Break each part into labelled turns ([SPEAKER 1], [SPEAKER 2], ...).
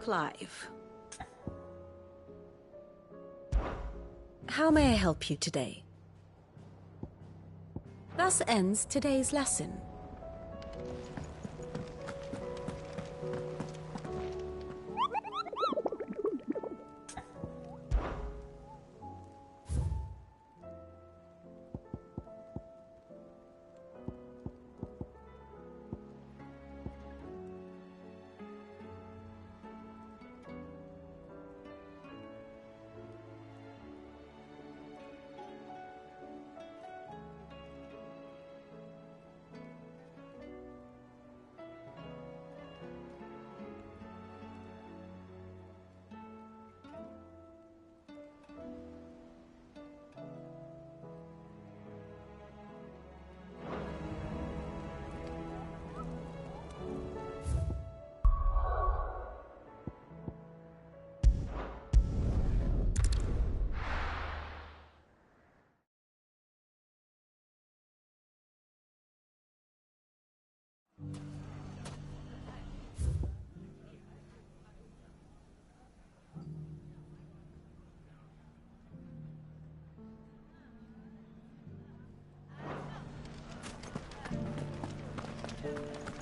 [SPEAKER 1] Clive. How may I help you today? Thus ends today's lesson.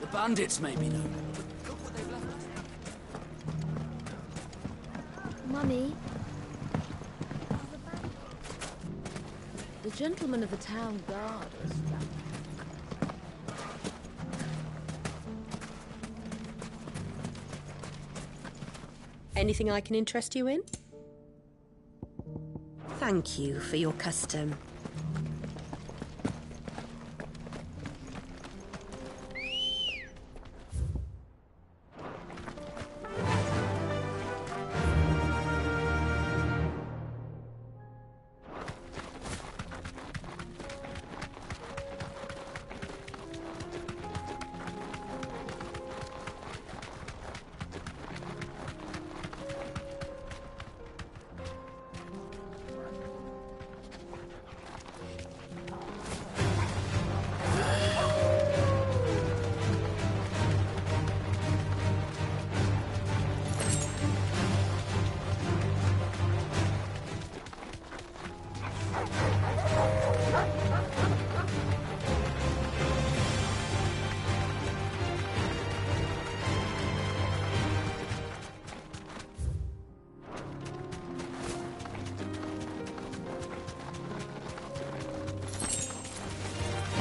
[SPEAKER 2] The bandits maybe know. Look what they've left us.
[SPEAKER 3] Mummy. The gentlemen of the town guard are strapped.
[SPEAKER 1] Anything I can interest you in? Thank you for your custom.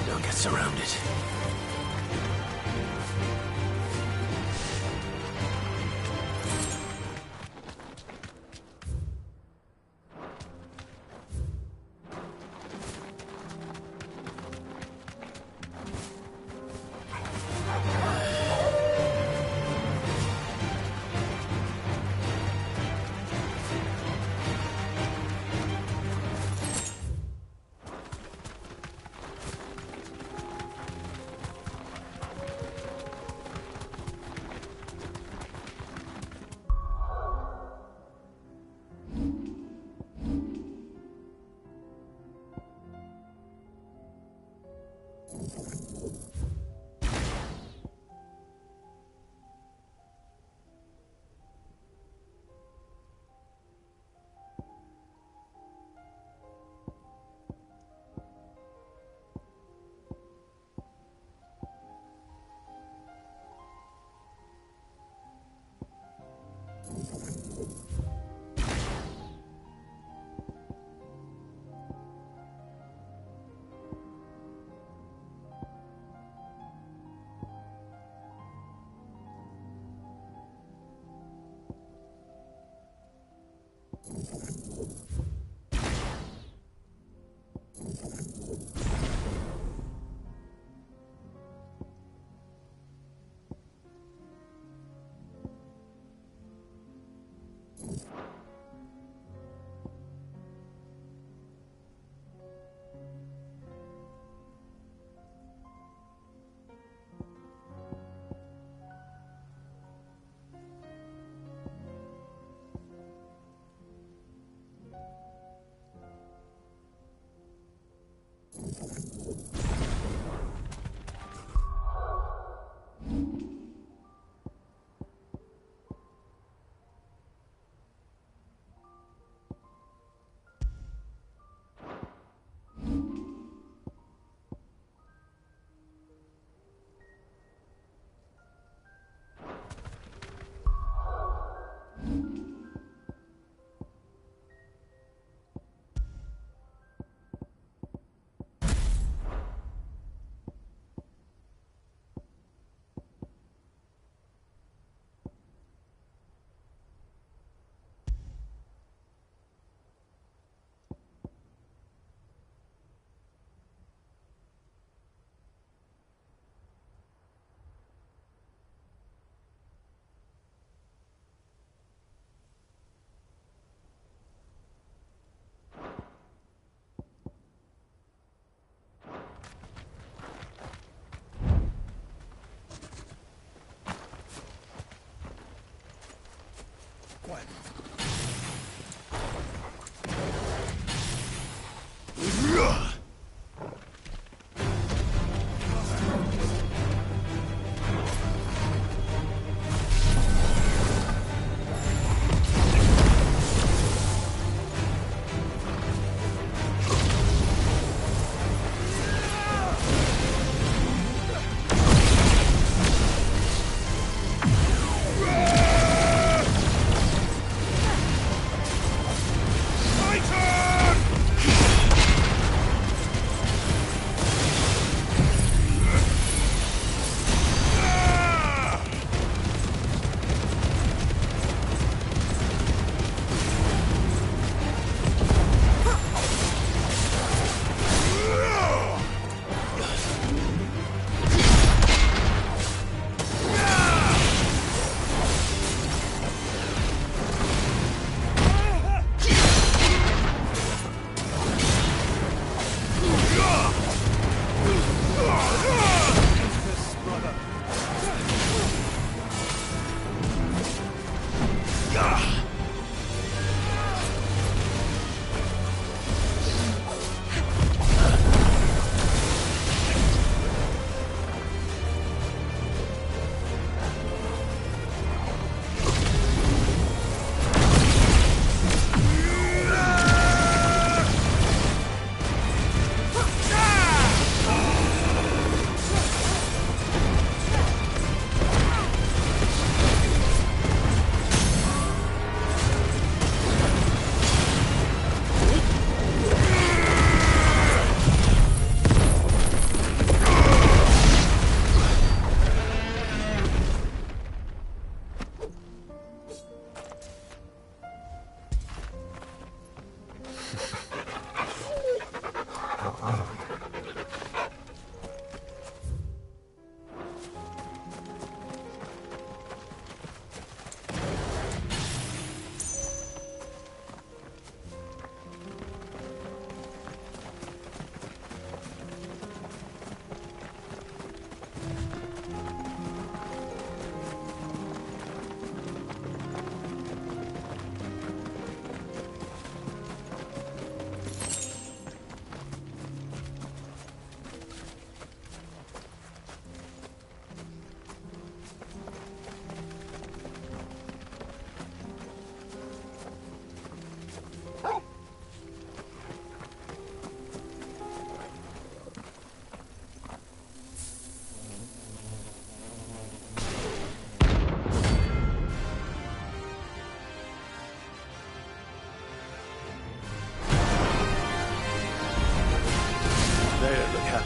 [SPEAKER 2] Don't get surrounded.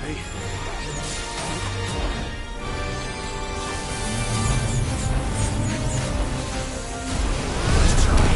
[SPEAKER 2] me. Let's try.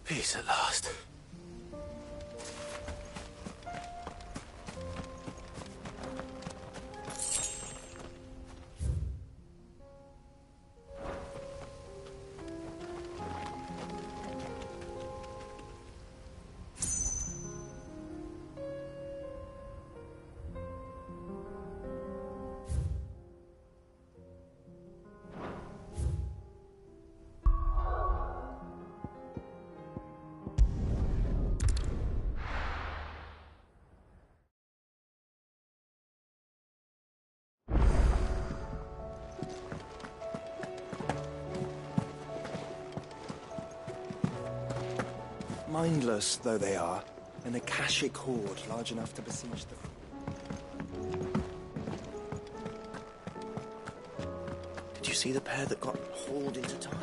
[SPEAKER 2] Peace at last.
[SPEAKER 4] Mindless though they are, an Akashic horde large enough to besiege the... Did you see the pair that got hauled into Tyre?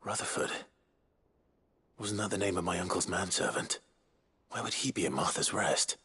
[SPEAKER 2] Rutherford. Wasn't that the name of my uncle's manservant? Why would he be at Martha's Rest?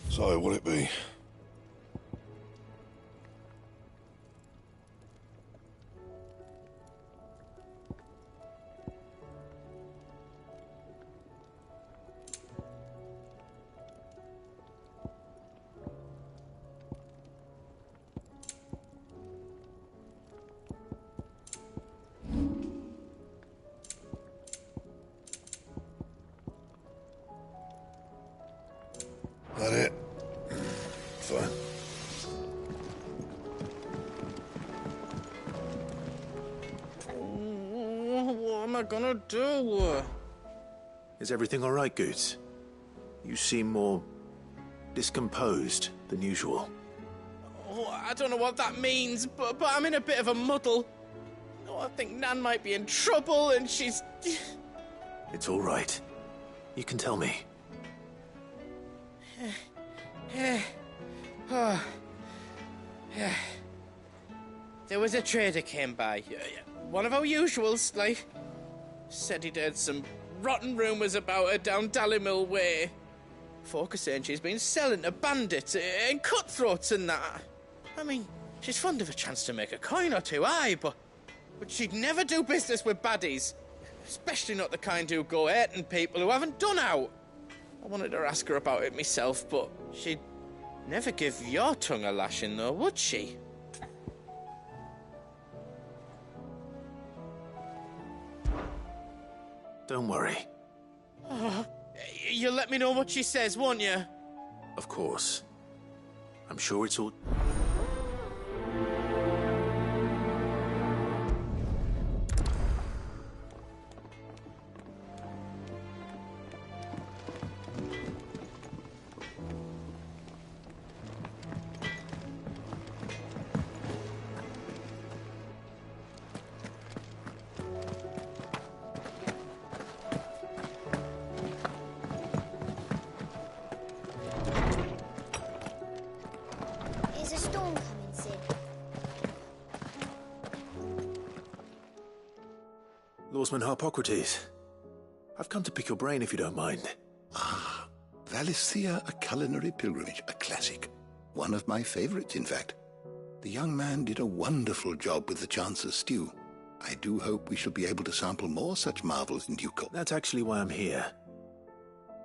[SPEAKER 5] So, what'd it be? That it? Fine.
[SPEAKER 6] What am I gonna do?
[SPEAKER 2] Is everything all right, Goots? You seem more discomposed than usual.
[SPEAKER 6] Oh, I don't know what that means, but I'm in a bit of a muddle. Oh, I think Nan might be in trouble, and she's...
[SPEAKER 2] It's all right. You can tell me.
[SPEAKER 6] There was a trader came by. One of our usuals, like. Said he'd heard some rotten rumours about her down Dallymill Way. Folk are saying she's been selling to bandits and cutthroats and that. I mean, she's fond of a chance to make a coin or two, aye, but she'd never do business with baddies. Especially not the kind who go hurting people who haven't done out. I wanted to ask her about it myself, but she'd never give your tongue a lashing, though, would she?
[SPEAKER 2] Don't worry.
[SPEAKER 6] Oh, you'll let me know what she says, won't you?
[SPEAKER 2] Of course. I'm sure it's all...
[SPEAKER 7] Is a storm coming, Sid?
[SPEAKER 2] Lawsman Harpocrates. I've come to pick your brain if you don't mind.
[SPEAKER 5] Ah, Valisthea, a culinary pilgrimage, a classic. One of my favorites, in fact. The young man did a wonderful job with the Chance's stew. I do hope we shall be able to sample more such marvels in due course.
[SPEAKER 2] That's actually why I'm here.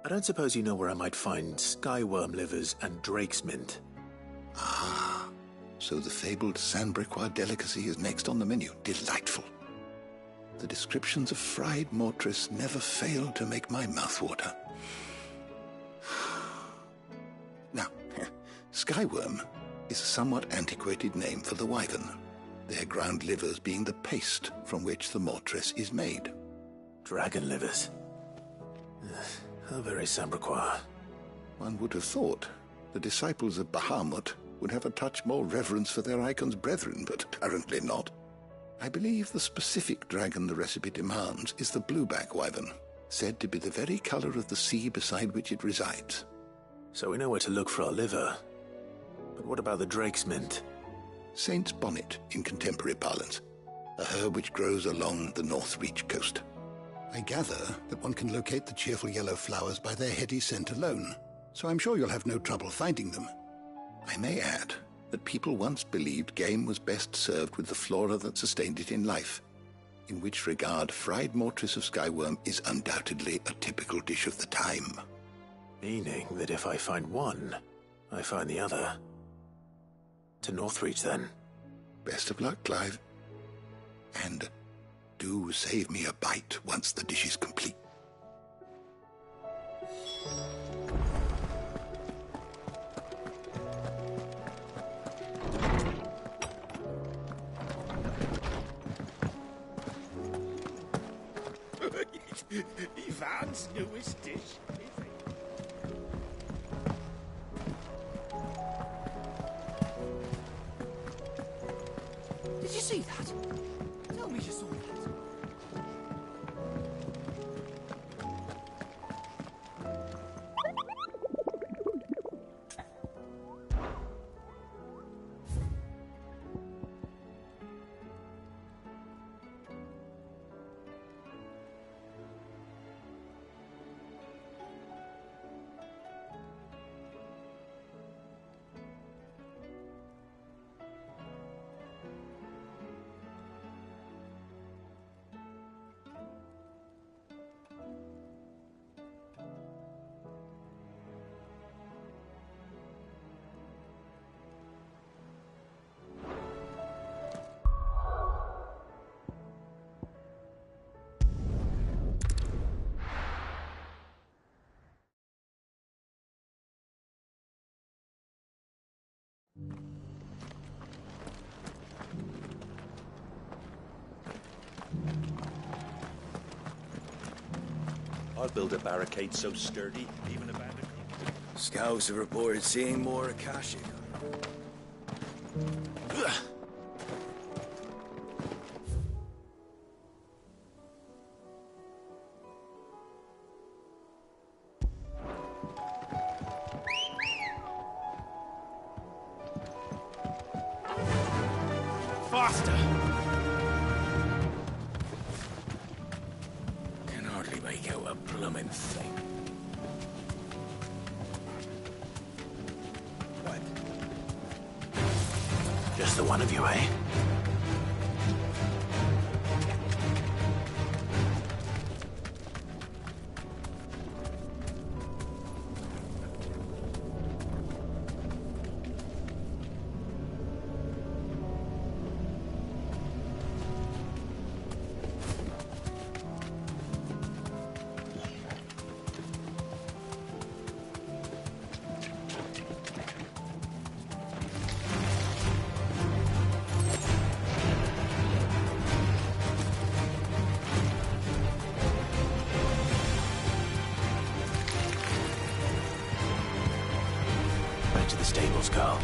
[SPEAKER 2] I don't suppose you know where I might find skyworm livers and drake's mint.
[SPEAKER 5] Ah, so the fabled Sandbrequois delicacy is next on the menu. Delightful. The descriptions of fried mortress never fail to make my mouth water. Now, skyworm is a somewhat antiquated name for the wyvern, their ground livers being the paste from which the mortress is made.
[SPEAKER 2] Dragon livers. How very Sandbrequois.
[SPEAKER 5] One would have thought the disciples of Bahamut would have a touch more reverence for their icon's brethren, but apparently not. I believe the specific dragon the recipe demands is the blueback wyvern, said to be the very colour of the sea beside which it resides.
[SPEAKER 2] So we know where to look for our liver. But what about the drake's mint?
[SPEAKER 5] Saint's bonnet in contemporary parlance, a herb which grows along the North Reach coast. I gather that one can locate the cheerful yellow flowers by their heady scent alone, so I'm sure you'll have no trouble finding them. I may add that people once believed game was best served with the flora that sustained it in life, in which regard fried mortress of skyworm is undoubtedly a typical dish of the time.
[SPEAKER 2] Meaning that if I find one, I find the other. To Northreach, then.
[SPEAKER 5] Best of luck, Clive. And do save me a bite once the dish is complete.
[SPEAKER 6] Ivan's newest dish.
[SPEAKER 8] Did you see that? Tell me you saw that.
[SPEAKER 7] I'll build a barricade so sturdy, even a bandit.
[SPEAKER 9] Scouts have reported seeing more Akashic.
[SPEAKER 2] Faster!
[SPEAKER 9] Can hardly make out a bloomin' thing. What?
[SPEAKER 2] Just the one of you, eh? Back to the stables, Carl.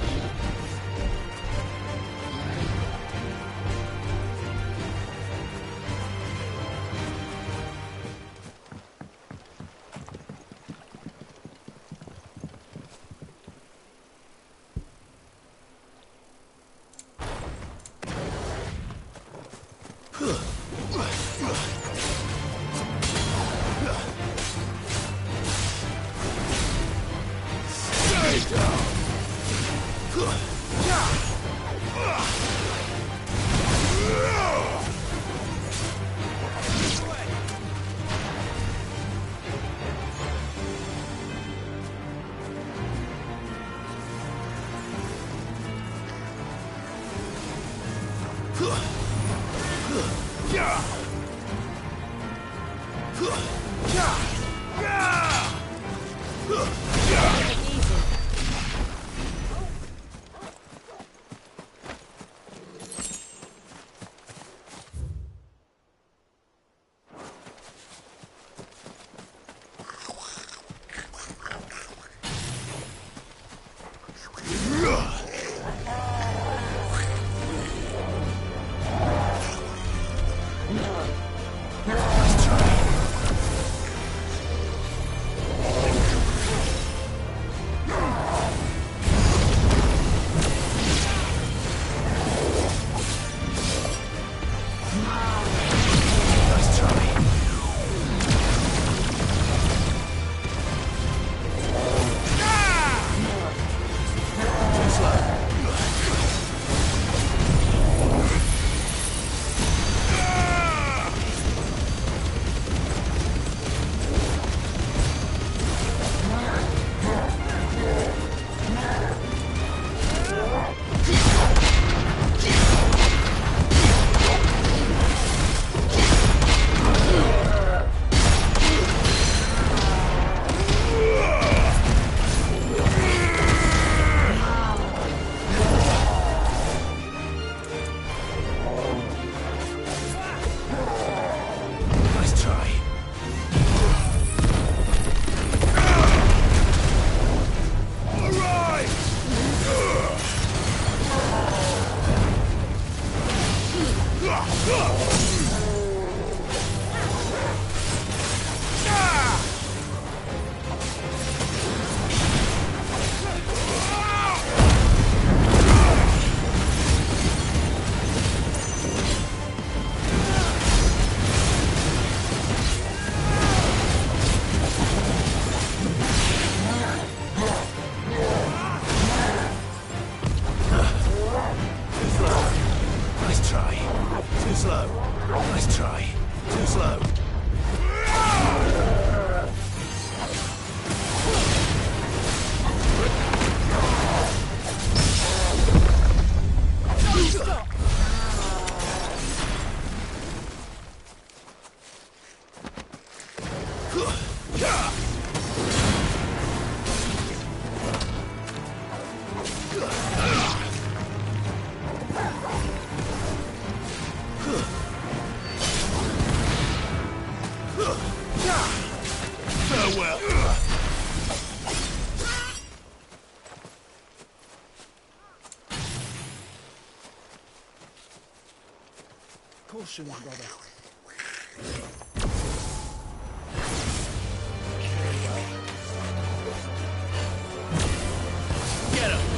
[SPEAKER 4] soon, brother.
[SPEAKER 6] Get him!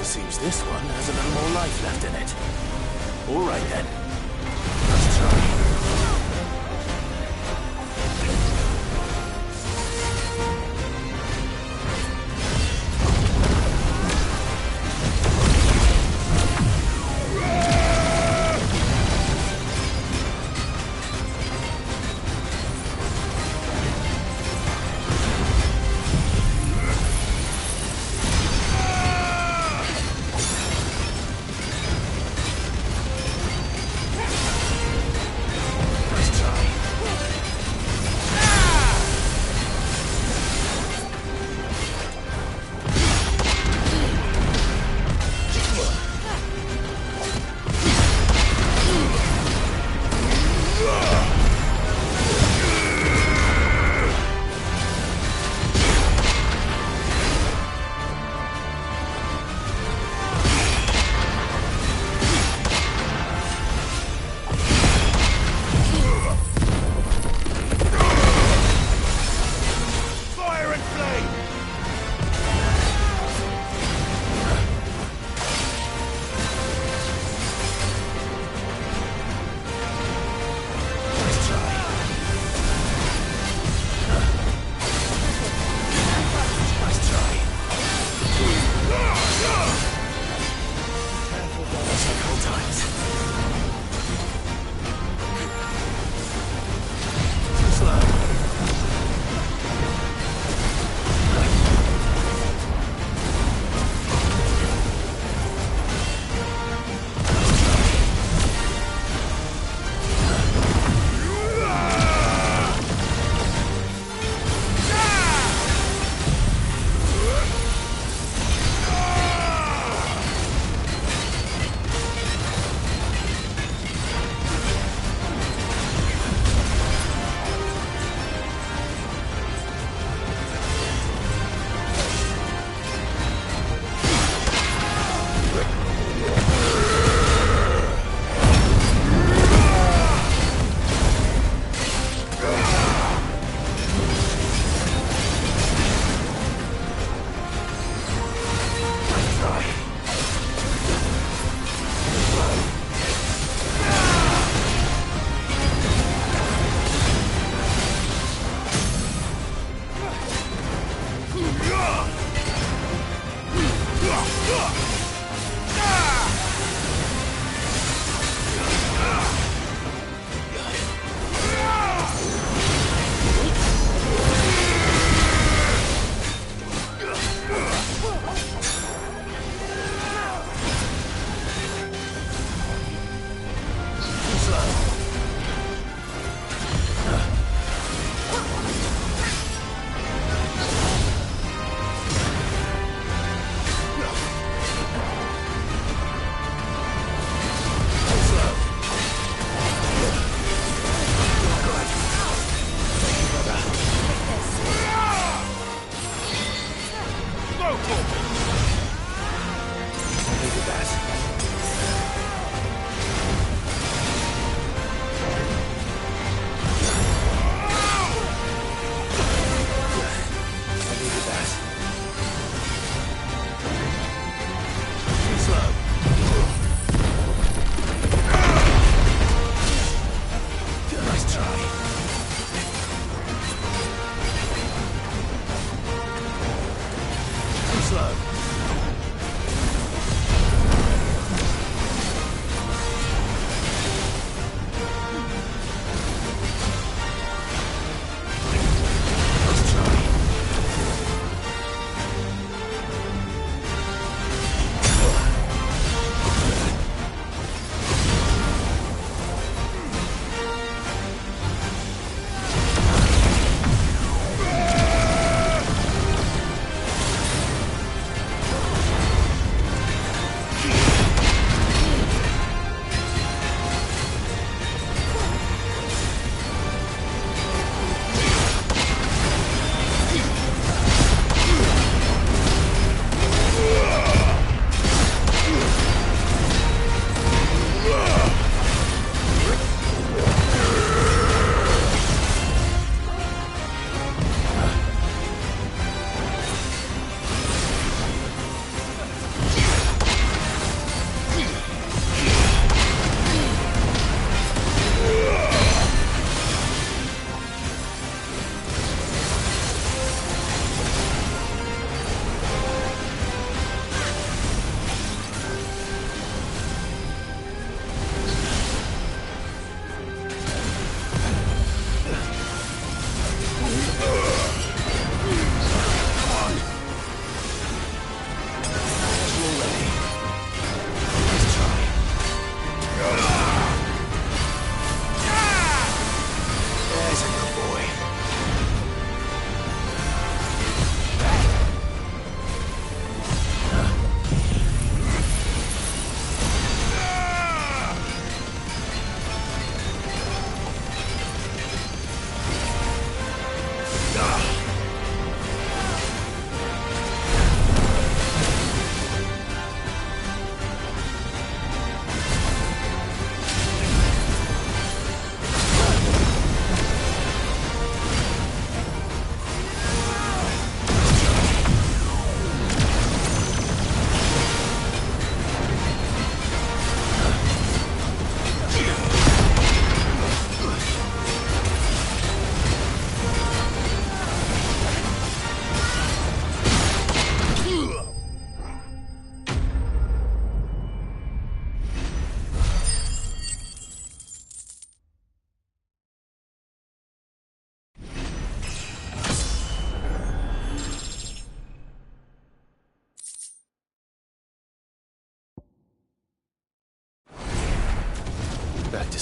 [SPEAKER 2] Seems this one has a little more life left in it. All right then. Let's try.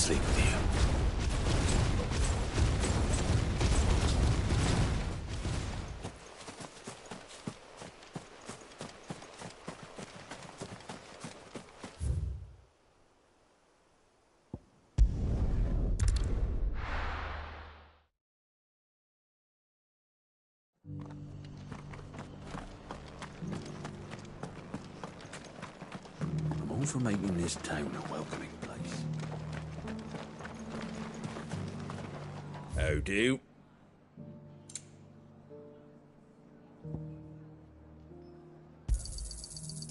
[SPEAKER 2] sleep with you. I'm all for making this town a welcoming place. How do?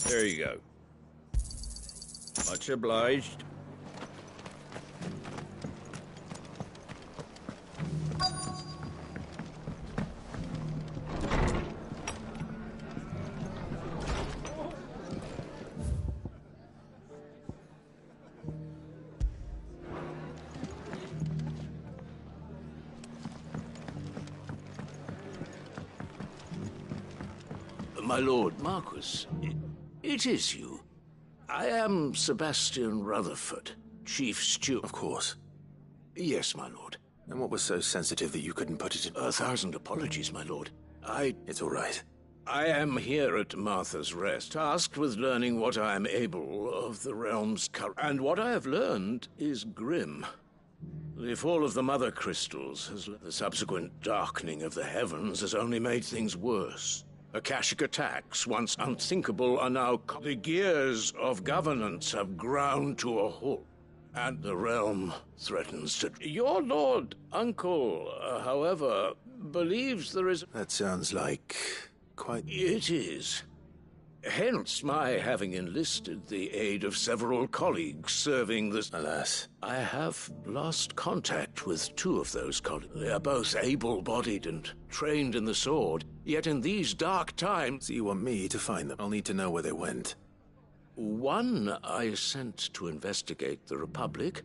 [SPEAKER 2] There you go. Much obliged. My lord Marquis, it is you. I am Sebastian Rutherford, Chief Steward. Of course.
[SPEAKER 6] Yes, my lord.
[SPEAKER 2] And what was so sensitive that you couldn't put it in?
[SPEAKER 6] 1,000 apologies, my lord.
[SPEAKER 2] It's all right.
[SPEAKER 6] I am here at Martha's Rest, tasked with learning what I am able of the realm's current. And what I have learned is grim. The fall of the Mother Crystals the subsequent darkening of the heavens has only made things worse. Akashic attacks, once unthinkable, are now... The gears of governance have ground to a halt, and the realm threatens to... Your lord uncle, however, believes there is...
[SPEAKER 2] That sounds like... quite...
[SPEAKER 6] It is. Hence my having enlisted the aid of several colleagues serving the...
[SPEAKER 2] Alas.
[SPEAKER 6] I have lost contact with 2 of those colleagues. They are both able-bodied and trained in the sword, yet in these dark times...
[SPEAKER 2] So you want me to find them? I'll need to know where they went.
[SPEAKER 6] One I sent to investigate the Republic,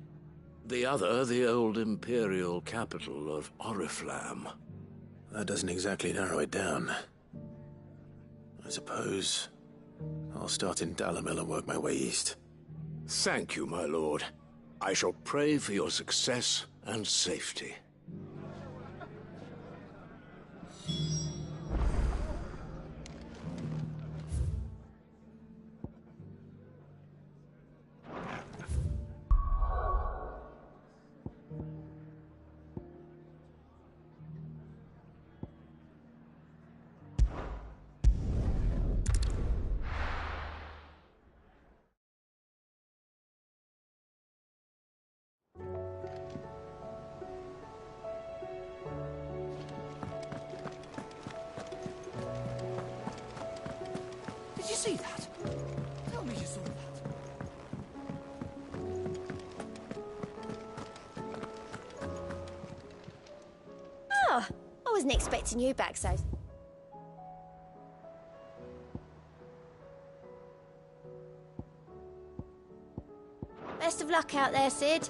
[SPEAKER 6] the other the old Imperial capital of Oriflamme.
[SPEAKER 2] That doesn't exactly narrow it down. I suppose... I'll start in Dalimil and work my way east.
[SPEAKER 6] Thank you, my lord. I shall pray for your success and safety.
[SPEAKER 8] Did you see that? Tell me you saw that.
[SPEAKER 10] Oh, I wasn't expecting you back so... Best of luck out there, Sid.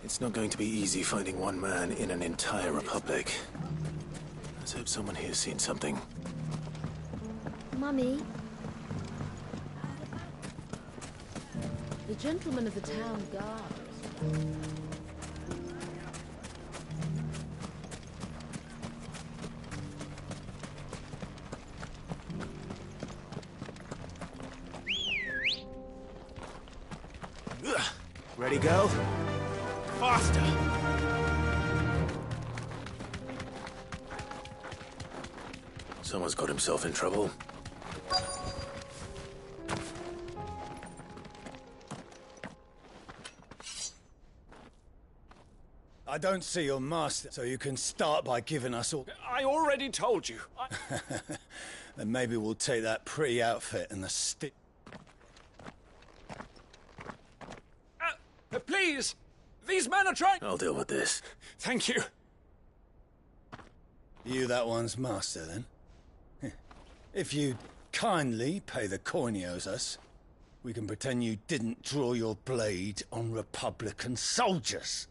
[SPEAKER 11] It's not going to be easy finding one man in an entire republic. Let's hope someone here's seen something.
[SPEAKER 3] Mummy? The gentleman of the town guard.
[SPEAKER 4] Ready, go?
[SPEAKER 6] Faster!
[SPEAKER 11] Someone's got himself in trouble.
[SPEAKER 12] I don't see your master, so you can start by giving us all...
[SPEAKER 8] I already told you.
[SPEAKER 12] Then maybe we'll take that pretty outfit and the stick...
[SPEAKER 8] Please! These men are trying...
[SPEAKER 11] I'll deal with this.
[SPEAKER 8] Thank you.
[SPEAKER 12] You that one's master, then? If you'd kindly pay the coin he owes us, we can pretend you didn't draw your blade on Republican soldiers.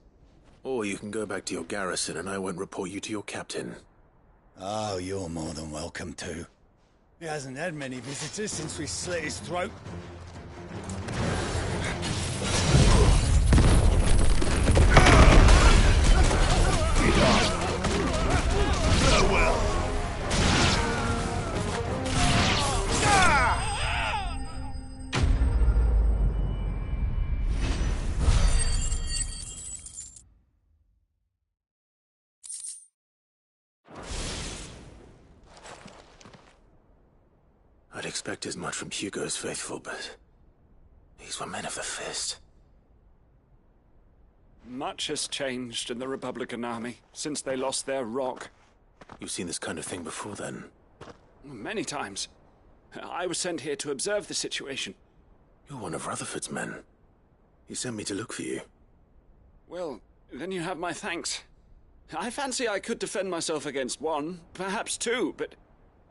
[SPEAKER 11] Or you can go back to your garrison and I won't report you to your captain.
[SPEAKER 12] Oh, you're more than welcome to. He hasn't had many visitors since we slit his throat.
[SPEAKER 11] Farewell. I'd expect as much from Hugo's faithful, but these were men of the fist.
[SPEAKER 8] Much has changed in the Republican army since they lost their rock.
[SPEAKER 11] You've seen this kind of thing before, then?
[SPEAKER 8] Many times. I was sent here to observe the situation.
[SPEAKER 11] You're one of Rutherford's men. He sent me to look for you.
[SPEAKER 8] Well, then you have my thanks. I fancy I could defend myself against one, perhaps two, but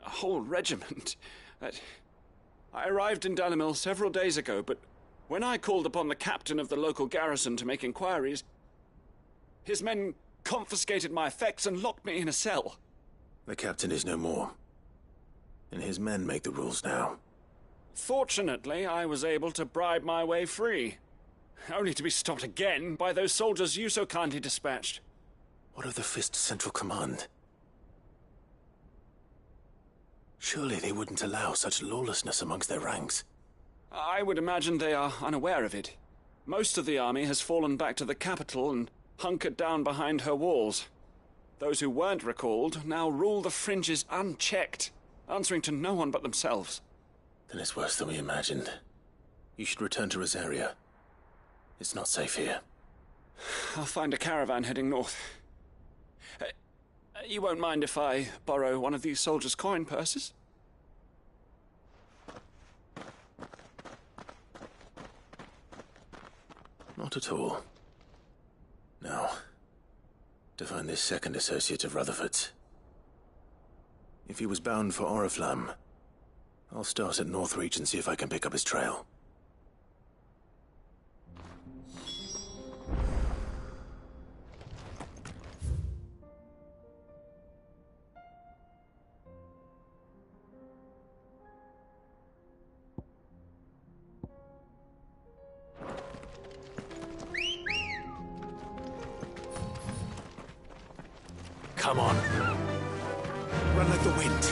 [SPEAKER 8] a whole regiment. I arrived in Dalimil several days ago, but when I called upon the captain of the local garrison to make inquiries, his men confiscated my effects and locked me in a cell.
[SPEAKER 11] The captain is no more, and his men make the rules now.
[SPEAKER 8] Fortunately, I was able to bribe my way free, only to be stopped again by those soldiers you so kindly dispatched.
[SPEAKER 11] What of the Fist's central command? Surely they wouldn't allow such lawlessness amongst their ranks.
[SPEAKER 8] I would imagine they are unaware of it. Most of the army has fallen back to the capital and hunkered down behind her walls. Those who weren't recalled now rule the fringes unchecked, answering to no one but themselves.
[SPEAKER 11] Then it's worse than we imagined. You should return to Rosaria. It's not safe here.
[SPEAKER 8] I'll find a caravan heading north. You won't mind if I borrow one of these soldiers' coin purses?
[SPEAKER 11] Not at all. Now, to find this second associate of Rutherford's. If he was bound for Oriflamme, I'll start at Northreach and see if I can pick up his trail. Come on. Run like the wind.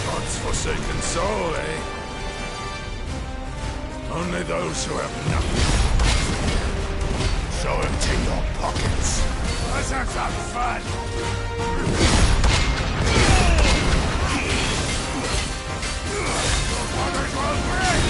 [SPEAKER 13] God's forsaken soul, eh? Only those who have nothing. So empty your pockets. Let's have some fun! Your brothers will break!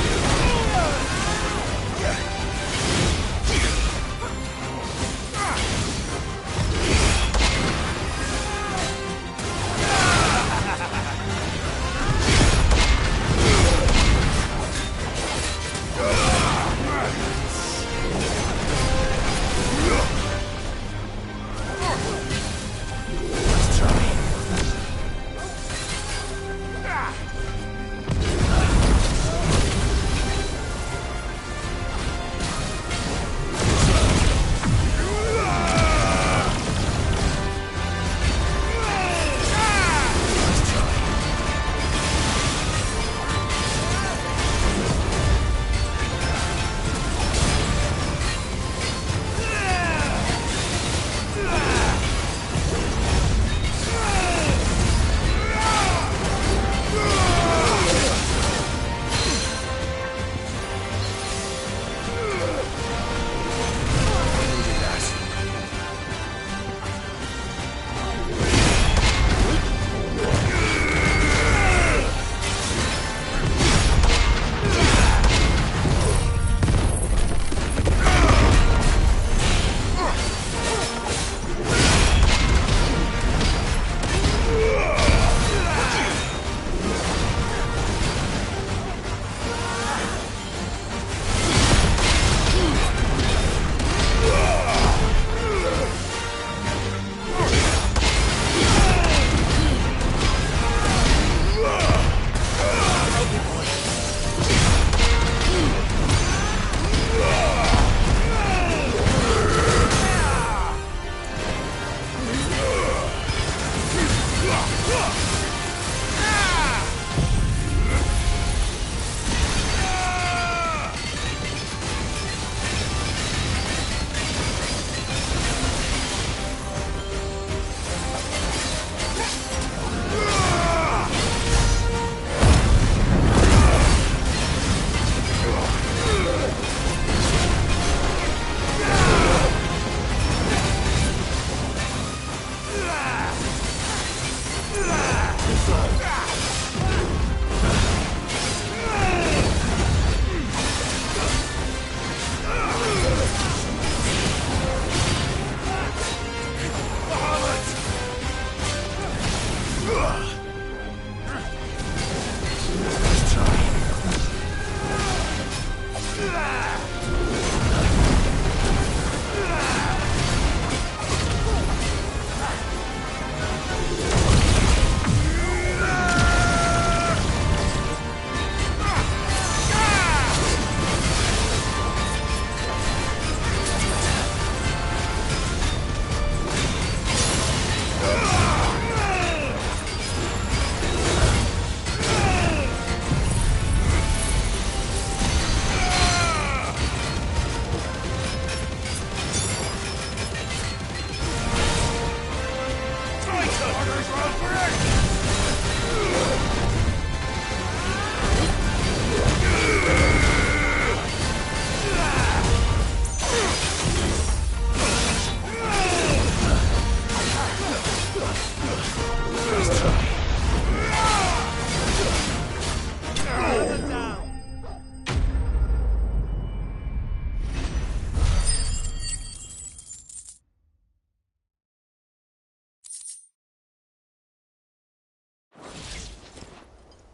[SPEAKER 13] Let's try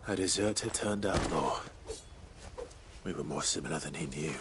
[SPEAKER 11] A deserter turned outlaw. We were more similar than he knew.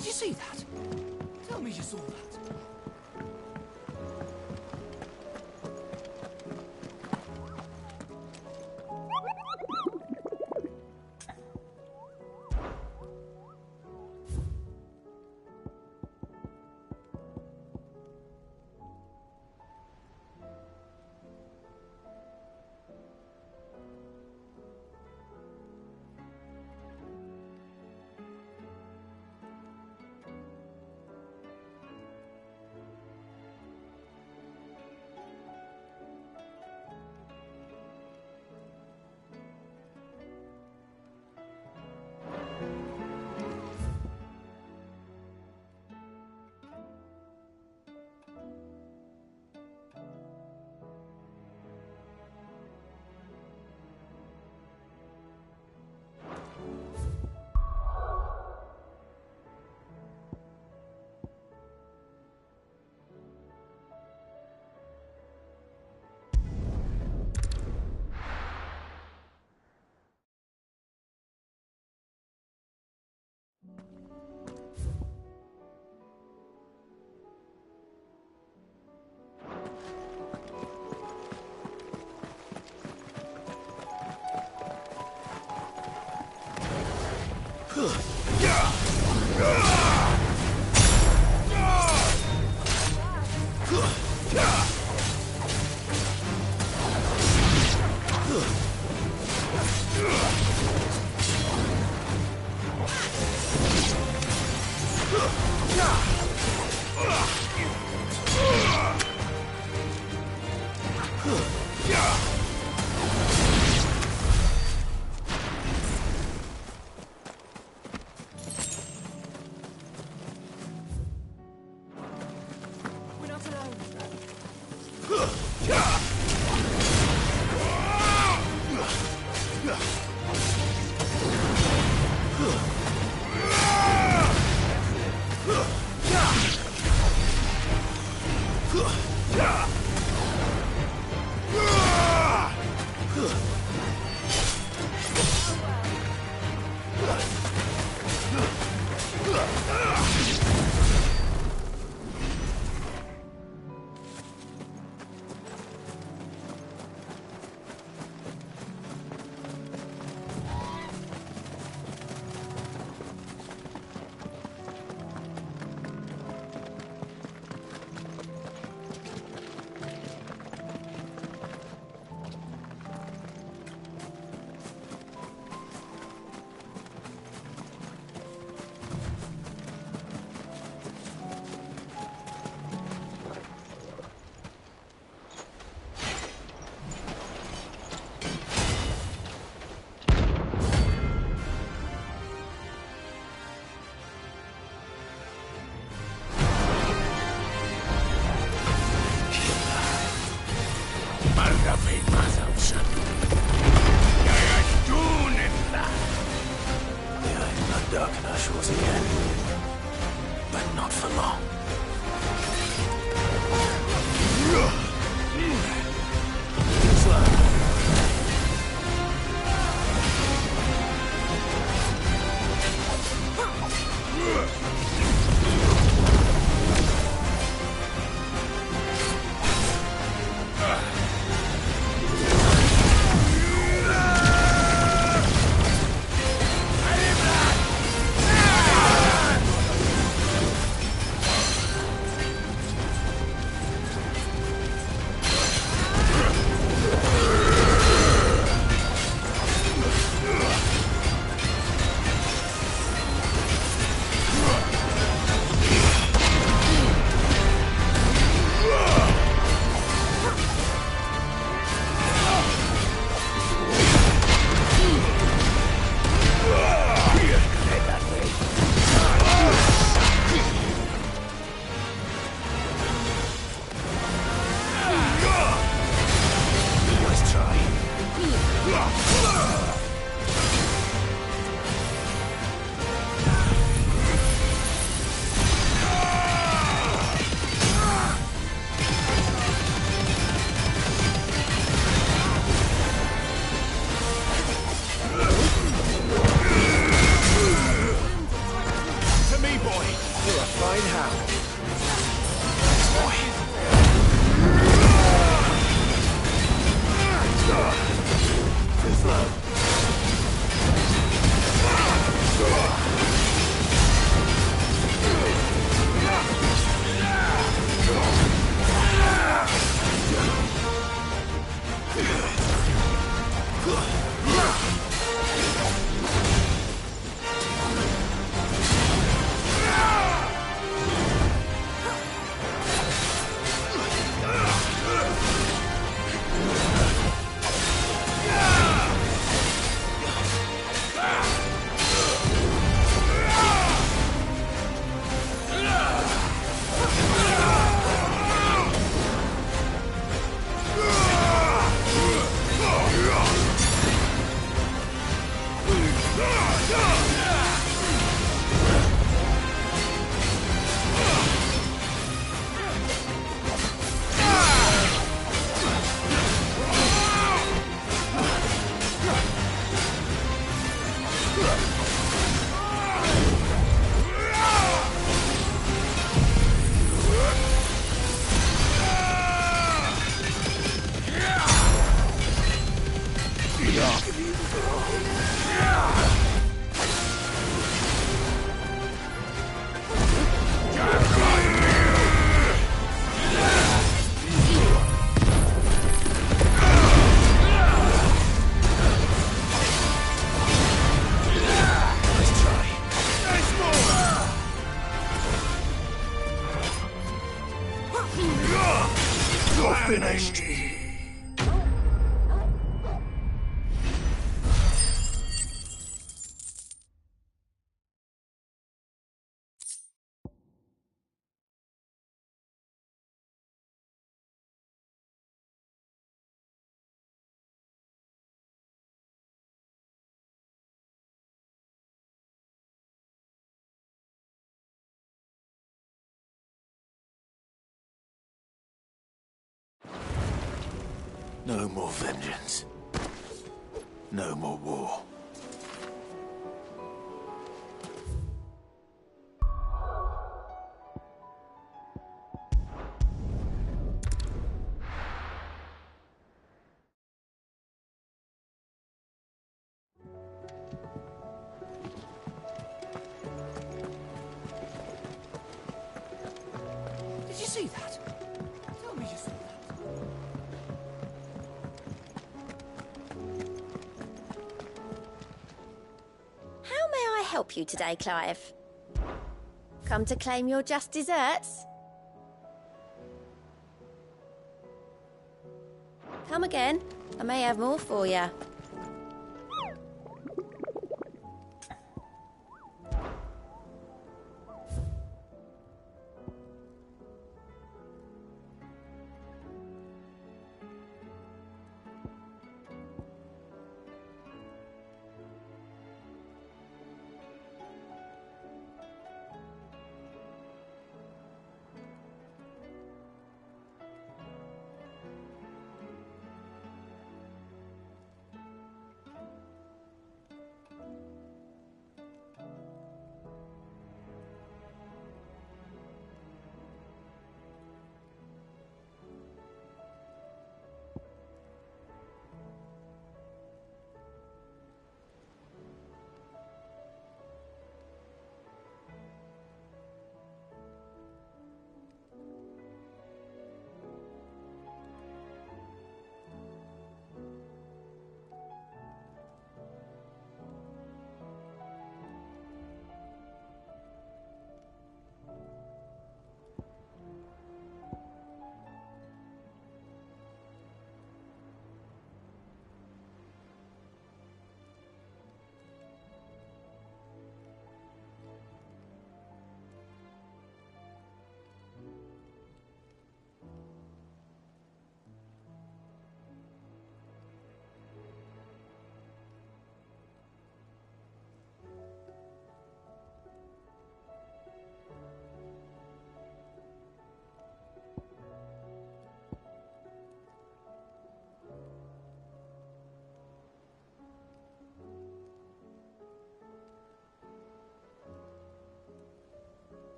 [SPEAKER 14] Did you see that? Tell me you saw that.
[SPEAKER 13] You're finished.
[SPEAKER 11] No more vengeance. No more war.
[SPEAKER 14] Did you see that? Tell me you saw that.
[SPEAKER 10] How may I help you today, Clive? Come to claim your just desserts? Come again. I may have more for you.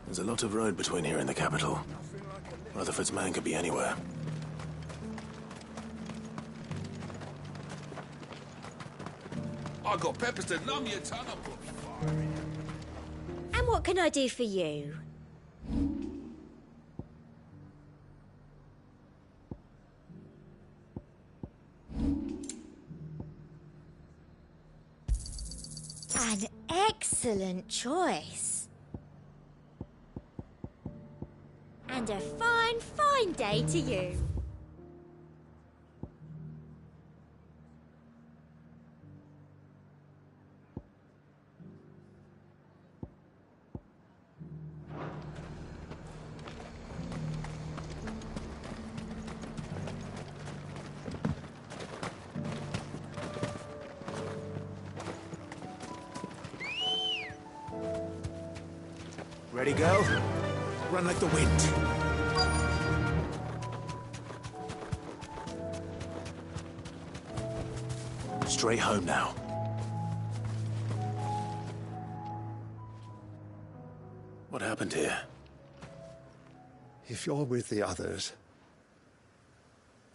[SPEAKER 11] There's a lot of road between here and the capital. Rutherford's man could be anywhere.
[SPEAKER 13] I got peppers to numb your tongue. I put fire in you.
[SPEAKER 10] And what can I do for you? An excellent choice. And a fine, fine day to you.
[SPEAKER 2] Ready, girl? Run like the wind. Straight home now.
[SPEAKER 11] What happened here?
[SPEAKER 15] If you're with the others,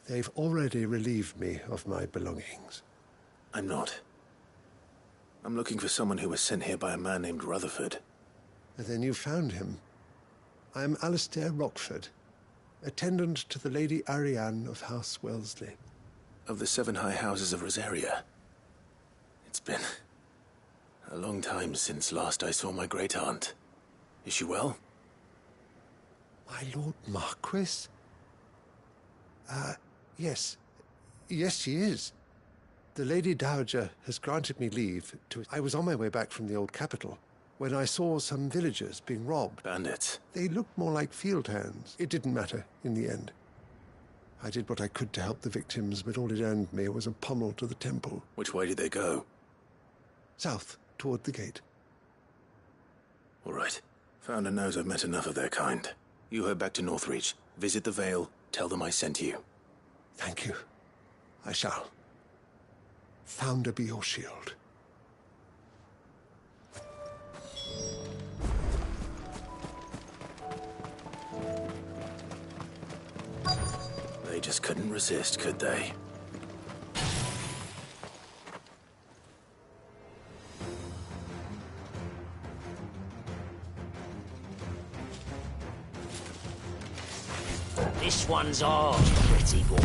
[SPEAKER 15] they've already relieved me of my belongings.
[SPEAKER 11] I'm not. I'm looking for someone who was sent here by a man named Rutherford.
[SPEAKER 15] And then you found him. I am Alistair Rockford, attendant to the Lady Ariane of House Wellesley.
[SPEAKER 11] Of the 7 high houses of Rosaria. It's been a long time since last I saw my great-aunt. Is she well?
[SPEAKER 15] My Lord Marquis? Yes. Yes, she is. The Lady Dowager has granted me leave to... I was on my way back from the old capital when I saw some villagers being robbed.
[SPEAKER 11] Bandits?
[SPEAKER 15] They looked more like field hands. It didn't matter in the end. I did what I could to help the victims, but all it earned me was a pommel to the temple.
[SPEAKER 11] Which way did they go?
[SPEAKER 15] South, toward the gate.
[SPEAKER 11] All right. Founder knows I've met enough of their kind. You head back to Northreach, visit the Vale, tell them I sent you.
[SPEAKER 15] Thank you. I shall. Founder be your shield.
[SPEAKER 11] They just couldn't resist, could they?
[SPEAKER 16] This one's ours, pretty boy.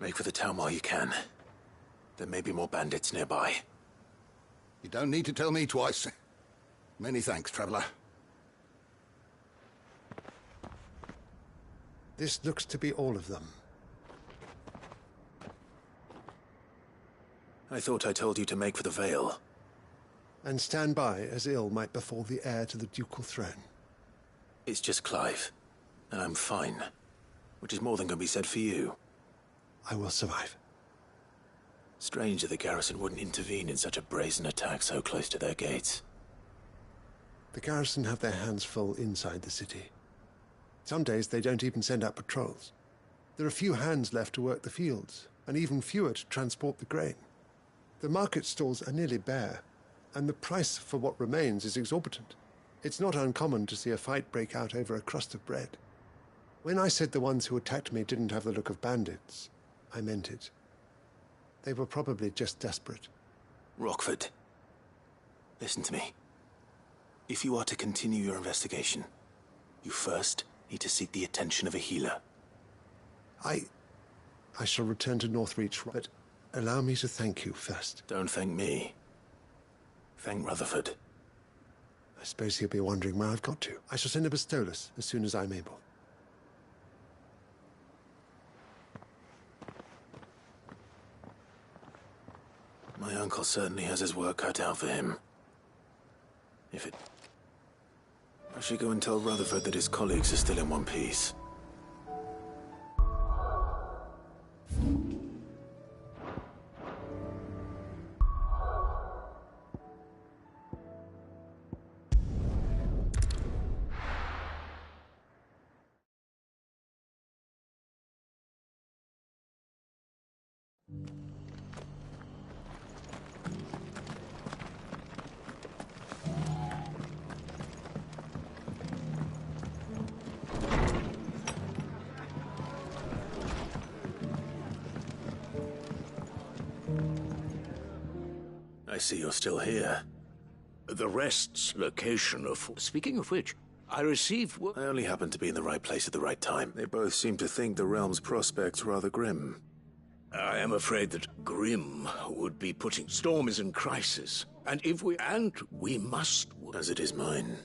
[SPEAKER 11] Make for the town while you can. There may be more bandits nearby.
[SPEAKER 5] You don't need to tell me twice. Many thanks, traveler.
[SPEAKER 15] This looks to be all of them.
[SPEAKER 11] I thought I told you to make for the Vale.
[SPEAKER 15] And stand by as ill might befall the heir to the ducal throne.
[SPEAKER 11] It's just Clive, and I'm fine. Which is more than can be said for you.
[SPEAKER 15] I will survive.
[SPEAKER 11] Strange that the garrison wouldn't intervene in such a brazen attack so close to their gates.
[SPEAKER 15] The garrison have their hands full inside the city. Some days they don't even send out patrols. There are few hands left to work the fields, and even fewer to transport the grain. The market stalls are nearly bare, and the price for what remains is exorbitant. It's not uncommon to see a fight break out over a crust of bread. When I said the ones who attacked me didn't have the look of bandits, I meant it. They were probably just desperate.
[SPEAKER 11] Rockford, listen to me. If you are to continue your investigation, you first need to seek the attention of a healer.
[SPEAKER 15] I shall return to Northreach, but allow me to thank you first.
[SPEAKER 11] Don't thank me. Thank Rutherford.
[SPEAKER 15] I suppose he'll be wondering where I've got to. I shall send a Bistolus as soon as I'm able.
[SPEAKER 11] My uncle certainly has his work cut out for him. I should go and tell Rutherford that his colleagues are still in one piece. I see you're still here.
[SPEAKER 2] The rest's location of... Speaking of which, I received...
[SPEAKER 11] I only happened to be in the right place at the right time. They both seem to think the realm's prospects rather grim.
[SPEAKER 2] I am afraid that grim would be putting... Storm is in crisis. And if we... And we must...
[SPEAKER 11] As it is mine.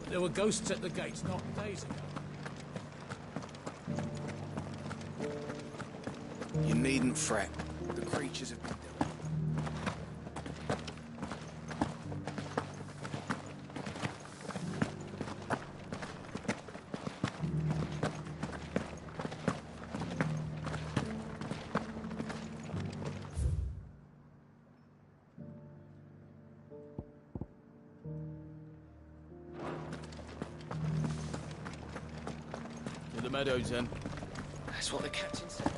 [SPEAKER 17] There were ghosts at the gates not days ago.
[SPEAKER 9] You needn't fret. The creatures have been dealt.
[SPEAKER 17] To the meadows, then.
[SPEAKER 6] That's what the captain said.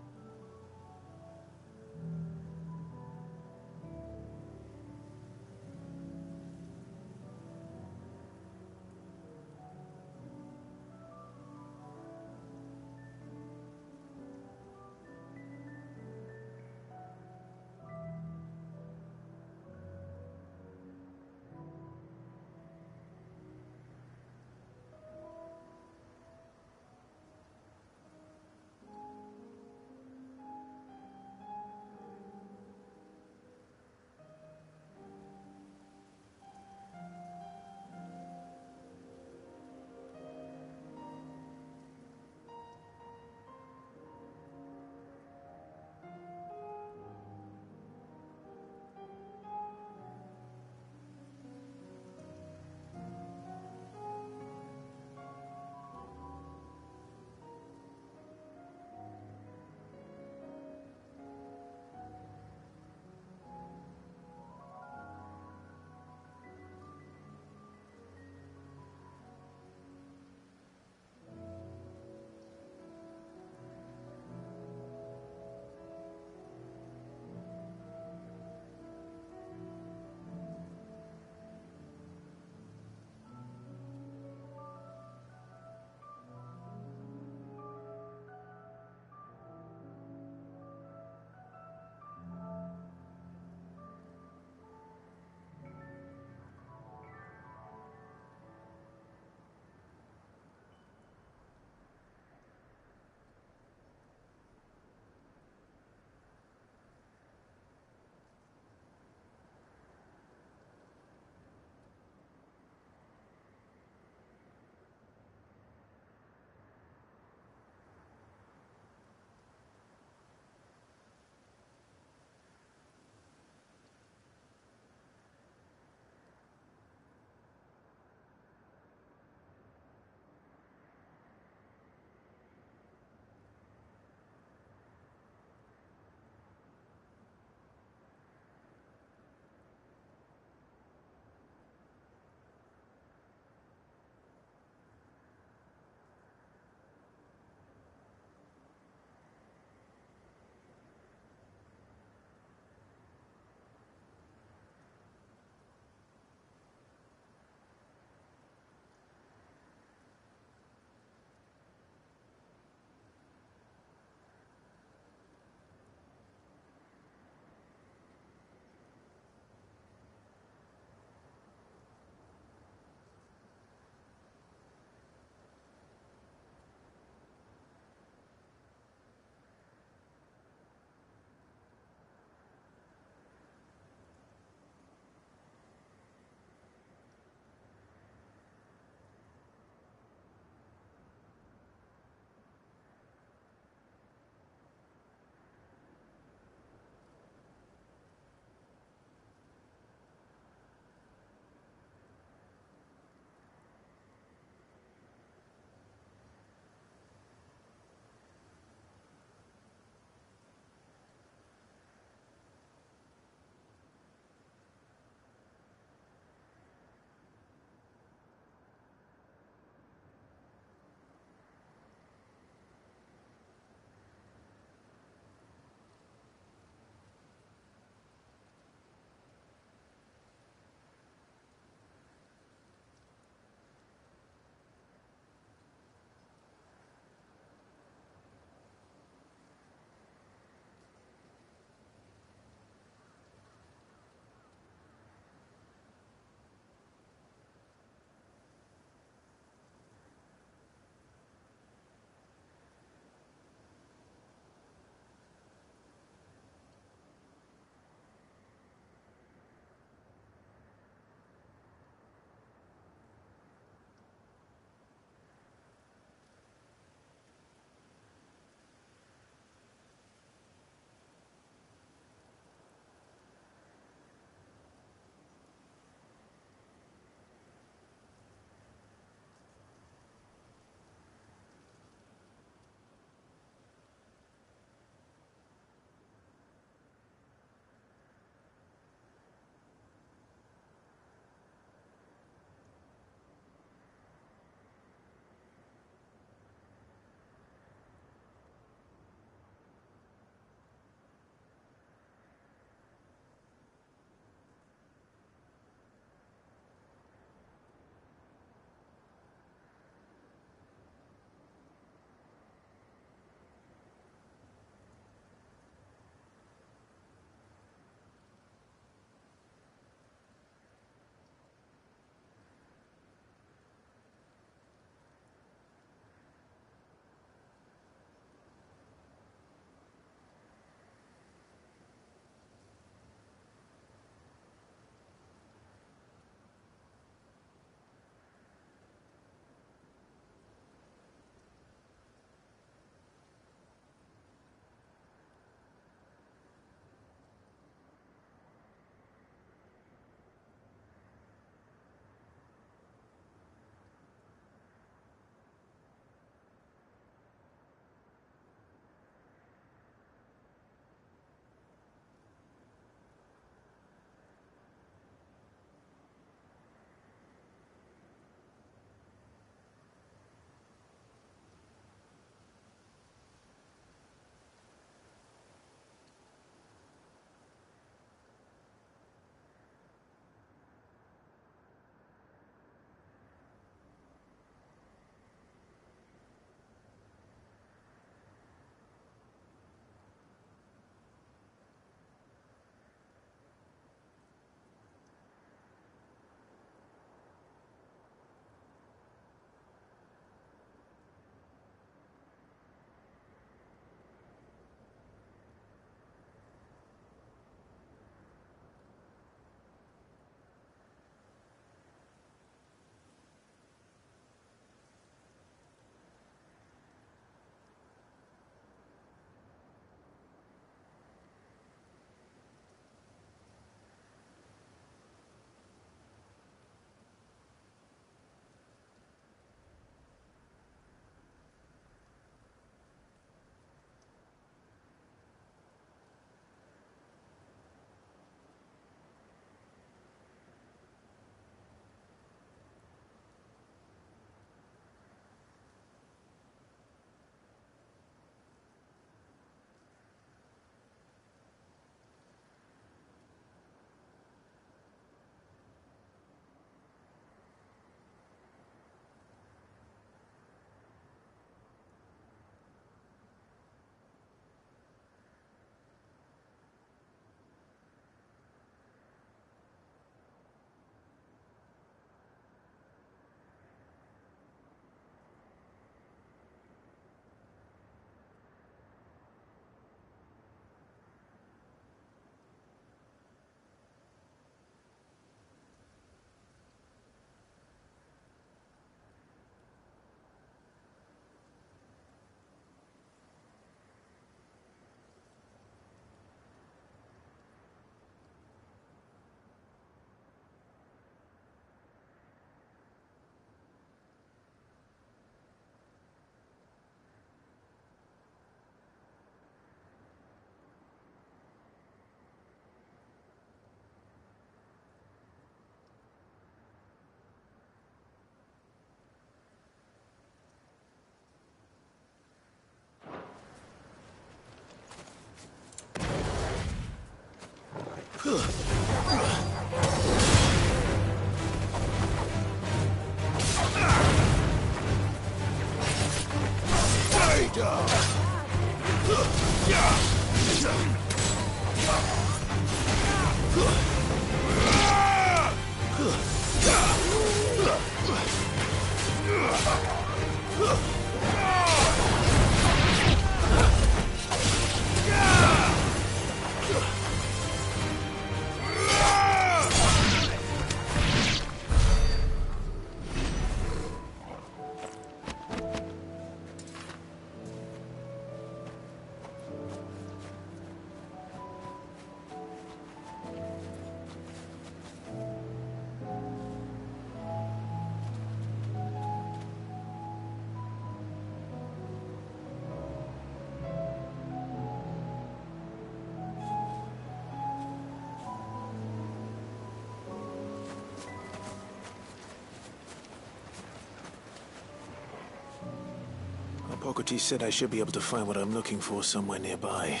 [SPEAKER 11] Hippocrates said I should be able to find what I'm looking for somewhere nearby.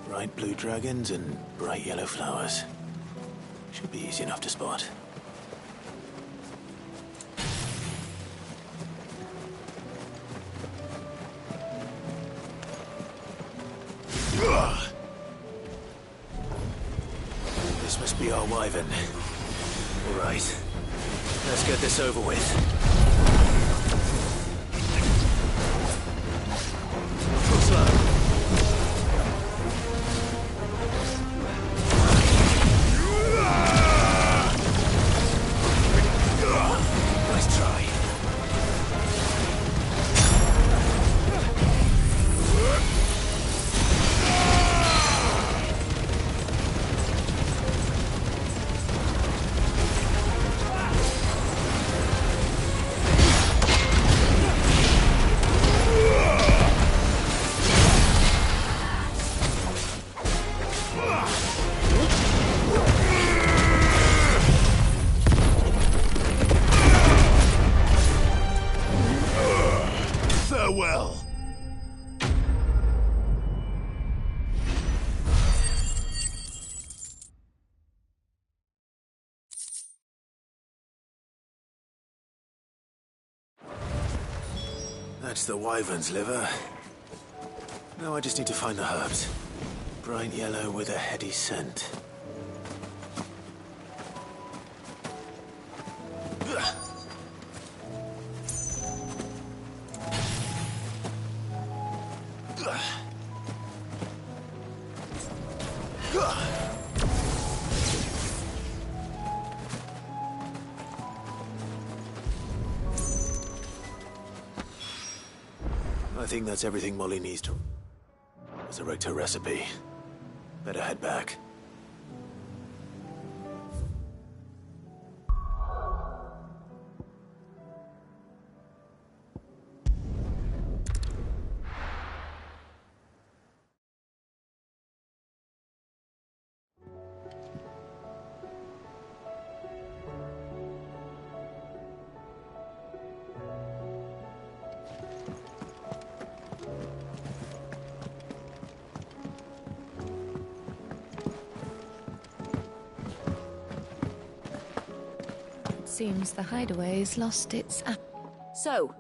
[SPEAKER 11] Bright blue dragons and bright yellow flowers. Should be easy enough to spot. This must be our wyvern. All right. Let's get this over with. That's the wyvern's liver. Now I just need to find the herbs. Bright yellow with a heady scent. I think that's everything Molly needs to resurrect her recipe. Better head back.
[SPEAKER 3] Seems the hideaway's lost its
[SPEAKER 1] So,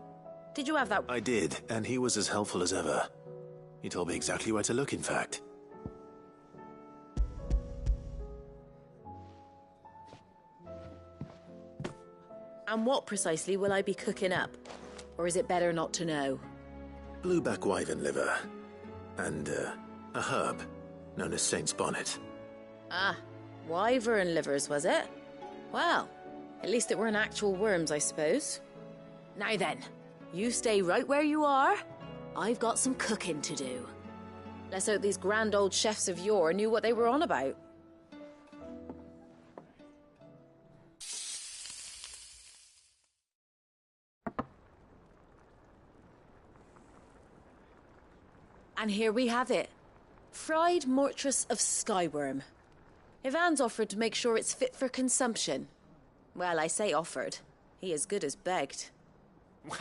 [SPEAKER 1] did you have that?
[SPEAKER 11] I did, and he was as helpful as ever. He told me exactly where to look, in fact.
[SPEAKER 1] And what precisely will I be cooking up? Or is it better not to know?
[SPEAKER 11] Blueback wyvern liver. And, a herb known as Saint's Bonnet.
[SPEAKER 1] Ah, wyvern livers, was it? Well, at least it weren't actual worms, I suppose. Now then, you stay right where you are. I've got some cooking to do. Let's hope these grand old chefs of yore knew what they were on about. And here we have it. Fried mortress of skyworm. Ivan's offered to make sure it's fit for consumption. Well, I say offered. He as good as begged.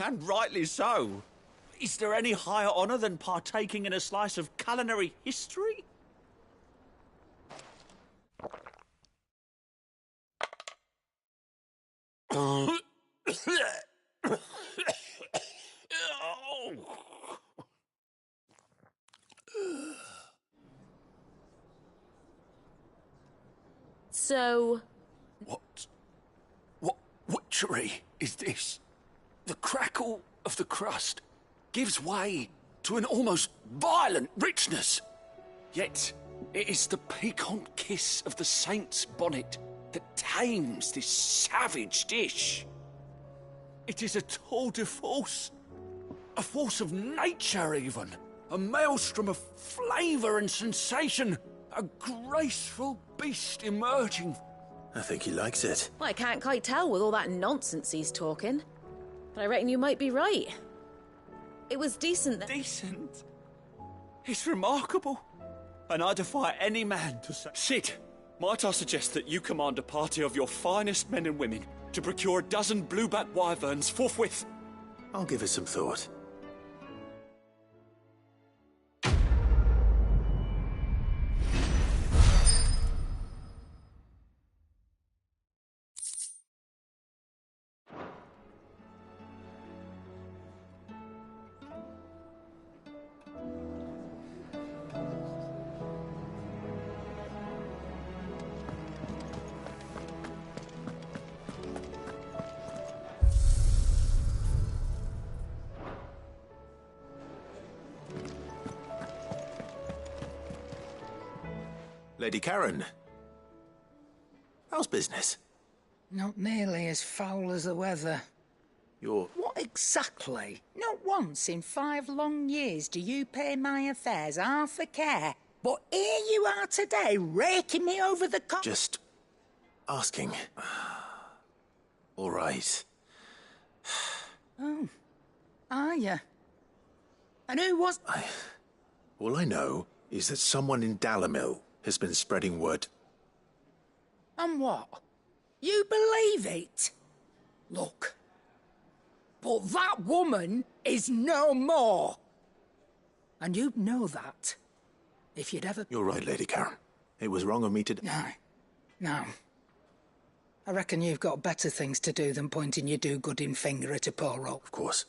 [SPEAKER 18] And rightly so. Is there any higher honour than partaking in a slice of culinary history?
[SPEAKER 3] So...
[SPEAKER 8] What witchery is this? The crackle of the crust gives way to an almost violent richness. Yet, it is the piquant kiss of the saint's bonnet that tames this savage dish. It is a tour de force. A force of nature, even. A maelstrom of flavour and sensation. A graceful beast emerging.
[SPEAKER 11] I think he likes it.
[SPEAKER 1] Well, I can't quite tell with all that nonsense he's talking. But I reckon you might be right. It was decent.
[SPEAKER 8] Decent? It's remarkable. And I defy any man to say... Sid, might I suggest that you command a party of your finest men and women to procure a dozen blueback wyverns forthwith?
[SPEAKER 11] I'll give it some thought. Lady Karen, how's business?
[SPEAKER 19] Not nearly as foul as the weather. What exactly? Not once in 5 long years do you pay my affairs half a care. But here you are today, raking me over the
[SPEAKER 11] Just asking. All right.
[SPEAKER 19] Oh, are you? And who was...
[SPEAKER 11] All I know is that someone in Dalimil has been spreading word.
[SPEAKER 19] And what? You believe it? Look. But that woman is no more. And you'd know that if you'd ever...
[SPEAKER 11] You're right, Lady Karen. It was wrong of me to...
[SPEAKER 19] No. I reckon you've got better things to do than pointing your do-gooding finger at a poor old...
[SPEAKER 11] Of course.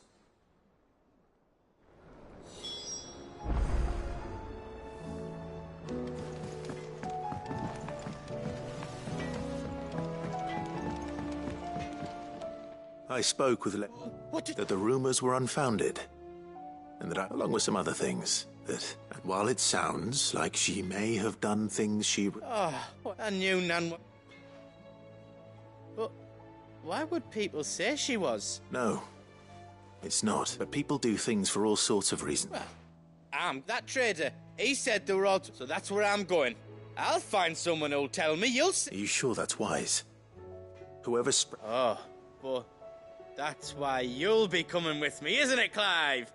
[SPEAKER 11] I spoke with that the rumors were unfounded, and that along with some other things, that while it sounds like she may have done things she...
[SPEAKER 6] Oh, I knew Nan... But why would people say she was?
[SPEAKER 11] No, it's not. But people do things for all sorts of reasons.
[SPEAKER 6] Well, that trader. He said they were all... So that's where I'm going. I'll find someone who'll tell me. You'll see...
[SPEAKER 11] Are you sure that's wise? Whoever
[SPEAKER 6] Oh, but... That's why you'll be coming with me, isn't it, Clive?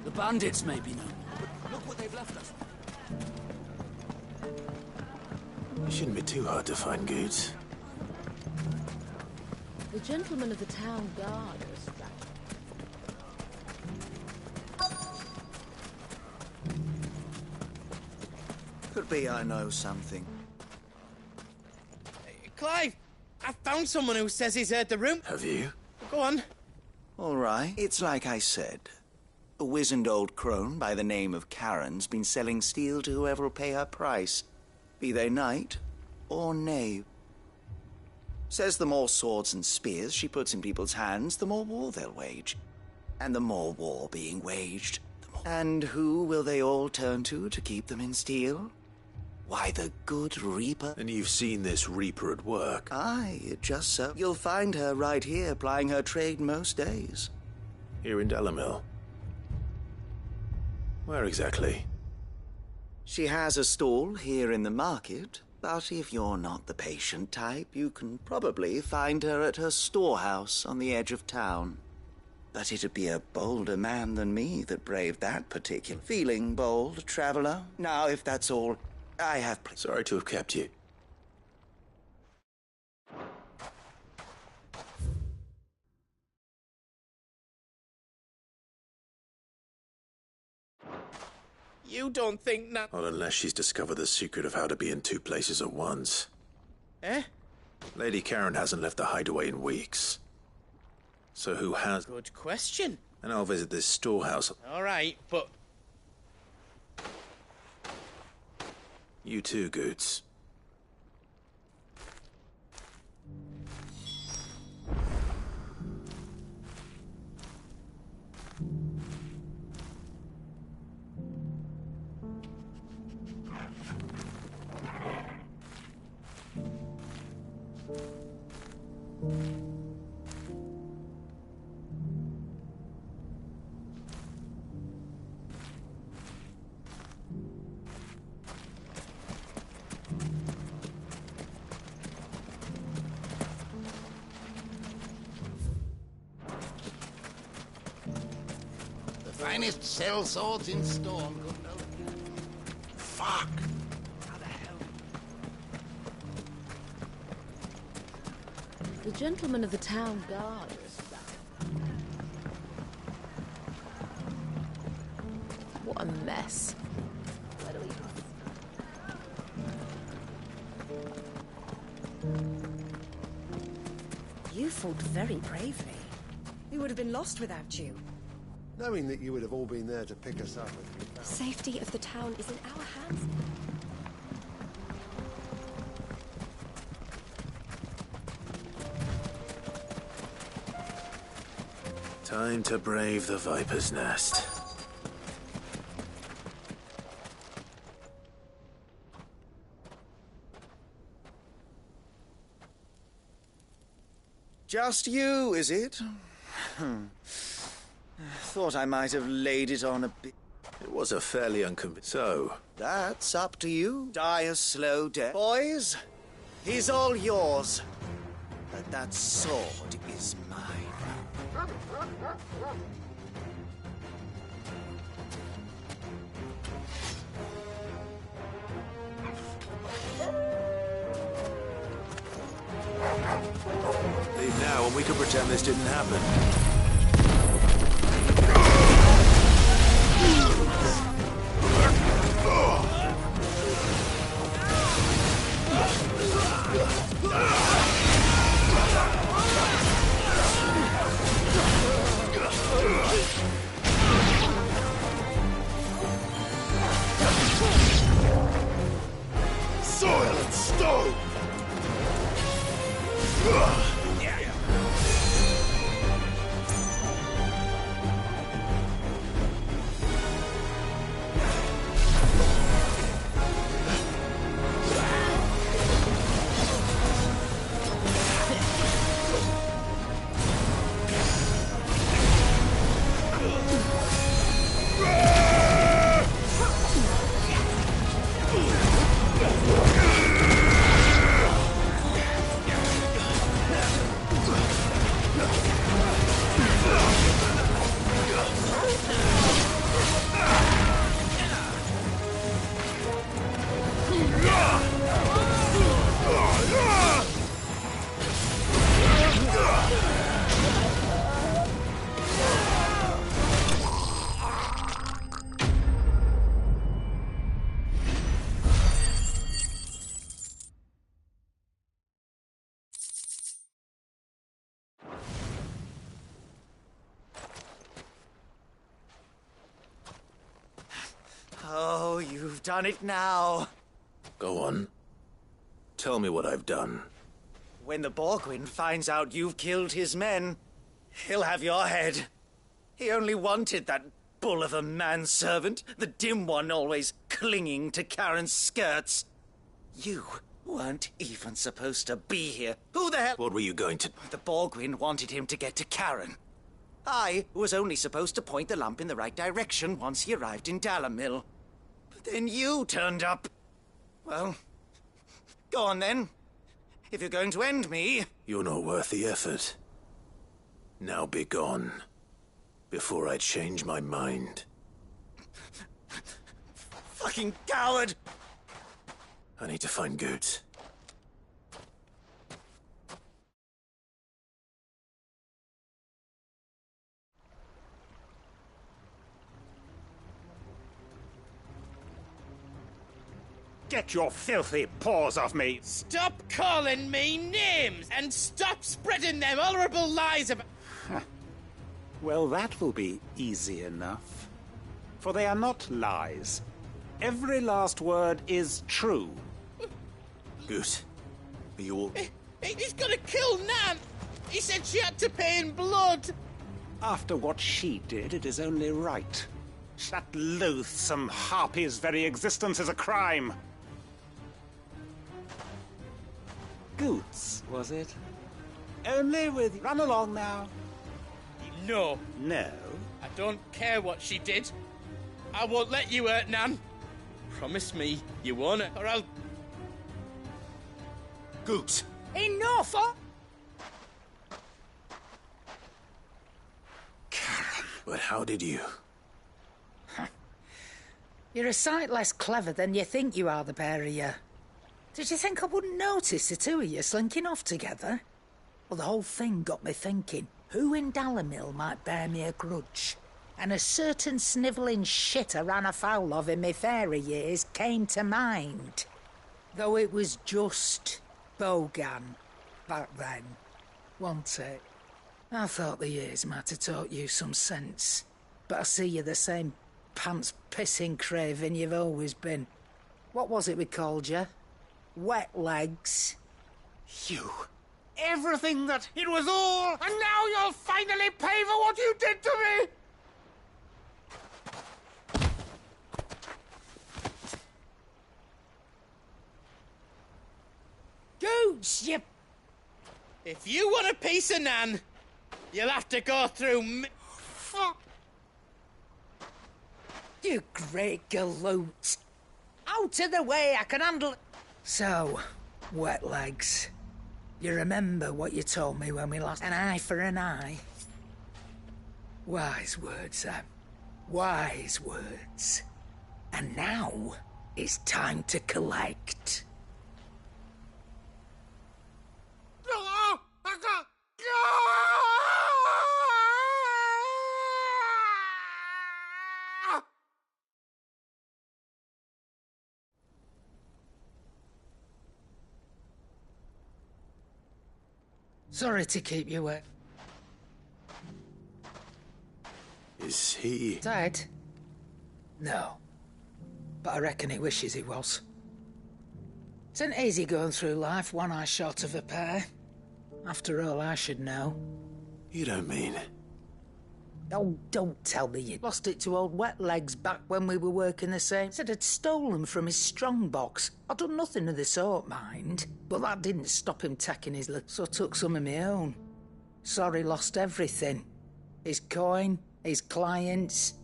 [SPEAKER 14] The bandits may be no more, but look what they've left us.
[SPEAKER 11] It shouldn't be too hard to find goods.
[SPEAKER 3] The gentleman of the town guard was
[SPEAKER 9] Could be I know something.
[SPEAKER 6] Clive, I found someone who says he's heard the room.
[SPEAKER 11] Have you?
[SPEAKER 6] Go on.
[SPEAKER 9] All right. It's like I said. A wizened old crone by the name of Karen's been selling steel to whoever will pay her price, be they knight or knave. Says the more swords and spears she puts in people's hands, the more war they'll wage. And the more war being waged, the more... And who will they all turn to keep them in steel? Why, the good Reaper.
[SPEAKER 11] And you've seen this Reaper at work?
[SPEAKER 9] Aye, just so. You'll find her right here plying her trade most days.
[SPEAKER 11] Here in Dalimil? Where exactly?
[SPEAKER 9] She has a stall here in the market, But if you're not the patient type, you can probably find her at her storehouse on the edge of town. But it'd be a bolder man than me that braved that particular... Feeling bold, traveler? Now, if that's all, I have...
[SPEAKER 11] Sorry to have kept you.
[SPEAKER 6] You don't think that...
[SPEAKER 11] Not unless she's discovered the secret of how to be in two places at once.
[SPEAKER 6] Eh?
[SPEAKER 11] Lady Karen hasn't left the hideaway in weeks. So who has...
[SPEAKER 6] Good question.
[SPEAKER 11] And I'll visit this storehouse.
[SPEAKER 6] All right, but...
[SPEAKER 11] You too, Goots.
[SPEAKER 5] Finest cell swords in Storm, good no. Fuck! How the hell?
[SPEAKER 3] The gentleman of the town guard is back.
[SPEAKER 1] What a mess. Where do we...
[SPEAKER 20] You fought very bravely. We would have been lost without you.
[SPEAKER 15] Knowing that you would have all been there to pick us up.
[SPEAKER 10] Safety of the town is in our hands.
[SPEAKER 11] Time to brave the Viper's Nest.
[SPEAKER 9] Just you, is it? Thought I might have laid it on a bit.
[SPEAKER 11] It was a fairly unconvincing... So...
[SPEAKER 9] That's up to you. Die a slow death. Boys, he's all yours. But that sword is mine.
[SPEAKER 11] Leave now and we can pretend this didn't happen.
[SPEAKER 13] Soil and stone!
[SPEAKER 9] Oh, you've done it now.
[SPEAKER 11] Go on. Tell me what I've done.
[SPEAKER 9] When the Borgwyn finds out you've killed his men, he'll have your head. He only wanted that bull of a manservant, the dim one always clinging to Karen's skirts. You weren't even supposed to be here. Who the hell...
[SPEAKER 11] What were you going to...
[SPEAKER 9] The Borgwyn wanted him to get to Karen. I was only supposed to point the lamp in the right direction once he arrived in Dalamil. But then you turned up. Well, Go on, then. If you're going to end me...
[SPEAKER 11] You're not worth the effort. Now be gone, before I change my mind.
[SPEAKER 9] Fucking coward!
[SPEAKER 11] I need to find Goots.
[SPEAKER 21] Get your filthy paws off me!
[SPEAKER 6] Stop calling me names and stop spreading them horrible lies about...
[SPEAKER 21] Well, that will be easy enough. For they are not lies. Every last word is true.
[SPEAKER 11] Goose, are you all...
[SPEAKER 6] He's gonna kill Nan! He said she had to pay in blood!
[SPEAKER 21] After what she did, it is only right. That loathsome harpy's very existence is a crime. Goots, was it? Only with... Run along now.
[SPEAKER 6] No.
[SPEAKER 21] No?
[SPEAKER 6] I don't care what she did. I won't let you hurt Nan. Promise me you won't, or I'll...
[SPEAKER 11] Goots!
[SPEAKER 19] Enough!
[SPEAKER 11] But how did you?
[SPEAKER 19] You're a sight less clever than you think you are, the pair of you. Did you think I wouldn't notice the two of you slinking off together? Well, the whole thing got me thinking, who in Dalimil might bear me a grudge? And a certain snivelling shit I ran afoul of in my fairy years came to mind. Though it was just Bogan back then, wasn't it? I thought the years might have taught you some sense, but I see you're the same pants-pissing craven you've always been. What was it we called you? Wet legs.
[SPEAKER 21] You. Everything that... It was all... And now you'll finally pay for what you did to me!
[SPEAKER 19] Goots, you...
[SPEAKER 6] If you want a piece of Nan, you'll have to go through me...
[SPEAKER 19] You great galoot. Out of the way, I can handle... So, wet legs. You remember what you told me when we lost an eye for an eye? Wise words, Sam. Wise words. And now, it's time to collect. Sorry to keep you wet.
[SPEAKER 11] Is he...
[SPEAKER 19] Dead? No. But I reckon he wishes he was. It's an easy going through life, one eye short of a pair. After all, I should know.
[SPEAKER 11] You don't mean...
[SPEAKER 19] Oh, don't tell me you lost it to old Wet Legs back when we were working the same. Said I'd stolen from his strongbox. I'd done nothing of the sort, mind. But that didn't stop him taking his look, so I took some of my own. Sorry, lost everything. His coin, his clients.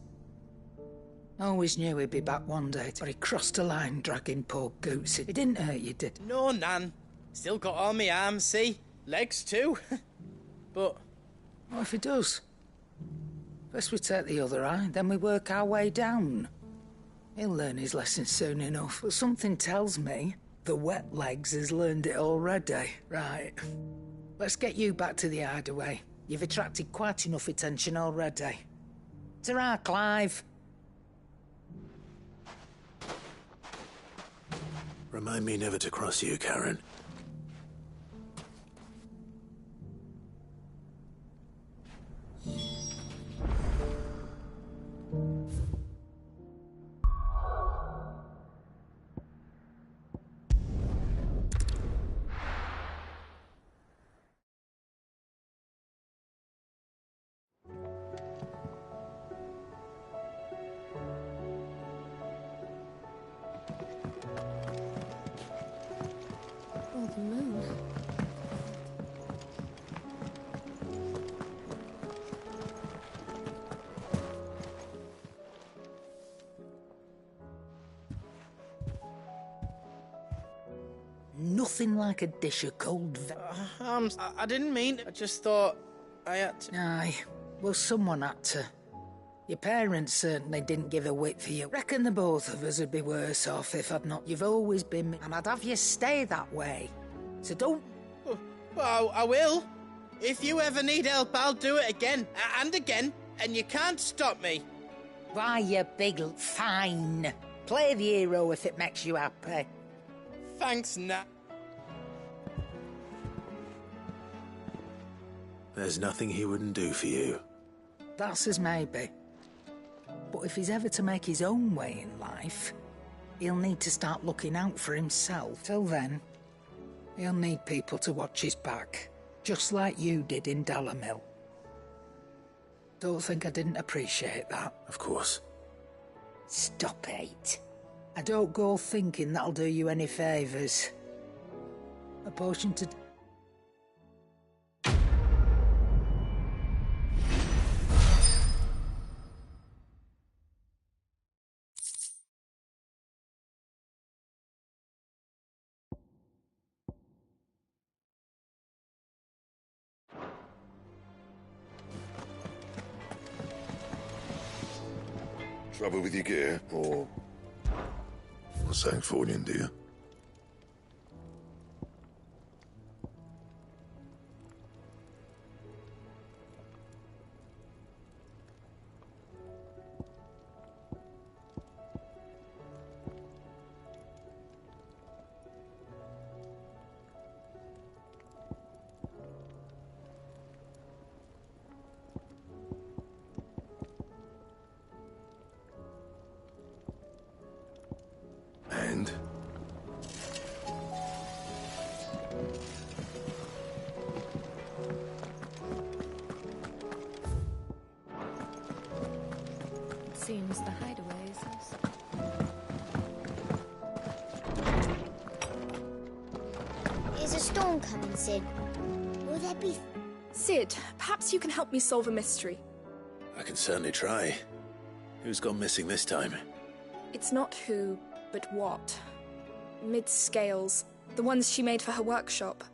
[SPEAKER 19] Always knew he'd be back one day, but he crossed a line dragging poor Goots. It didn't hurt you, did it?
[SPEAKER 6] No, Nan. Still got all my arms, see? Legs too. But...
[SPEAKER 19] What if he does? First we take the other eye, then we work our way down. He'll learn his lesson soon enough, but something tells me the Wet Legs has learned it already. Right. Let's get you back to the hideaway. You've attracted quite enough attention already. Ta-ra, Clive.
[SPEAKER 11] Remind me never to cross you, Karen.
[SPEAKER 19] Nothing like a dish of cold
[SPEAKER 6] I didn't mean... I just thought I had to...
[SPEAKER 19] Aye, well, someone had to. Your parents certainly didn't give a whit for you. Reckon the both of us would be worse off if I'd not. You've always been... And I'd have you stay that way. So don't...
[SPEAKER 6] Well, I will. If you ever need help, I'll do it again. And again. And you can't stop me.
[SPEAKER 19] Why, you big... Fine. Play the hero if it makes you happy.
[SPEAKER 6] Thanks, Nat.
[SPEAKER 11] There's nothing he wouldn't do for you.
[SPEAKER 19] That's as maybe. But if he's ever to make his own way in life, he'll need to start looking out for himself. Till then, he'll need people to watch his back, just like you did in Dalimil. Don't think I didn't appreciate that.
[SPEAKER 11] Of course.
[SPEAKER 19] Stop it. I don't go thinking that'll do you any favours. A potion to...
[SPEAKER 7] Trouble with your gear, or something falling, do you? And?
[SPEAKER 3] Seems the hideaway is us.
[SPEAKER 10] Is a storm coming, Sid? Will there be...
[SPEAKER 22] Sid, perhaps you can help me solve a mystery.
[SPEAKER 11] I can certainly try. Who's gone missing this time?
[SPEAKER 22] It's not who, but what. Mid's scales, the ones she made for her workshop.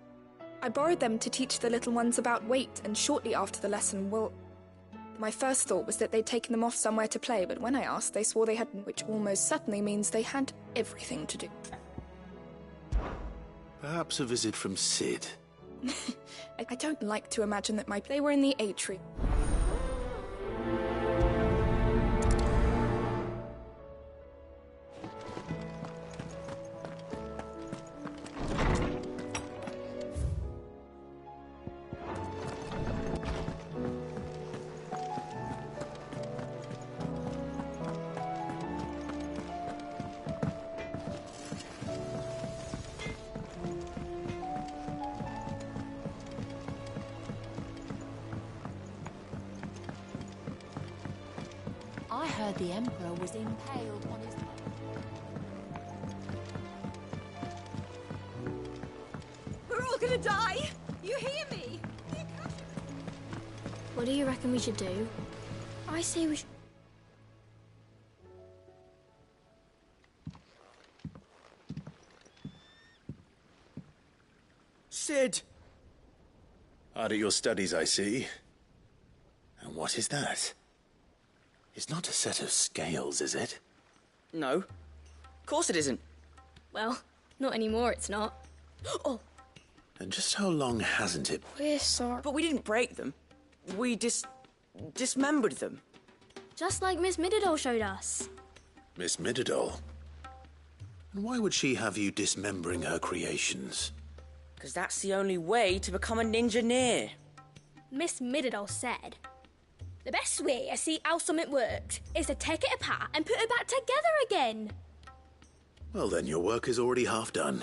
[SPEAKER 22] I borrowed them to teach the little ones about weight, and shortly after the lesson, well... My first thought was that they'd taken them off somewhere to play, but when I asked, they swore they hadn't, which almost certainly means they had everything to do.
[SPEAKER 11] Perhaps a visit from Sid.
[SPEAKER 22] I don't like to imagine that they were in the atrium.
[SPEAKER 3] I heard the Emperor was impaled on his...
[SPEAKER 22] We're all gonna die! You hear me?
[SPEAKER 10] What do you reckon we should do? I say we should...
[SPEAKER 11] Sid! Hard at your studies, I see. And what is that? It's not a set of scales, is it?
[SPEAKER 23] No. Of course it isn't.
[SPEAKER 10] Well, not anymore, it's not. Oh!
[SPEAKER 11] And just how long hasn't it?
[SPEAKER 10] We're sorry.
[SPEAKER 23] But we didn't break them. We dismembered them.
[SPEAKER 10] Just like Miss Mididol showed us.
[SPEAKER 11] Miss Mididol? And why would she have you dismembering her creations?
[SPEAKER 23] Because that's the only way to become a ninja-neer.
[SPEAKER 10] Miss Mididol said, the best way to see how something works is to take it apart and put it back together again.
[SPEAKER 11] Well then, your work is already half done.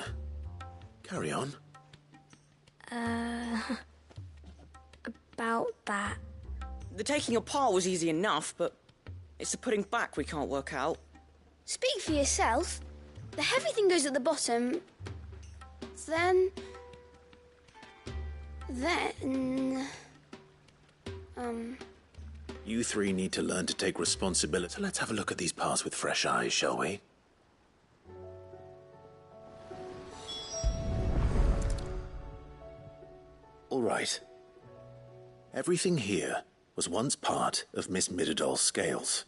[SPEAKER 11] Carry on.
[SPEAKER 10] About that.
[SPEAKER 23] The taking apart was easy enough, but it's the putting back we can't work out.
[SPEAKER 10] Speak for yourself. The heavy thing goes at the bottom. Then...
[SPEAKER 11] You three need to learn to take responsibility. So let's have a look at these parts with fresh eyes, shall we? All right. Everything here was once part of Miss Midadol's scales.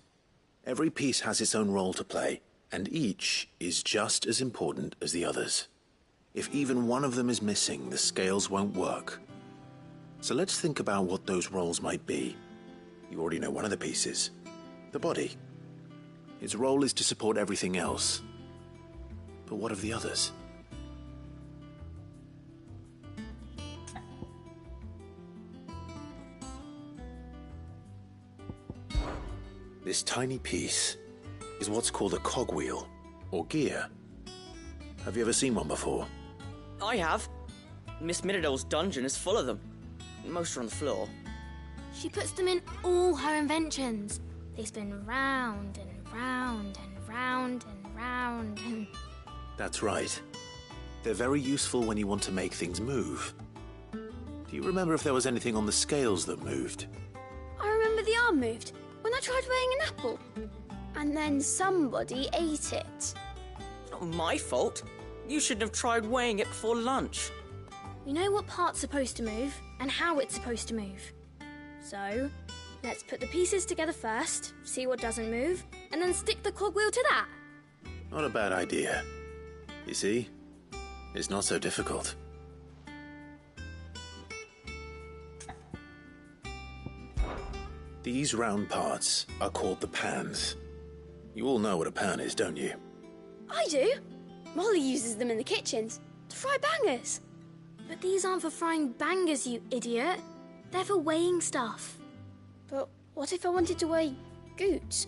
[SPEAKER 11] Every piece has its own role to play, and each is just as important as the others. If even one of them is missing, the scales won't work. So let's think about what those roles might be. You already know one of the pieces. The body. Its role is to support everything else. But what of the others? This tiny piece is what's called a cogwheel, or gear. Have you ever seen one before?
[SPEAKER 23] I have. Miss Midadol's dungeon is full of them. Most are on the floor.
[SPEAKER 4] She puts them in all her inventions. They spin round and round and round and round and...
[SPEAKER 11] That's right. They're very useful when you want to make things move. Do you remember if there was anything on the scales that moved?
[SPEAKER 12] I remember the arm moved when I tried weighing an apple. And then somebody ate it.
[SPEAKER 23] Not my fault. You shouldn't have tried weighing it before lunch.
[SPEAKER 4] We know what part's supposed to move and how it's supposed to move. So, let's put the pieces together first, see what doesn't move, and then stick the cogwheel to that.
[SPEAKER 11] Not a bad idea. You see? It's not so difficult. These round parts are called the pans. You all know what a pan is, don't you?
[SPEAKER 12] I do. Molly uses them in the kitchens to fry bangers.
[SPEAKER 4] But these aren't for frying bangers, you idiot. They're for weighing stuff.
[SPEAKER 12] But what if I wanted to weigh Goots?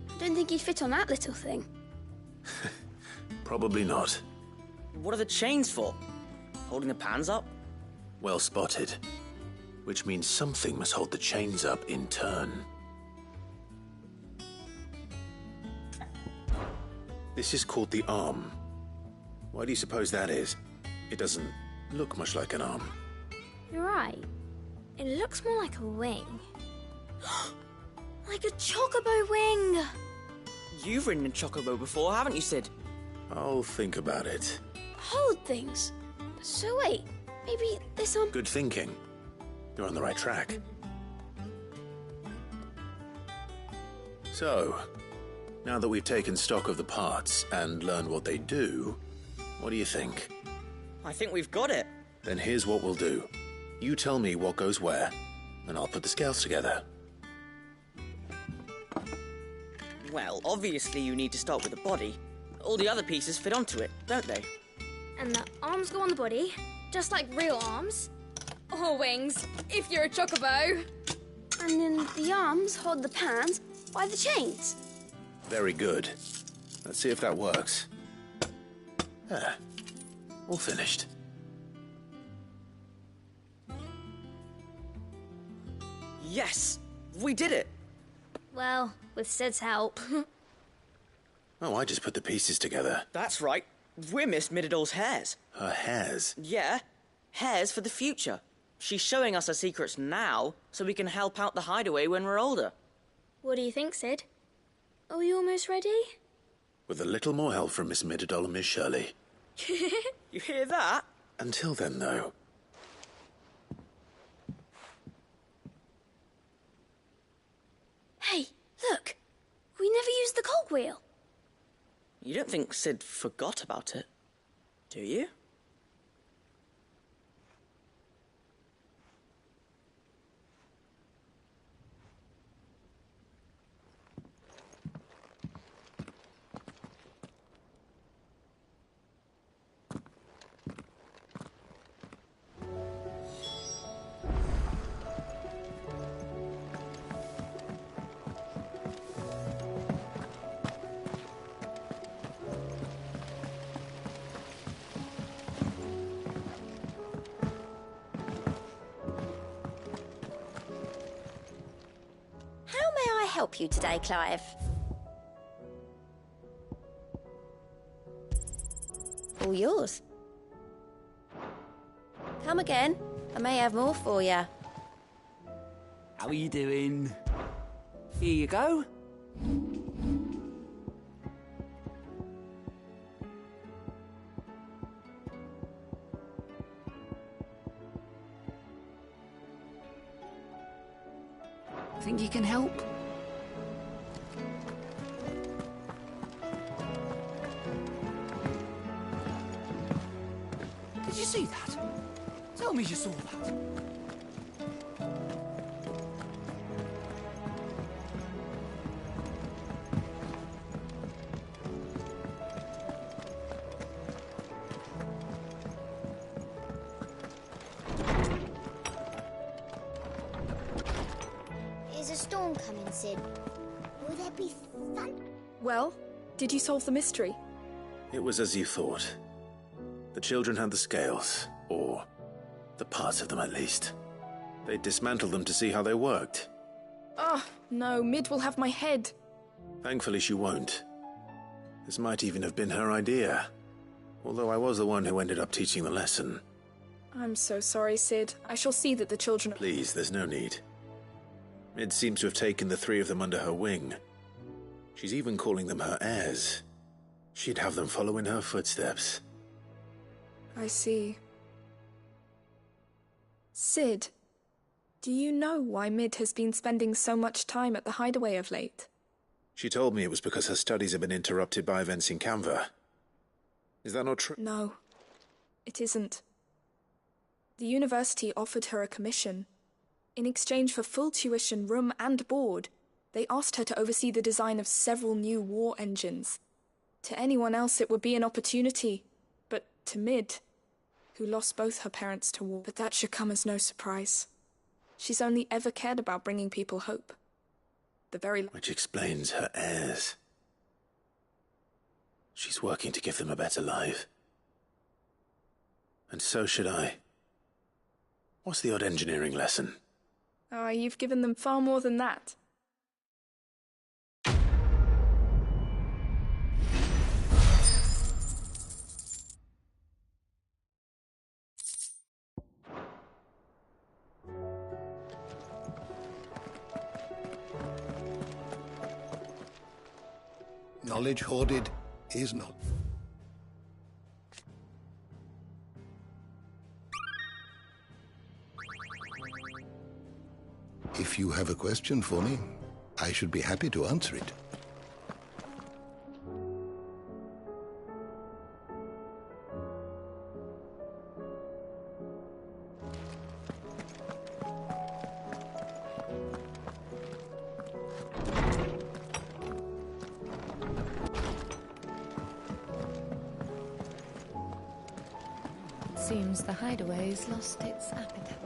[SPEAKER 12] I don't think he'd fit on that little thing.
[SPEAKER 11] Probably not.
[SPEAKER 23] What are the chains for? Holding the pans up?
[SPEAKER 11] Well spotted. Which means something must hold the chains up in turn. This is called the arm. Why do you suppose that is? It doesn't look much like an arm.
[SPEAKER 4] You're right. It looks more like a wing. Like a chocobo wing!
[SPEAKER 23] You've ridden a chocobo before, haven't you, Sid?
[SPEAKER 11] I'll think about it.
[SPEAKER 12] Hold things. So wait, maybe this arm...
[SPEAKER 11] Good thinking. You're on the right track. So, now that we've taken stock of the parts and learned what they do, what do you think?
[SPEAKER 23] I think we've got it.
[SPEAKER 11] Then here's what we'll do. You tell me what goes where, and I'll put the scales together.
[SPEAKER 23] Well, obviously you need to start with the body. All the other pieces fit onto it, don't they?
[SPEAKER 4] And the arms go on the body, just like real arms.
[SPEAKER 12] Or wings, if you're a chocobo. And then the arms hold the pans by the chains.
[SPEAKER 11] Very good. Let's see if that works. Ah, all finished.
[SPEAKER 23] Yes! We did it!
[SPEAKER 4] Well, with Sid's help.
[SPEAKER 11] Oh, I just put the pieces together.
[SPEAKER 23] That's right. We're Miss Midadol's hairs.
[SPEAKER 11] Her hairs?
[SPEAKER 23] Yeah. Hairs for the future. She's showing us her secrets now, so we can help out the hideaway when we're older.
[SPEAKER 4] What do you think, Sid? Are we almost ready?
[SPEAKER 11] With a little more help from Miss Midadol and Miss Shirley.
[SPEAKER 23] You hear that?
[SPEAKER 11] Until then, though.
[SPEAKER 12] Hey, look. We never used the cogwheel.
[SPEAKER 23] You don't think Sid forgot about it, do you?
[SPEAKER 16] Help you today, Clive? All yours. Come again. I may have more for you.
[SPEAKER 14] How are you doing? Here you go.
[SPEAKER 12] Think you can help?
[SPEAKER 14] Did you see that? Tell me you saw that.
[SPEAKER 2] Is a storm coming, Sid? Will there be thunder?
[SPEAKER 22] Well, did you solve the mystery?
[SPEAKER 11] It was as you thought. The children had the scales, or the parts of them at least. They dismantled them to see how they worked.
[SPEAKER 22] Oh, no, Mid will have my head.
[SPEAKER 11] Thankfully she won't. This might even have been her idea. Although I was the one who ended up teaching the lesson.
[SPEAKER 22] I'm so sorry, Sid. I shall see that the children...
[SPEAKER 11] Please, there's no need. Mid seems to have taken the three of them under her wing. She's even calling them her heirs. She'd have them follow in her footsteps.
[SPEAKER 22] I see. Sid, do you know why Mid has been spending so much time at the hideaway of late?
[SPEAKER 11] She told me it was because her studies have been interrupted by events in Canva. Is that not true?
[SPEAKER 22] No, it isn't. The university offered her a commission. In exchange for full tuition, room and board, they asked her to oversee the design of several new war engines. To anyone else it would be an opportunity, but to Mid, who lost both her parents to war. But that should come as no surprise. She's only ever cared about bringing people hope.
[SPEAKER 11] Which explains her heirs. She's working to give them a better life. And so should I. What's the odd engineering lesson?
[SPEAKER 22] Ah, you've given them far more than that.
[SPEAKER 5] Knowledge hoarded is not. If you have a question for me, I should be happy to answer it.
[SPEAKER 3] Seems the hideaway's lost its appetite.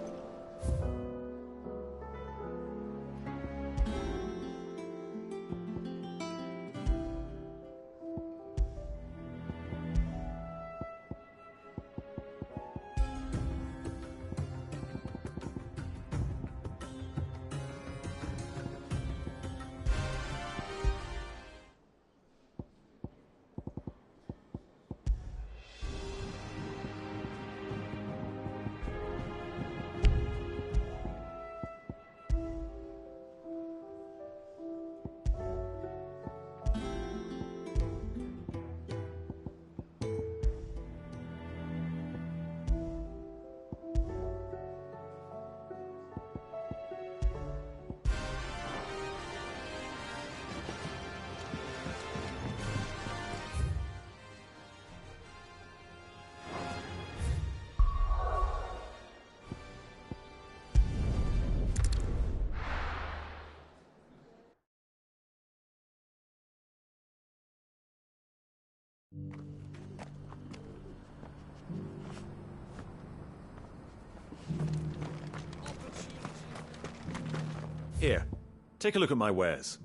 [SPEAKER 17] Here, take a look at my wares.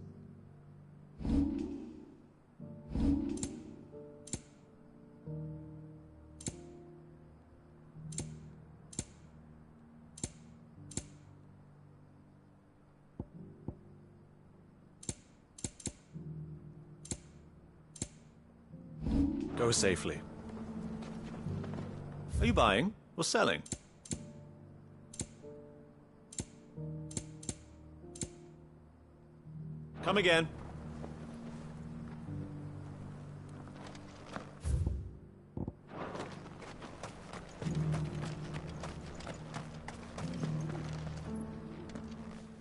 [SPEAKER 17] Go safely. Are you buying or selling? Come again.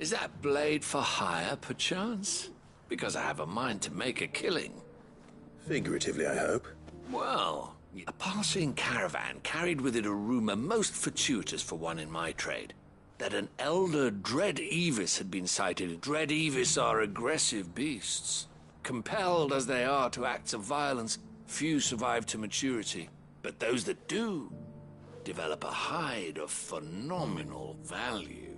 [SPEAKER 1] Is that blade for hire, perchance? Because I have a mind to make a killing.
[SPEAKER 11] Figuratively, I hope.
[SPEAKER 1] Well, a passing caravan carried with it a rumor most fortuitous for one in my trade. That an elder Dread Evis had been sighted. Dread Evis are aggressive beasts. Compelled as they are to acts of violence, few survive to maturity. But those that do develop a hide of phenomenal value.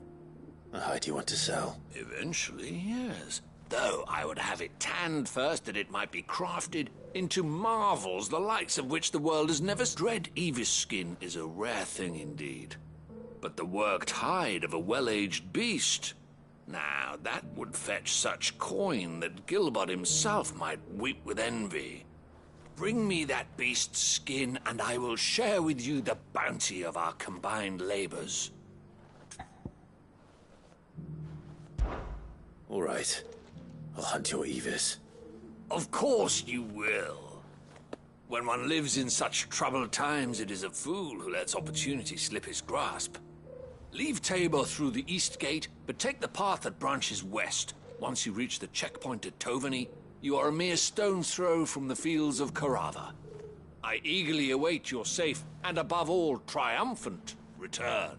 [SPEAKER 11] A hide you want to sell?
[SPEAKER 1] Eventually, yes. Though I would have it tanned first that it might be crafted into marvels the likes of which the world has never... Dread Evis skin is a rare thing indeed. But the worked hide of a well-aged beast... Now, that would fetch such coin that Gilbert himself might weep with envy. Bring me that beast's skin, and I will share with you the bounty of our combined labors.
[SPEAKER 11] All right. I'll hunt your Evis.
[SPEAKER 1] Of course you will. When one lives in such troubled times, it is a fool who lets opportunity slip his grasp. Leave Tabor through the east gate, but take the path that branches west. Once you reach the checkpoint at Tovany, you are a mere stone's throw from the fields of Carava. I eagerly await your safe, and above all, triumphant return.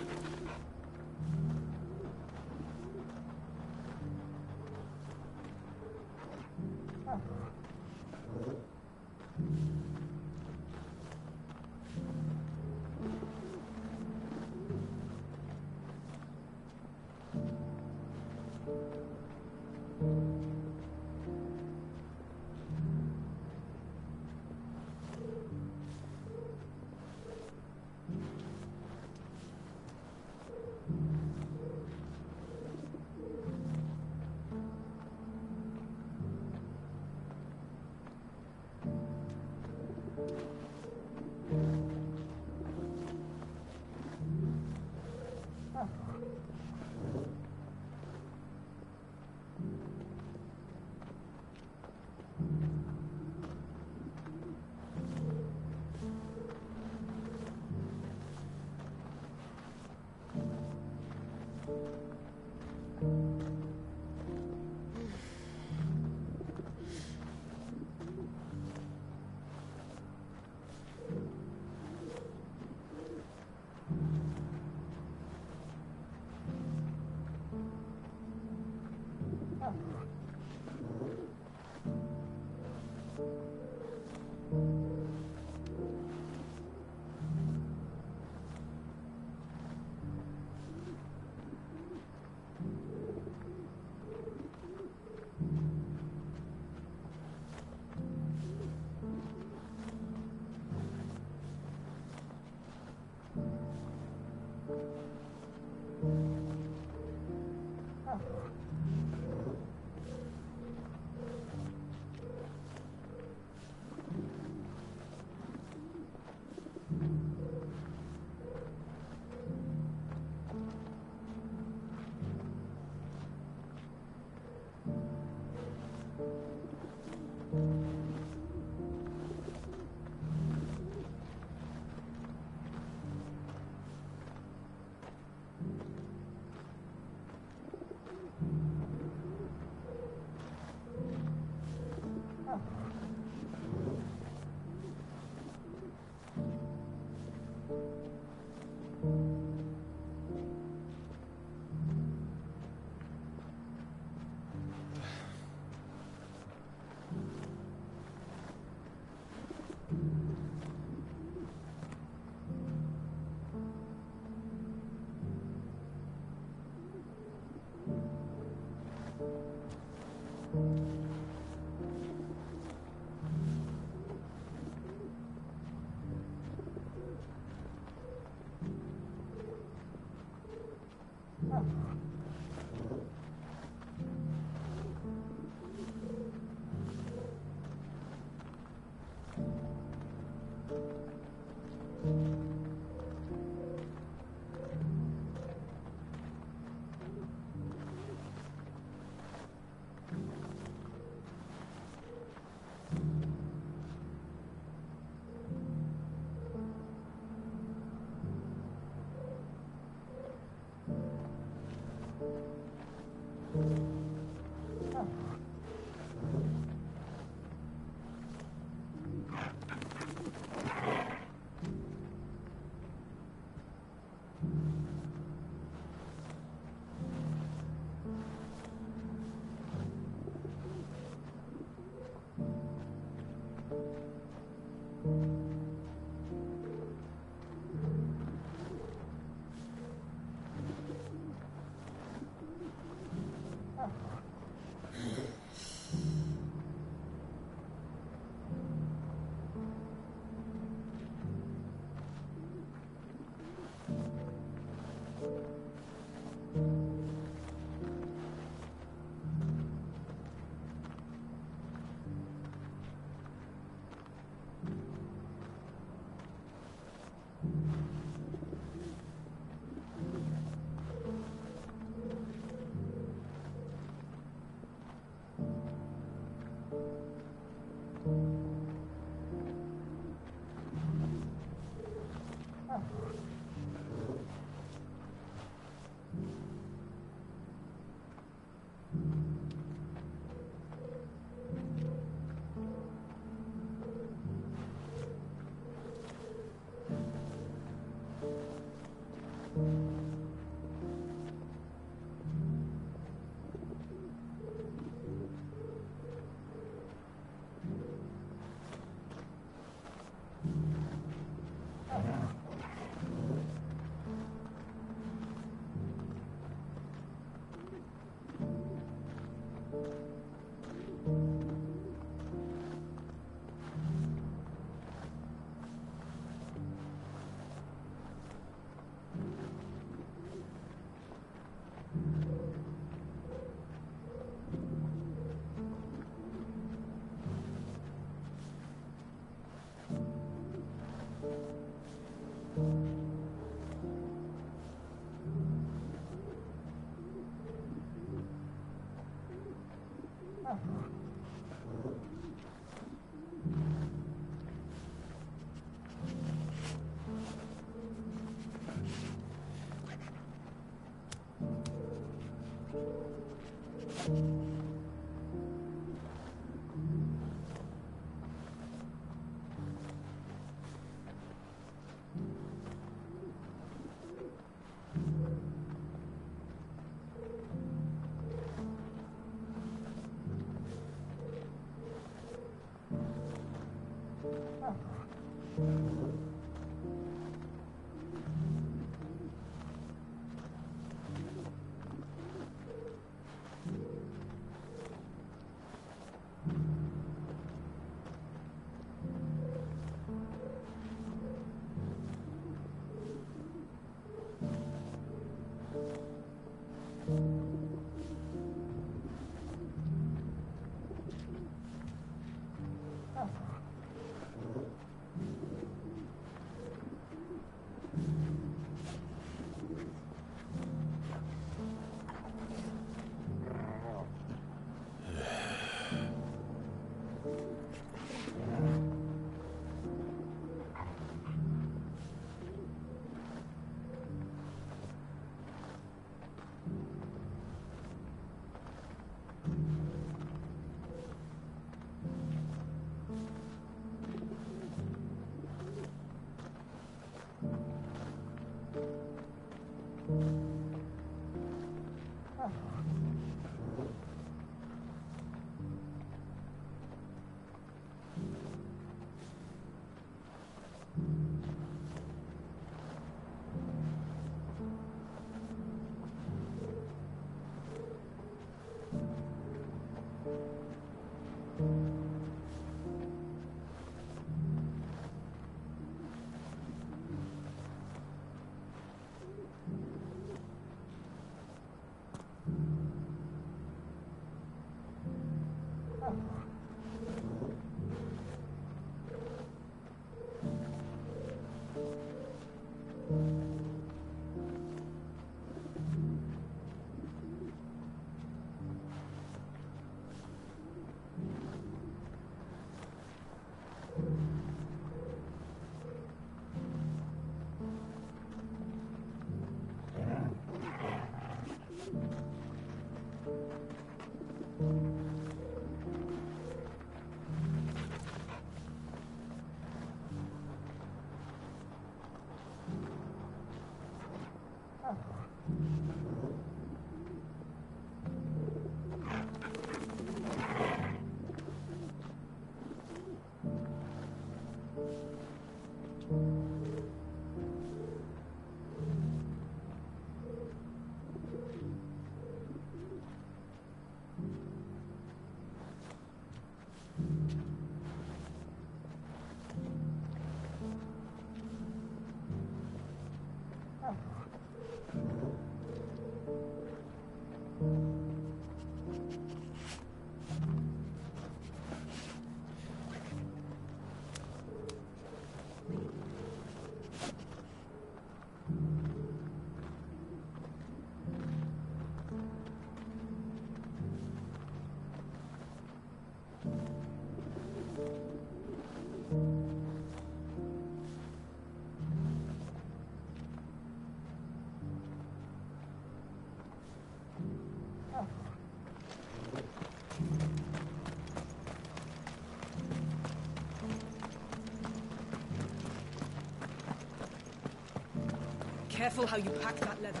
[SPEAKER 8] Careful how you pack that leather.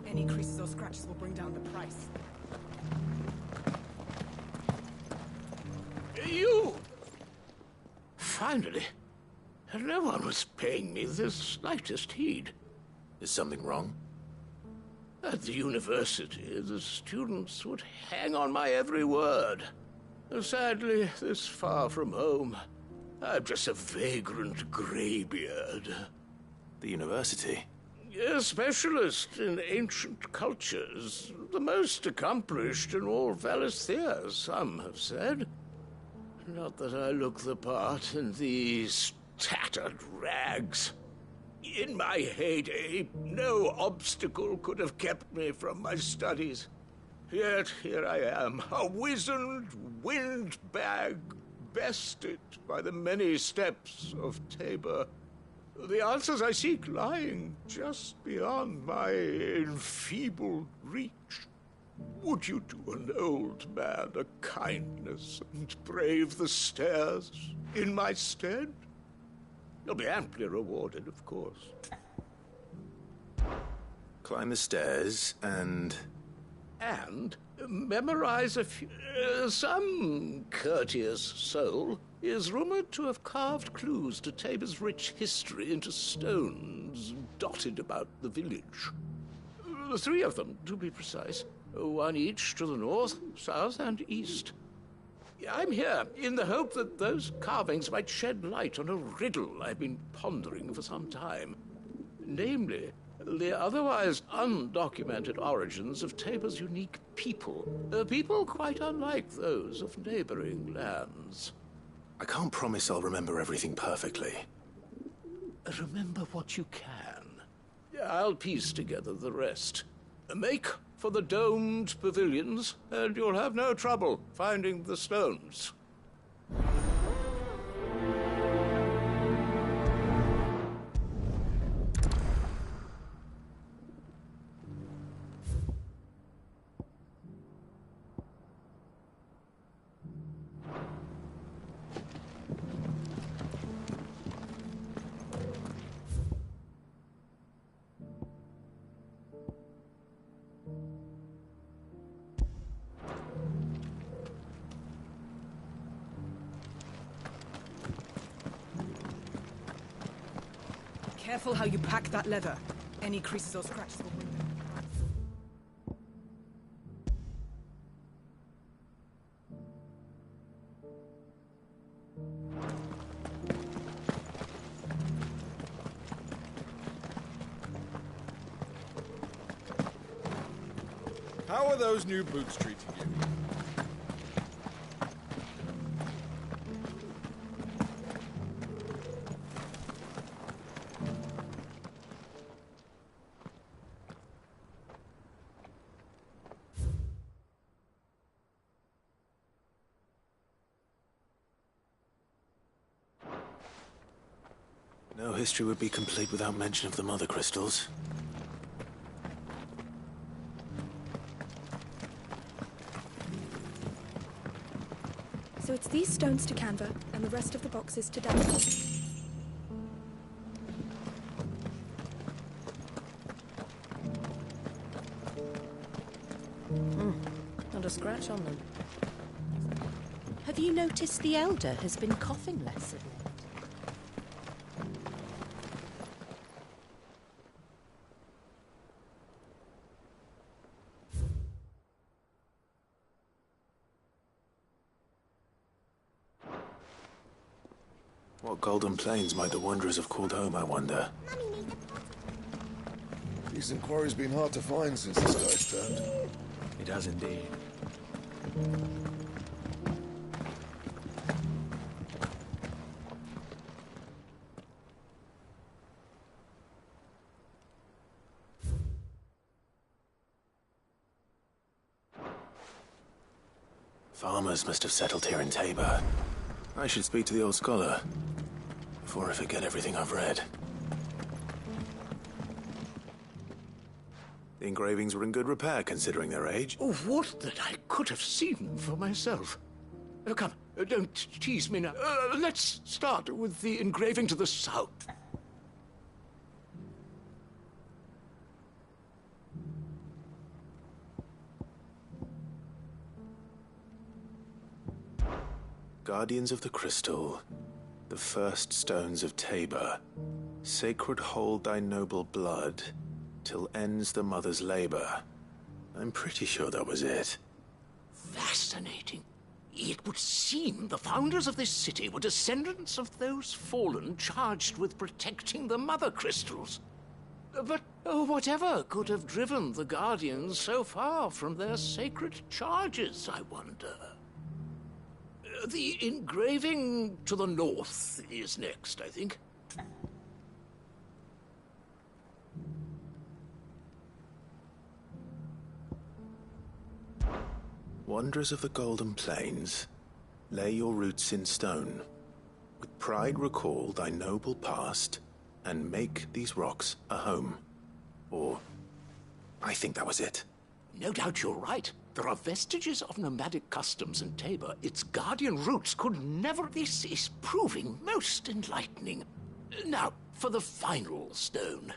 [SPEAKER 8] Any creases or scratches will bring down the price.
[SPEAKER 1] You! Finally! and no one was paying me the slightest heed.
[SPEAKER 11] Is something wrong?
[SPEAKER 1] At the university, the students would hang on my every word. Sadly, this far from home, I'm just a vagrant greybeard.
[SPEAKER 11] The university?
[SPEAKER 1] A specialist in ancient cultures, the most accomplished in all Valisthea, some have said. Not that I look the part in these tattered rags. In my heyday, no obstacle could have kept me from my studies. Yet here I am, a wizened windbag, bested by the many steps of Tabor. The answers I seek lying just beyond my enfeebled reach. Would you do an old man a kindness and brave the stairs in my stead? You'll be amply rewarded, of course.
[SPEAKER 11] Climb the stairs and
[SPEAKER 1] memorize a few... some courteous soul is rumored to have carved clues to Tabor's rich history into stones dotted about the village. 3 of them, to be precise. 1 each to the north, south, and east. I'm here in the hope that those carvings might shed light on a riddle I've been pondering for some time. Namely, the otherwise undocumented origins of Tabor's unique people. People quite unlike those of neighboring lands.
[SPEAKER 11] I can't promise I'll remember everything perfectly.
[SPEAKER 1] Remember what you can. I'll piece together the rest. Make for the domed pavilions, and you'll have no trouble finding the stones.
[SPEAKER 8] Careful how you pack that leather. Any creases or scratches will bring them.
[SPEAKER 15] How are those new boots treating you?
[SPEAKER 11] No history would be complete without mention of the Mother Crystals.
[SPEAKER 22] So it's these stones to Canva, and the rest of the boxes to Dan.
[SPEAKER 16] Not a scratch on them.
[SPEAKER 3] Have you noticed the Elder has been coughing less of late?
[SPEAKER 11] What golden plains might the Wanderers have called home, I wonder?
[SPEAKER 7] Decent quarry's been hard to find since the sky's turned.
[SPEAKER 17] It has indeed.
[SPEAKER 11] Farmers must have settled here in Tabor. I should speak to the old scholar before I forget everything I've read. The engravings were in good repair considering their age.
[SPEAKER 1] Oh, would that I could have seen them for myself. Come, don't tease me now. Let's start with the engraving to the south.
[SPEAKER 11] Guardians of the Crystal. The first stones of Tabor. Sacred hold thy noble blood, till ends the mother's labor. I'm pretty sure that was it.
[SPEAKER 1] Fascinating. It would seem the founders of this city were descendants of those fallen charged with protecting the mother crystals. But whatever could have driven the Guardians so far from their sacred charges, I wonder? The engraving to the north is next, I think.
[SPEAKER 11] Wanderers of the Golden Plains, lay your roots in stone. With pride recall thy noble past, and make these rocks a home. Or, I think that was it.
[SPEAKER 1] No doubt you're right. There are vestiges of nomadic customs in Tabor. Its guardian roots could never... This is proving most enlightening. Now, for the final stone.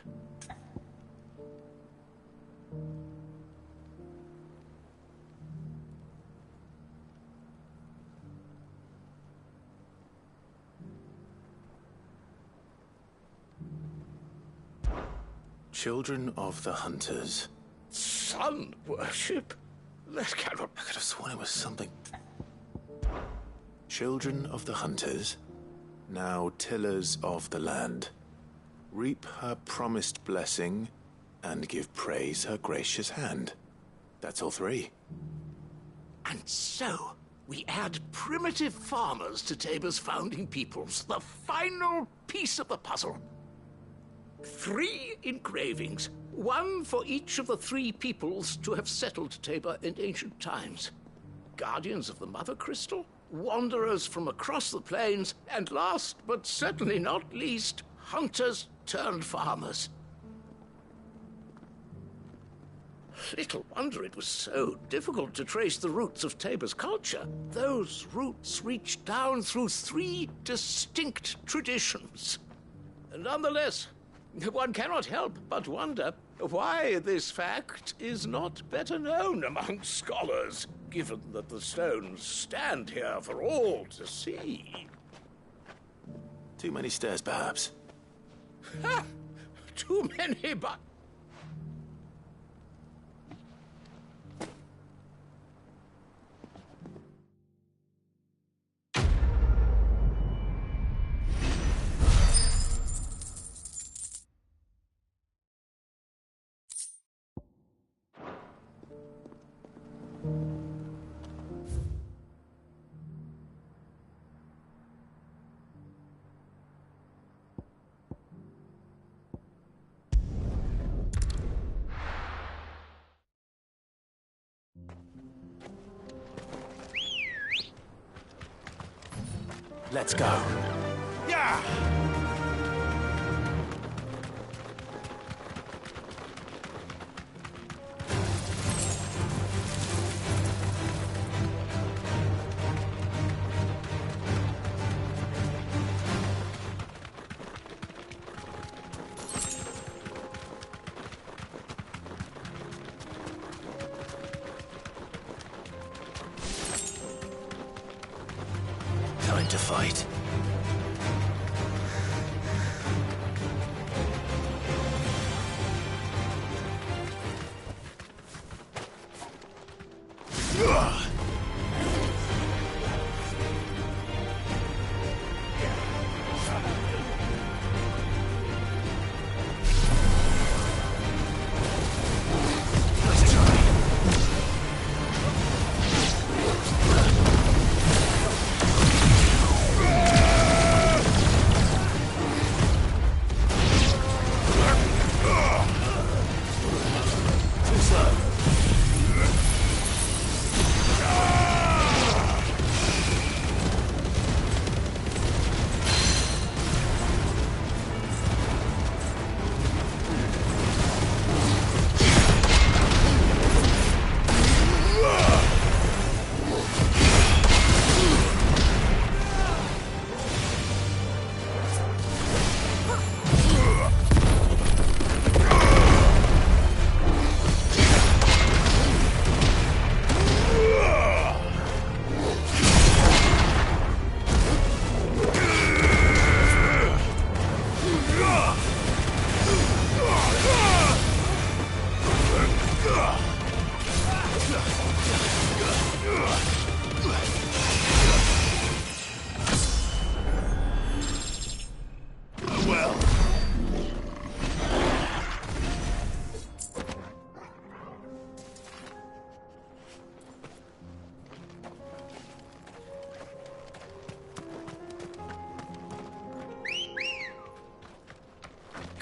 [SPEAKER 11] Children of the Hunters.
[SPEAKER 1] Sun worship? That cannot...
[SPEAKER 11] I could have sworn it was something... Children of the Hunters, now tillers of the land, reap her promised blessing, and give praise her gracious hand. That's all three.
[SPEAKER 1] And so, we add primitive farmers to Tabor's founding peoples, the final piece of the puzzle. 3 engravings, one for each of the 3 peoples to have settled Tabor in ancient times. Guardians of the Mother Crystal, wanderers from across the plains, and last but certainly not least, hunters turned farmers. Little wonder it was so difficult to trace the roots of Tabor's culture. Those roots reached down through 3 distinct traditions. Nonetheless, one cannot help but wonder why this fact is not better known among scholars, given that the stones stand here for all to see.
[SPEAKER 11] Too many stairs, perhaps.
[SPEAKER 1] Ha! Too many, but...
[SPEAKER 11] Let's go.
[SPEAKER 1] Yeah!
[SPEAKER 11] Time to fight.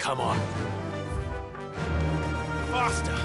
[SPEAKER 11] come on. Faster!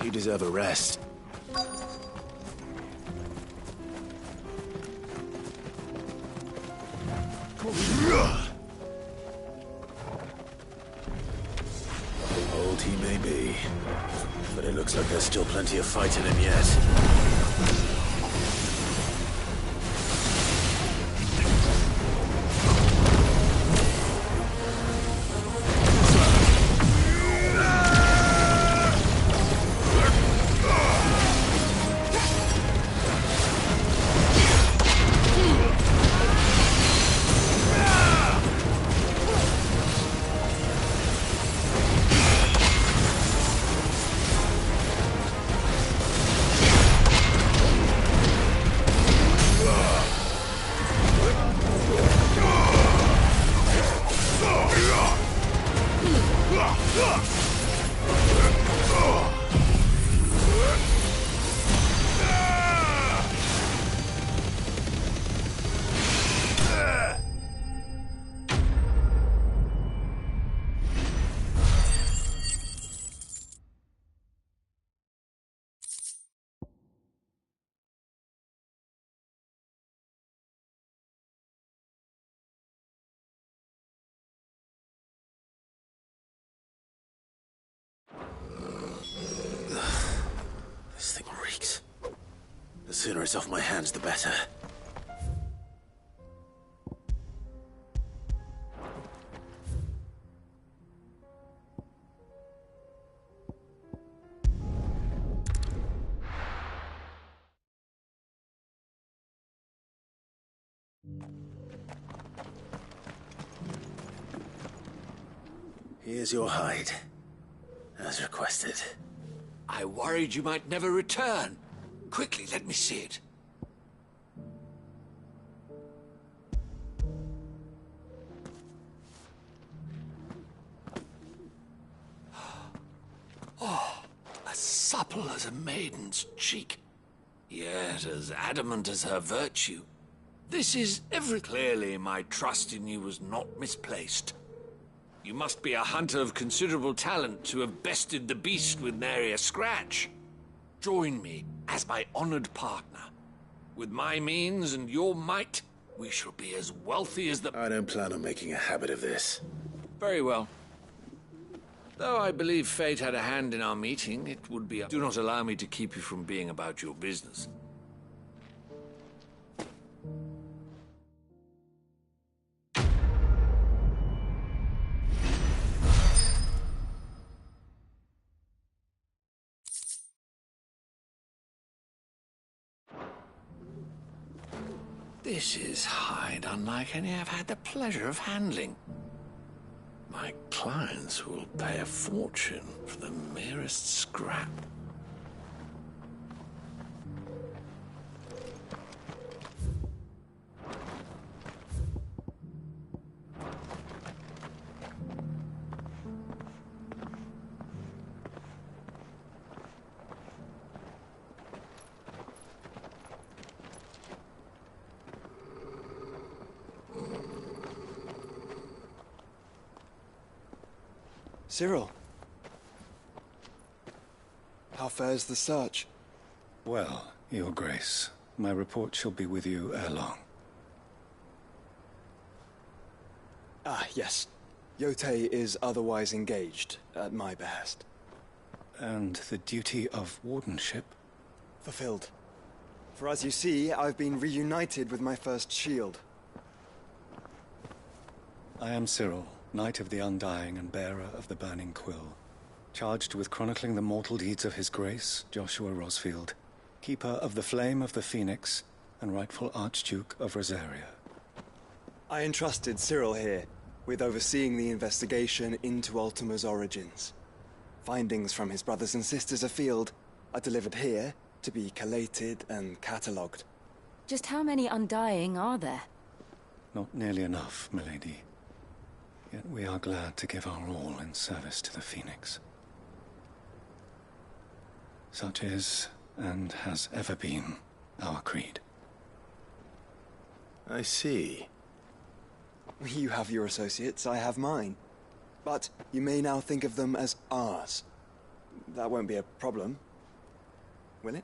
[SPEAKER 11] You deserve a rest. Old he may be, but it looks like there's still plenty of fight in him yet. This thing reeks. The sooner it's off my hands, the better. Here's your hide, as requested.
[SPEAKER 1] I worried you might never return. Quickly, let me see it. Oh, as supple as a maiden's cheek, yet as adamant as her virtue. This is clearly my trust in you was not misplaced. You must be a hunter of considerable talent to have bested the beast with nary a scratch. Join me as my honored partner. With my means and your might, we shall be as wealthy as the...
[SPEAKER 11] I don't plan on making a habit of this.
[SPEAKER 1] Very well. Though I believe fate had a hand in our meeting, it would be... Do not allow me to keep you from being about your business. This is hide unlike any I've had the pleasure of handling. My clients will pay a fortune for the merest scrap.
[SPEAKER 13] Cyril. How fares the search?
[SPEAKER 18] Well, Your Grace, my report shall be with you ere long.
[SPEAKER 13] Ah, yes. Yotei is otherwise engaged, at my behest.
[SPEAKER 18] And the duty of wardenship?
[SPEAKER 13] Fulfilled. For as you see, I've been reunited with my first shield.
[SPEAKER 18] I am Cyril, Knight of the Undying and bearer of the Burning Quill, charged with chronicling the mortal deeds of His Grace, Joshua Rosfield, keeper of the Flame of the Phoenix and rightful Archduke of Rosaria.
[SPEAKER 13] I entrusted Cyril here with overseeing the investigation into Ultima's origins. Findings from his brothers and sisters afield are delivered here to be collated and catalogued.
[SPEAKER 9] Just how many Undying are there?
[SPEAKER 18] Not nearly enough, milady. Yet we are glad to give our all in service to the Phoenix. Such is, and has ever been, our creed.
[SPEAKER 11] I see.
[SPEAKER 13] You have your associates, I have mine. But you may now think of them as ours. That won't be a problem, will it?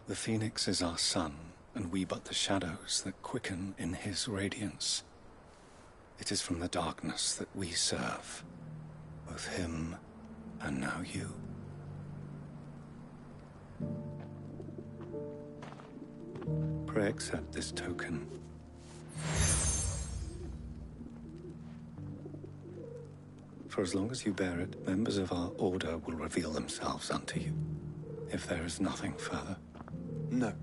[SPEAKER 18] The Phoenix is our sun, and we but the shadows that quicken in his radiance. It is from the darkness that we serve, both him and now you. Pray accept this token. For as long as you bear it, members of our order will reveal themselves unto you. If there is nothing further.
[SPEAKER 13] No.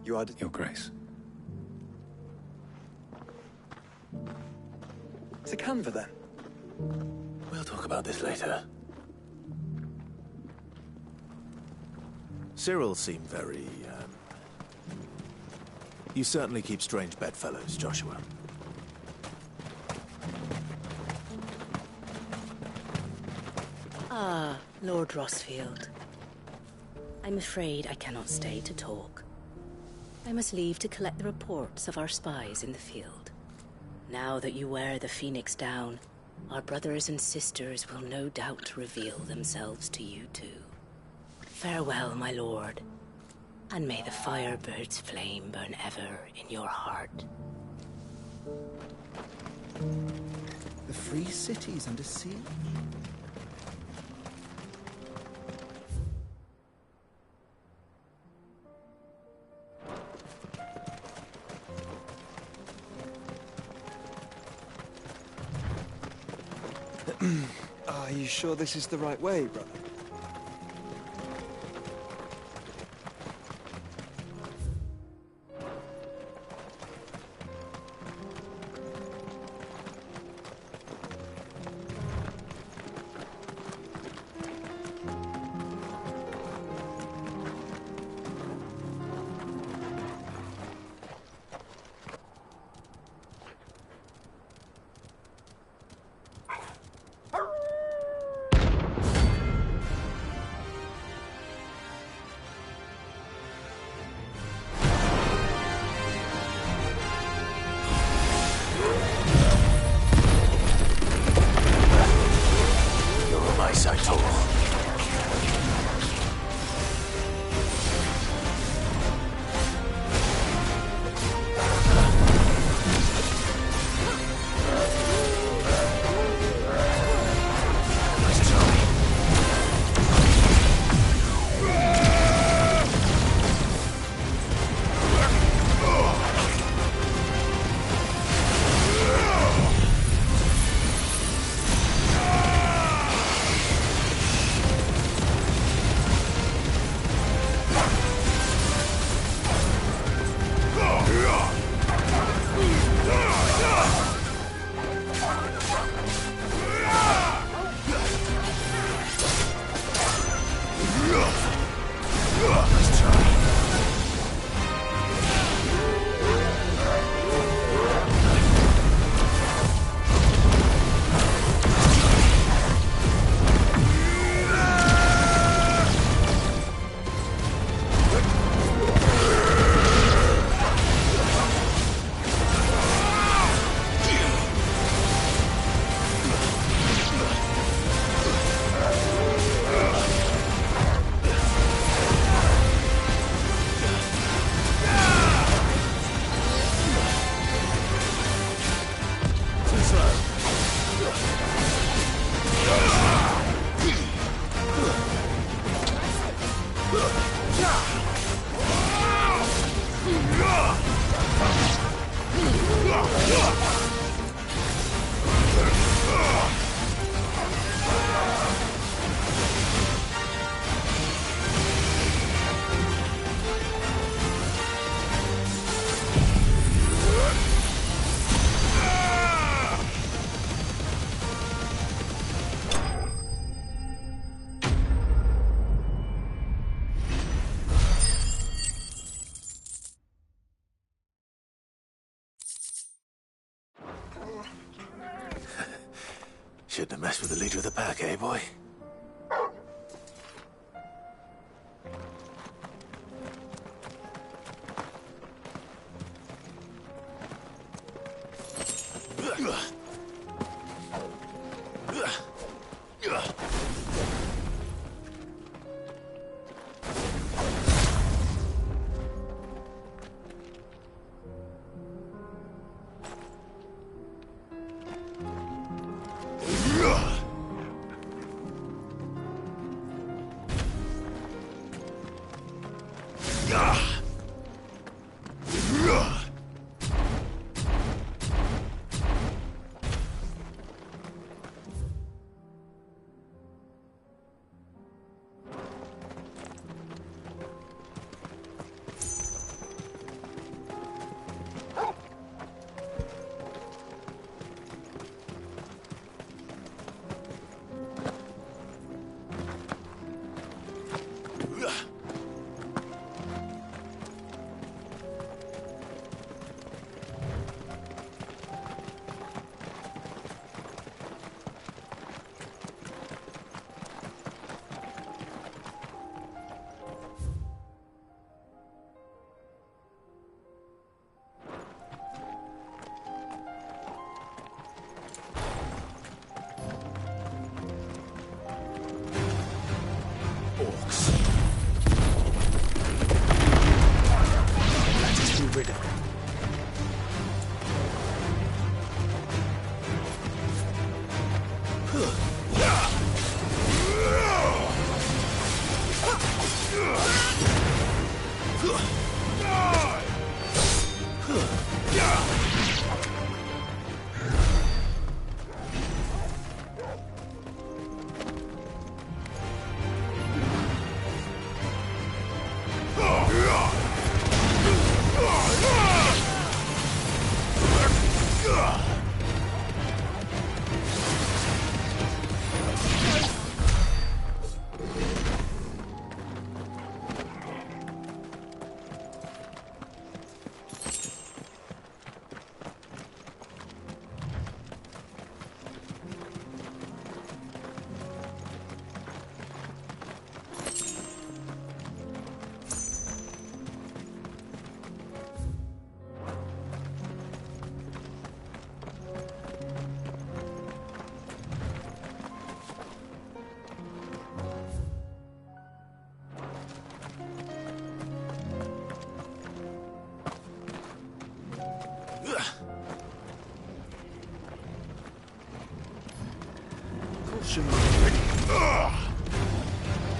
[SPEAKER 13] You are...
[SPEAKER 18] Your Grace.
[SPEAKER 13] It's a canva, then.
[SPEAKER 11] We'll talk about this later. Cyril seemed very, You certainly keep strange bedfellows, Joshua.
[SPEAKER 20] Ah, Lord Rosfield. I'm afraid I cannot stay to talk. I must leave to collect the reports of our spies in the field. Now that you wear the Phoenix down, our brothers and sisters will no doubt reveal themselves to you too. Farewell, my lord, and may the Firebird's flame burn ever in your heart.
[SPEAKER 14] The free cities under siege.
[SPEAKER 13] Are you sure this is the right way, brother?
[SPEAKER 11] the leader of the pack, eh, boy?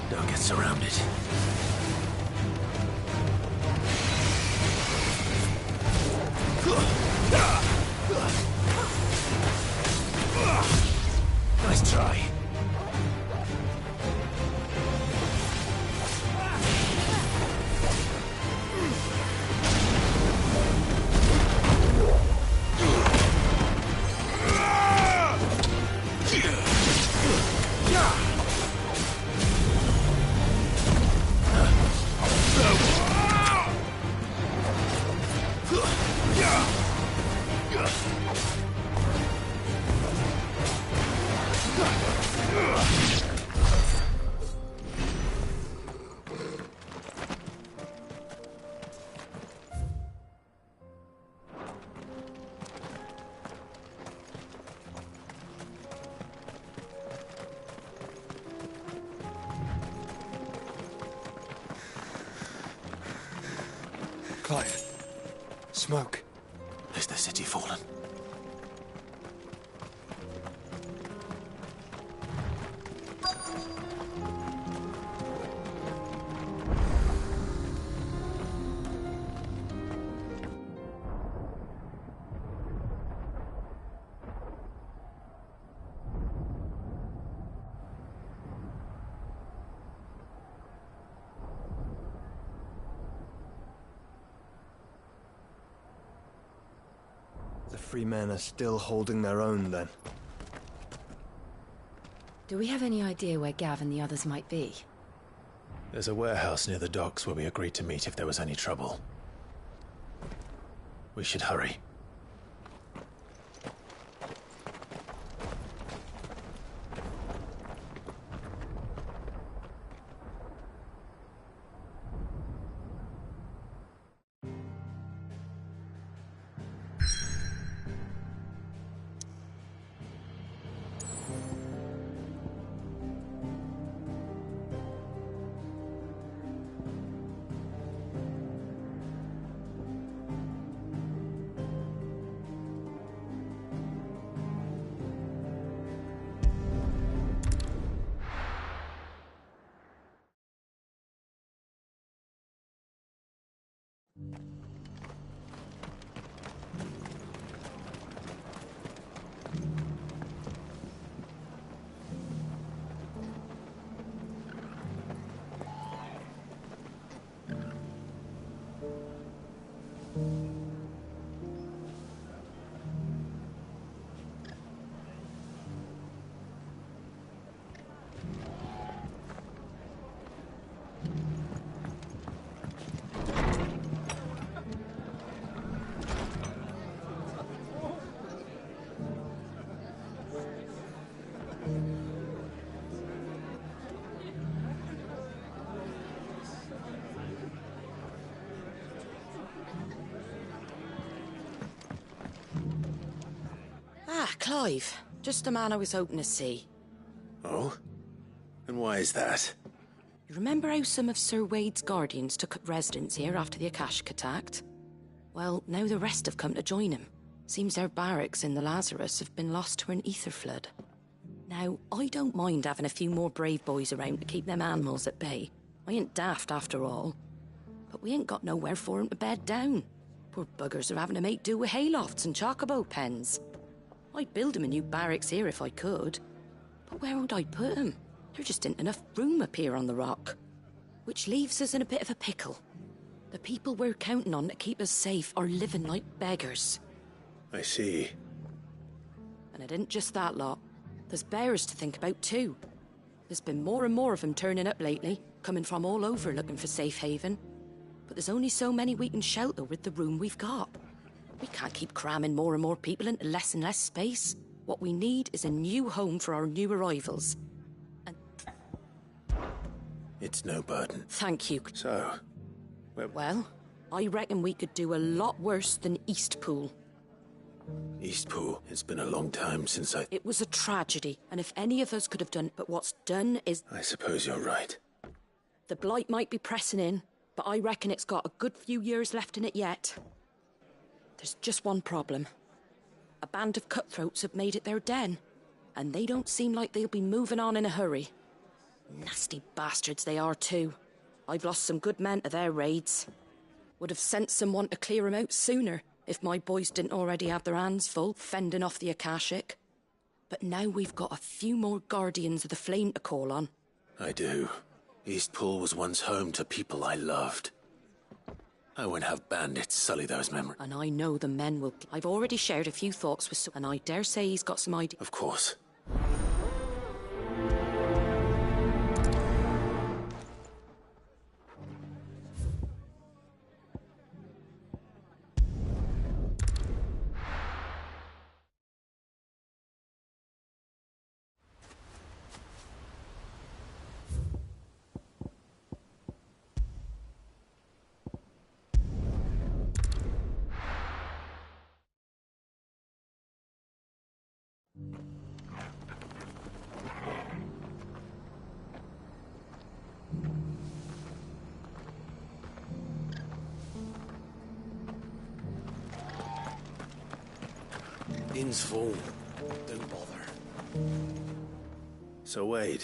[SPEAKER 11] Don't get surrounded. Nice try.
[SPEAKER 13] Clive. Smoke.
[SPEAKER 11] Is the city fallen?
[SPEAKER 13] The free men are still holding their own, then.
[SPEAKER 9] Do we have any idea where Gav and the others might be?
[SPEAKER 11] There's a warehouse near the docks where we agreed to meet if there was any trouble. We should hurry.
[SPEAKER 20] Clive. Just the man I was hoping to see.
[SPEAKER 11] Oh? And why is that?
[SPEAKER 20] You remember how some of Sir Wade's guardians took up residence here after the Akashic attacked? Well, now the rest have come to join him. Seems their barracks in the Lazarus have been lost to an ether flood. Now, I don't mind having a few more brave boys around to keep them animals at bay. I ain't daft after all. But we ain't got nowhere for 'em to bed down. Poor buggers are having to make do with haylofts and chocobo pens. I'd build 'em a new barracks here if I could. But where would I put 'em? There just ain't enough room up here on the rock. Which leaves us in a bit of a pickle. The people we're counting on to keep us safe are living like beggars.
[SPEAKER 11] I see.
[SPEAKER 20] And it ain't just that lot. There's bears to think about too. There's been more and more of them turning up lately, coming from all over looking for safe haven. But there's only so many we can shelter with the room we've got. We can't keep cramming more and more people into less and less space. What we need is a new home for our new arrivals. And
[SPEAKER 11] it's no burden.
[SPEAKER 20] Thank you.
[SPEAKER 11] So,
[SPEAKER 20] well, I reckon we could do a lot worse than Eastpool.
[SPEAKER 11] Eastpool? It's been a long time since
[SPEAKER 20] It was a tragedy, and if any of us could have done, but what's done is...
[SPEAKER 11] I suppose you're right.
[SPEAKER 20] The blight might be pressing in, but I reckon it's got a good few years left in it yet. There's just one problem. A band of cutthroats have made it their den, and they don't seem like they'll be moving on in a hurry. Nasty bastards they are too. I've lost some good men to their raids. Would have sent someone to clear 'em out sooner if my boys didn't already have their hands full fending off the Akashic. But now we've got a few more guardians of the flame to call on.
[SPEAKER 11] I do. Eastpool was once home to people I loved. I won't have bandits sully those memories.
[SPEAKER 20] And I know the men will... I've already shared a few thoughts with and I dare say he's got some ideas.
[SPEAKER 11] Of course. Inn's full. Don't bother. So, Wade,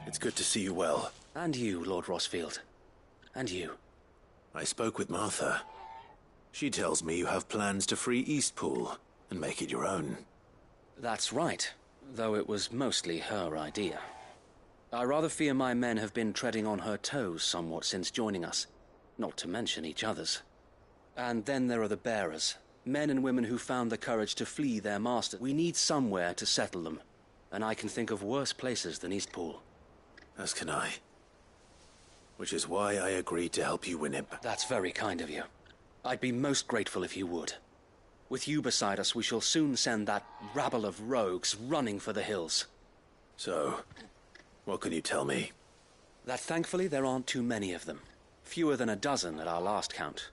[SPEAKER 11] it's good to see you well.
[SPEAKER 6] And you, Lord Rosfield. And you.
[SPEAKER 11] I spoke with Martha. She tells me you have plans to free Eastpool and make it your own.
[SPEAKER 6] That's right, though it was mostly her idea. I rather fear my men have been treading on her toes somewhat since joining us, not to mention each other's. And then there are the bearers, men and women who found the courage to flee their master. We need somewhere to settle them, and I can think of worse places than Eastpool.
[SPEAKER 11] As can I. Which is why I agreed to help you win him.
[SPEAKER 6] That's very kind of you. I'd be most grateful if you would. With you beside us, we shall soon send that rabble of rogues running for the hills.
[SPEAKER 11] So, what can you tell me?
[SPEAKER 6] That thankfully there aren't too many of them. Fewer than a dozen at our last count.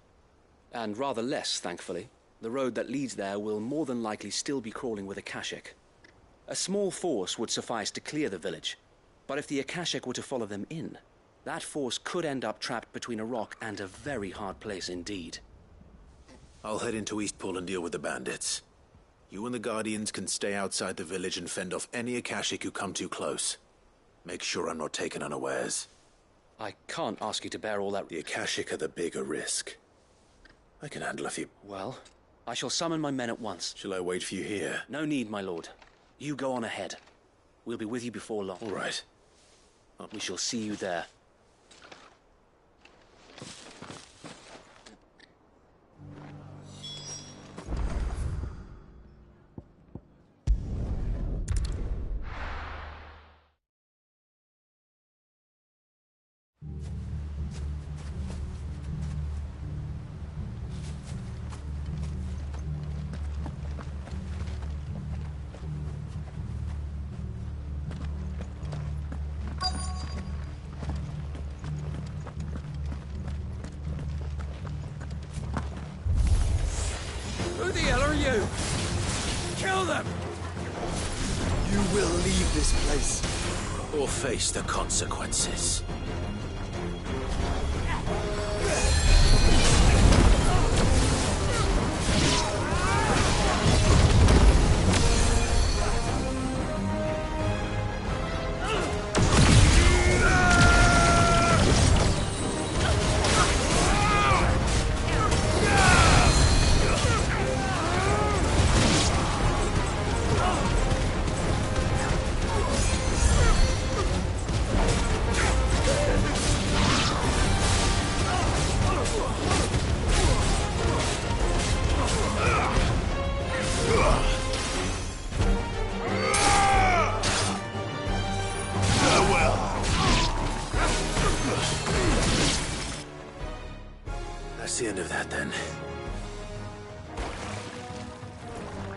[SPEAKER 6] And rather less, thankfully. The road that leads there will more than likely still be crawling with Akashic. A small force would suffice to clear the village, but if the Akashic were to follow them in, that force could end up trapped between a rock and a very hard place indeed.
[SPEAKER 11] I'll head into Eastpool and deal with the bandits. You and the Guardians can stay outside the village and fend off any Akashic who come too close. Make sure I'm not taken unawares.
[SPEAKER 6] I can't ask you to bear all that...
[SPEAKER 11] The Akashic are the bigger risk. I can handle a few.
[SPEAKER 6] Well, I shall summon my men at once.
[SPEAKER 11] Shall I wait for you here?
[SPEAKER 6] No need, my lord. You go on ahead. We'll be with you before long.
[SPEAKER 11] All right.
[SPEAKER 6] We shall see you there.
[SPEAKER 14] Who the hell are you? Kill them!
[SPEAKER 11] You will leave this place. Or face the consequences. That's the end of that, then.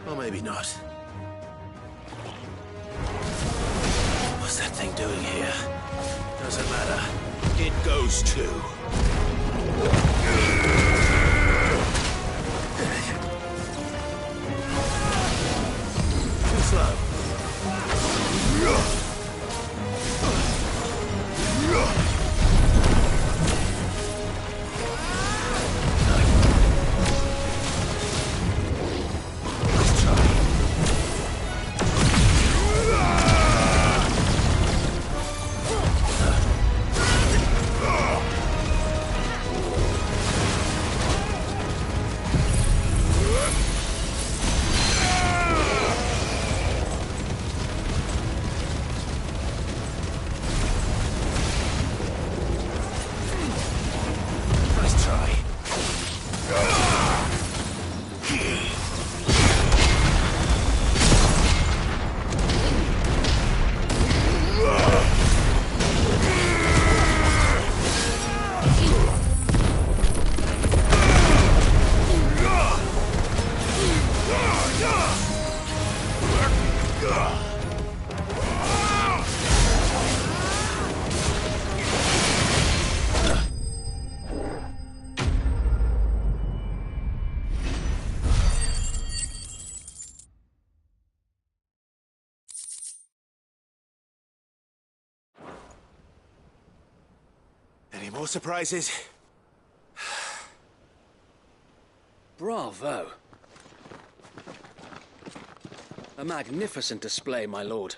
[SPEAKER 11] Or maybe not. What's that thing doing here? Doesn't matter. It goes too. Too slow. Any more surprises?
[SPEAKER 6] Bravo. A magnificent display, my lord.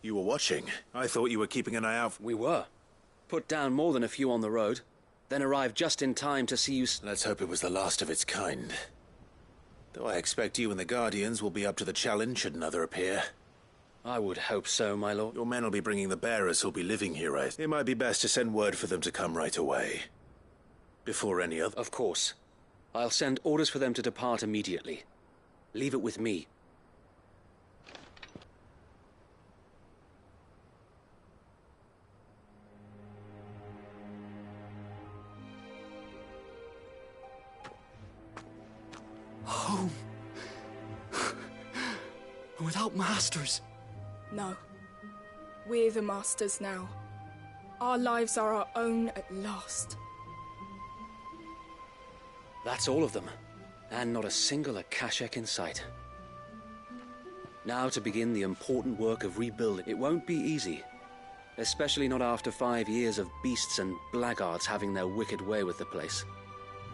[SPEAKER 11] You were watching. I thought you were keeping an eye out.
[SPEAKER 6] We were. Put down more than a few on the road, then arrived just in time to see you...
[SPEAKER 11] Let's hope it was the last of its kind. Though I expect you and the Guardians will be up to the challenge should another appear.
[SPEAKER 6] I would hope so, my lord.
[SPEAKER 11] Your men will be bringing the bearers who'll be living here, right? It might be best to send word for them to come right away. Before any other...
[SPEAKER 6] Of course. I'll send orders for them to depart immediately. Leave it with me.
[SPEAKER 14] Home. Without masters.
[SPEAKER 22] No. We're the masters now. Our lives are our own at last.
[SPEAKER 6] That's all of them. And not a single Akashek in sight. Now to begin the important work of rebuilding. It won't be easy. Especially not after 5 years of beasts and blackguards having their wicked way with the place.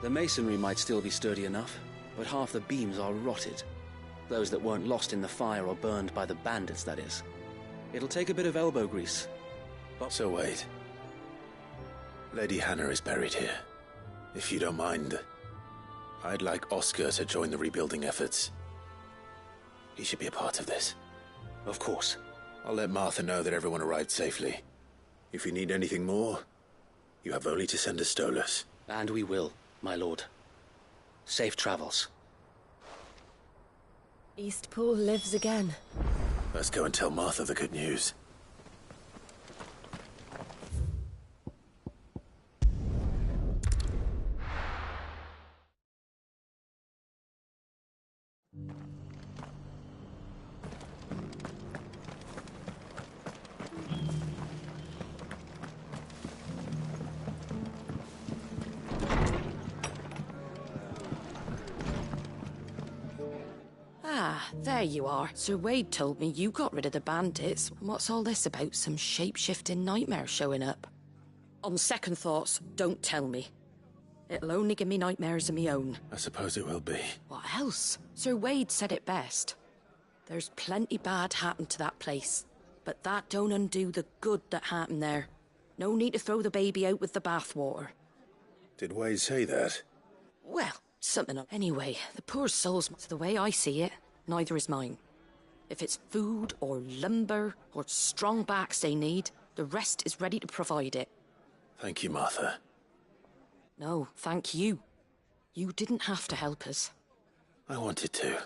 [SPEAKER 6] The masonry might still be sturdy enough, but half the beams are rotted. Those that weren't lost in the fire or burned by the bandits, that is. It'll take a bit of elbow grease.
[SPEAKER 11] But so wait. Lady Hannah is buried here. If you don't mind. I'd like Oscar to join the rebuilding efforts. He should be a part of this.
[SPEAKER 6] Of course.
[SPEAKER 11] I'll let Martha know that everyone arrived safely. If you need anything more, you have only to send a Stolas.
[SPEAKER 6] And we will, my lord. Safe travels.
[SPEAKER 9] Eastpool lives again.
[SPEAKER 11] Let's go and tell Martha the good news.
[SPEAKER 20] Ah, there you are. Sir Wade told me you got rid of the bandits. What's all this about some shape-shifting nightmare showing up? On second thoughts, don't tell me. It'll only give me nightmares of me own.
[SPEAKER 11] I suppose it will be.
[SPEAKER 20] What else? Sir Wade said it best. There's plenty bad happened to that place, but that don't undo the good that happened there. No need to throw the baby out with the bathwater.
[SPEAKER 11] Did Wade say that?
[SPEAKER 20] Well, something of... Anyway, the poor souls, the way I see it, neither is mine. If it's food or lumber or strong backs they need, the rest is ready to provide it.
[SPEAKER 11] Thank you, Martha.
[SPEAKER 20] No, thank you. You didn't have to help us.
[SPEAKER 11] I wanted to.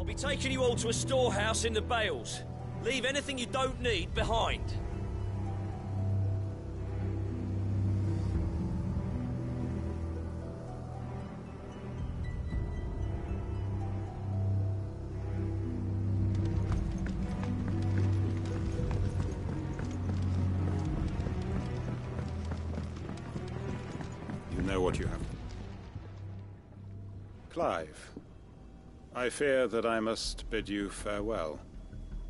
[SPEAKER 10] I'll be taking you all to a storehouse in the Bales. Leave anything you don't need behind.
[SPEAKER 19] You know what you have. Clive, I fear that I must bid you farewell.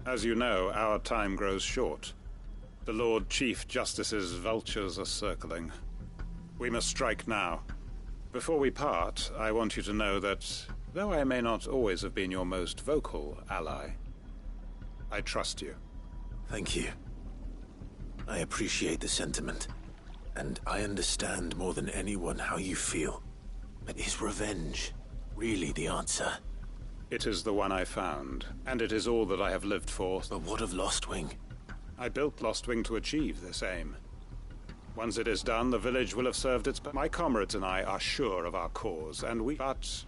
[SPEAKER 19] As you know, our time grows short. The Lord Chief Justice's vultures are circling. We must strike now. Before we part, I want you to know that, though I may not always have been your most vocal ally, I trust you.
[SPEAKER 11] Thank you. I appreciate the sentiment, and I understand more than anyone how you feel. But is revenge really the answer?
[SPEAKER 19] It is the one I found, and it is all that I have lived for.
[SPEAKER 11] But what of Lostwing?
[SPEAKER 19] I built Lostwing to achieve this aim. Once it is done, the village will have served its purpose. My comrades and I are sure of our cause, and But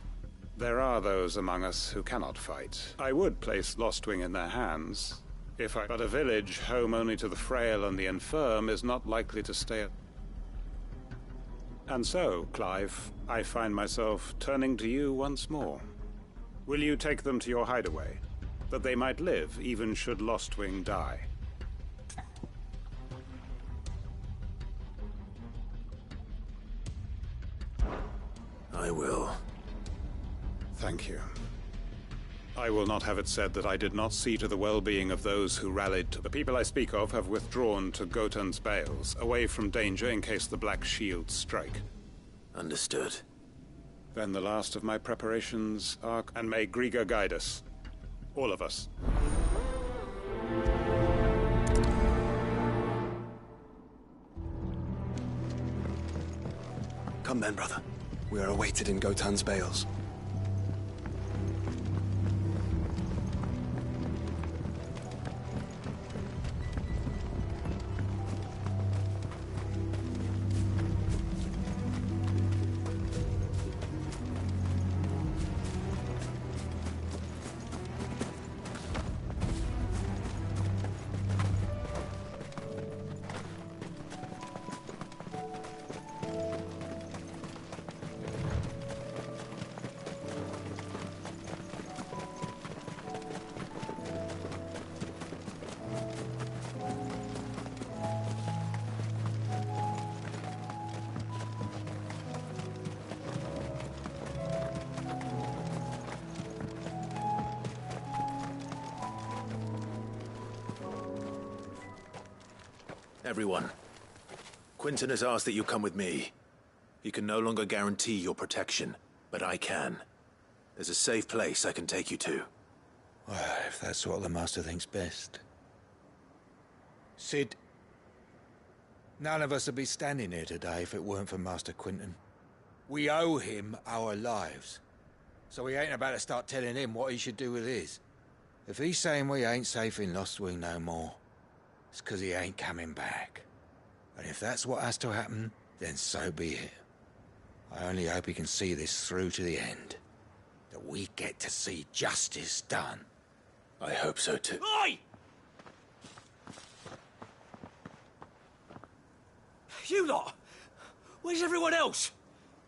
[SPEAKER 19] there are those among us who cannot fight. I would place Lostwing in their hands, But a village home only to the frail and the infirm is not likely to stay. And so, Clive, I find myself turning to you once more. Will you take them to your hideaway, that they might live even should Lostwing die?
[SPEAKER 11] I will.
[SPEAKER 19] Thank you. I will not have it said that I did not see to the well-being of those who rallied to the people I speak of have withdrawn to Gotan's Bales, away from danger in case the Black Shields strike.
[SPEAKER 11] Understood.
[SPEAKER 19] Then the last of my preparations are... And may Griga guide us. All of us.
[SPEAKER 13] Come then, brother. We are awaited in Gotan's Bales.
[SPEAKER 11] Everyone, Quinton has asked that you come with me. He can no longer guarantee your protection, but I can. There's a safe place I can take you to.
[SPEAKER 14] Well, if that's what the Master thinks best. Sid, none of us would be standing here today if it weren't for Master Quinton. We owe him our lives. So we ain't about to start telling him what he should do with his. If he's saying we ain't safe in Lostwing no more, it's 'cause he ain't coming back. And if that's what has to happen, then so be it. I only hope he can see this through to the end. That we get to see justice done.
[SPEAKER 11] I hope so too.
[SPEAKER 10] Oi! You lot! Where's everyone else?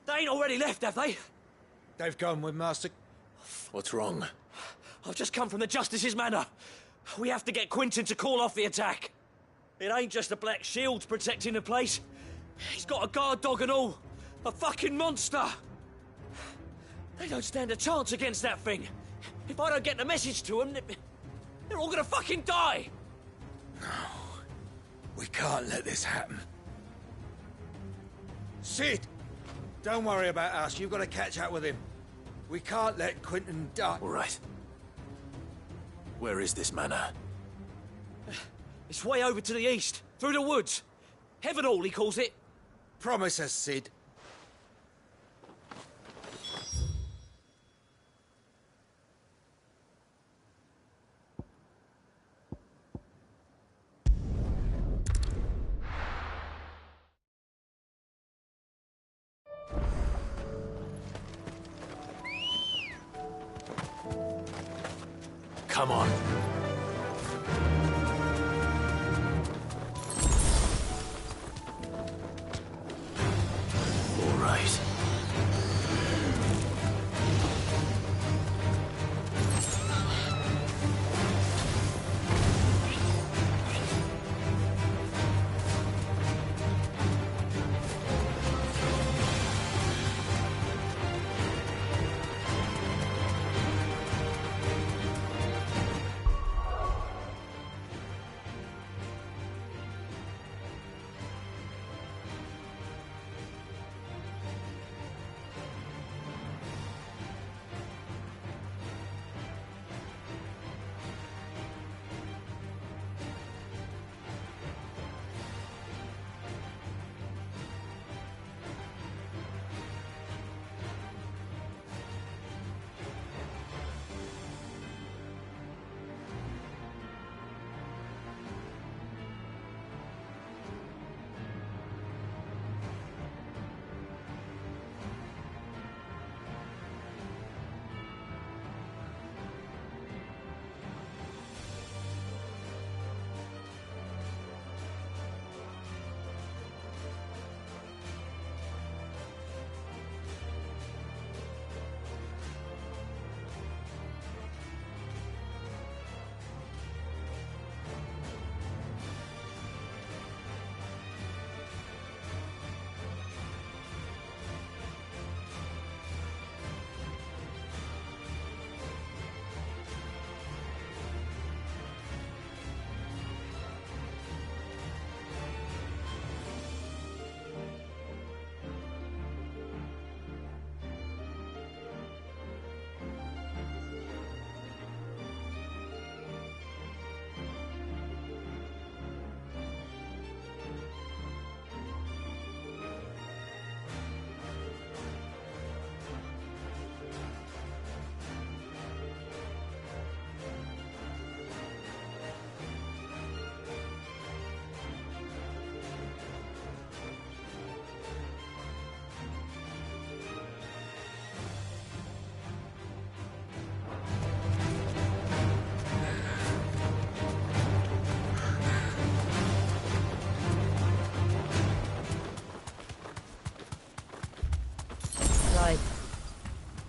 [SPEAKER 10] They ain't already left, have they?
[SPEAKER 14] They've gone with Master...
[SPEAKER 11] What's wrong?
[SPEAKER 10] I've just come from the Justice's manor. We have to get Quinton to call off the attack. It ain't just the Black Shields protecting the place. He's got a guard dog and all. A fucking monster. They don't stand a chance against that thing. If I don't get the message to them, they're all gonna fucking die.
[SPEAKER 14] No. We can't let this happen. Sid! Don't worry about us. You've got to catch up with him. We can't let Quinton die.
[SPEAKER 11] All right. Where is this manor?
[SPEAKER 10] It's way over to the east, through the woods. Heaven Hall, he calls it.
[SPEAKER 14] Promise us, Sid.
[SPEAKER 11] Come on. All right.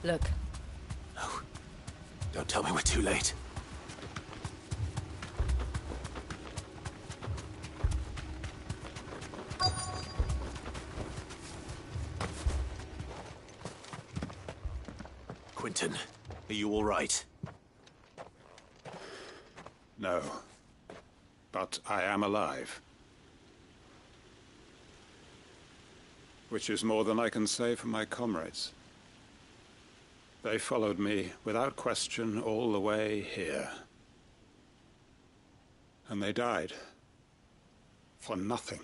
[SPEAKER 16] Look.
[SPEAKER 11] No. Don't tell me we're too late. Quentin, are you all right?
[SPEAKER 19] No. But I am alive. Which is more than I can say for my comrades. They followed me without question all the way here. And they died. For nothing.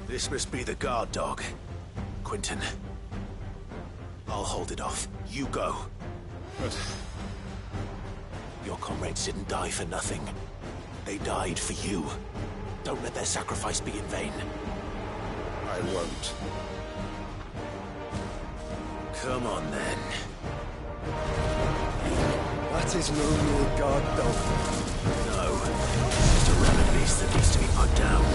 [SPEAKER 11] This must be the guard dog. Quentin. I'll hold it off. You go.
[SPEAKER 19] But...
[SPEAKER 11] your comrades didn't die for nothing. They died for you. Don't let their sacrifice be in vain.
[SPEAKER 19] I won't.
[SPEAKER 11] Come on, then.
[SPEAKER 13] That is no mere guard dog.
[SPEAKER 11] No. Just a rabid beast that needs to be put down.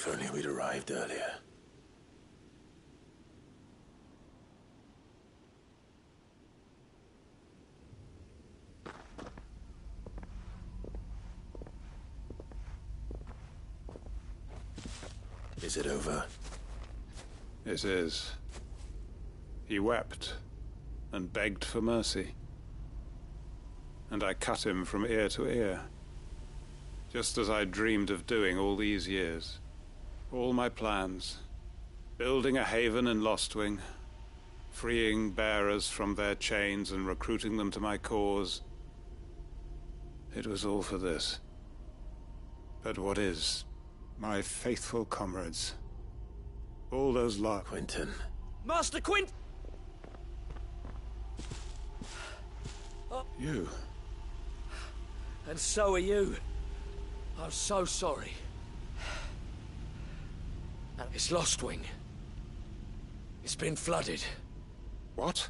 [SPEAKER 11] If only we'd arrived earlier. Is it over?
[SPEAKER 19] It is. He wept and begged for mercy. And I cut him from ear to ear, just as I dreamed of doing all these years. All my plans, building a haven in Lostwing, freeing bearers from their chains and recruiting them to my cause. It was all for this. But what is my faithful comrades? All those
[SPEAKER 11] Quentin.
[SPEAKER 10] Master Quint!
[SPEAKER 19] You.
[SPEAKER 10] And so are you. I'm so sorry. It's Lostwing. It's been flooded.
[SPEAKER 19] What?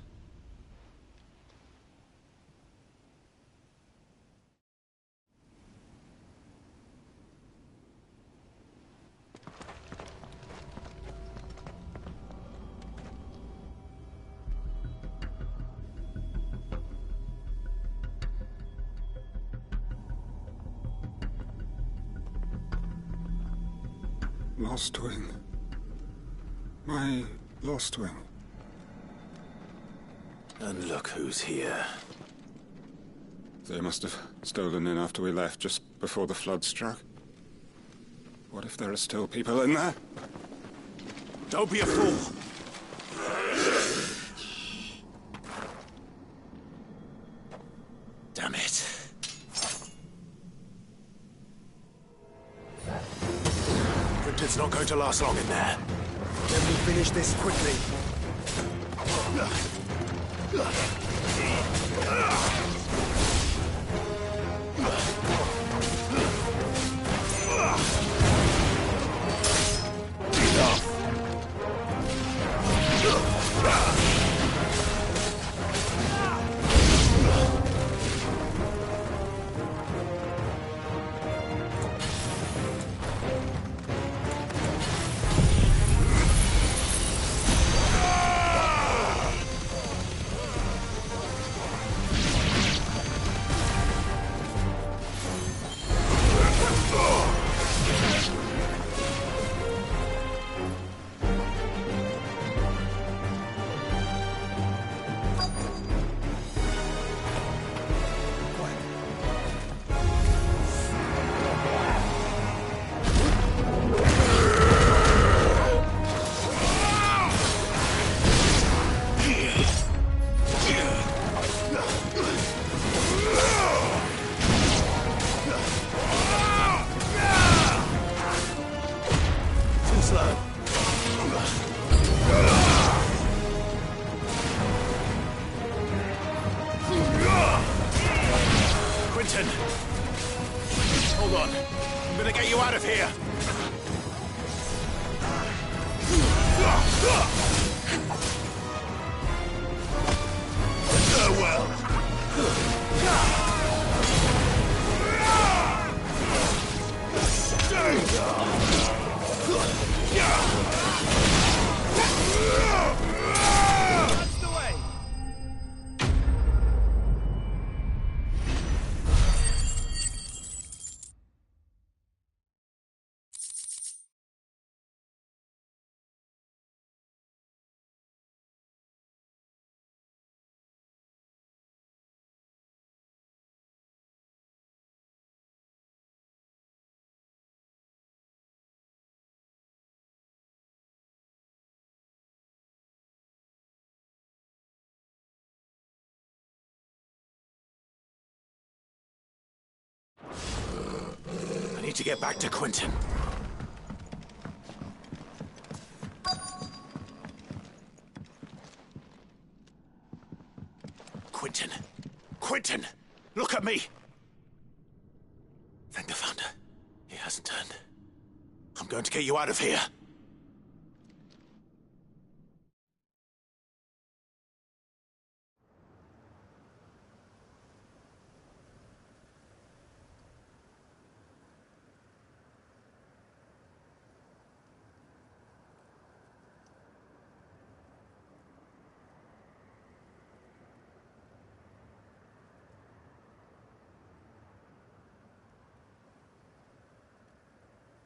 [SPEAKER 19] Lostwing. My Lostwing.
[SPEAKER 11] And look who's here.
[SPEAKER 19] They must have stolen in after we left, just before the flood struck. What if there are still people in there?
[SPEAKER 11] Don't be a fool! Damn it. Quentin's not going to last long in there.
[SPEAKER 13] Then we finish this quickly.
[SPEAKER 11] Quentin! Hold on. I'm gonna get you out of here!
[SPEAKER 10] That's the way!
[SPEAKER 11] I need to get back to Quentin. Quentin! Quentin! Look at me! Thank the Founder. He hasn't turned. I'm going to get you out of here.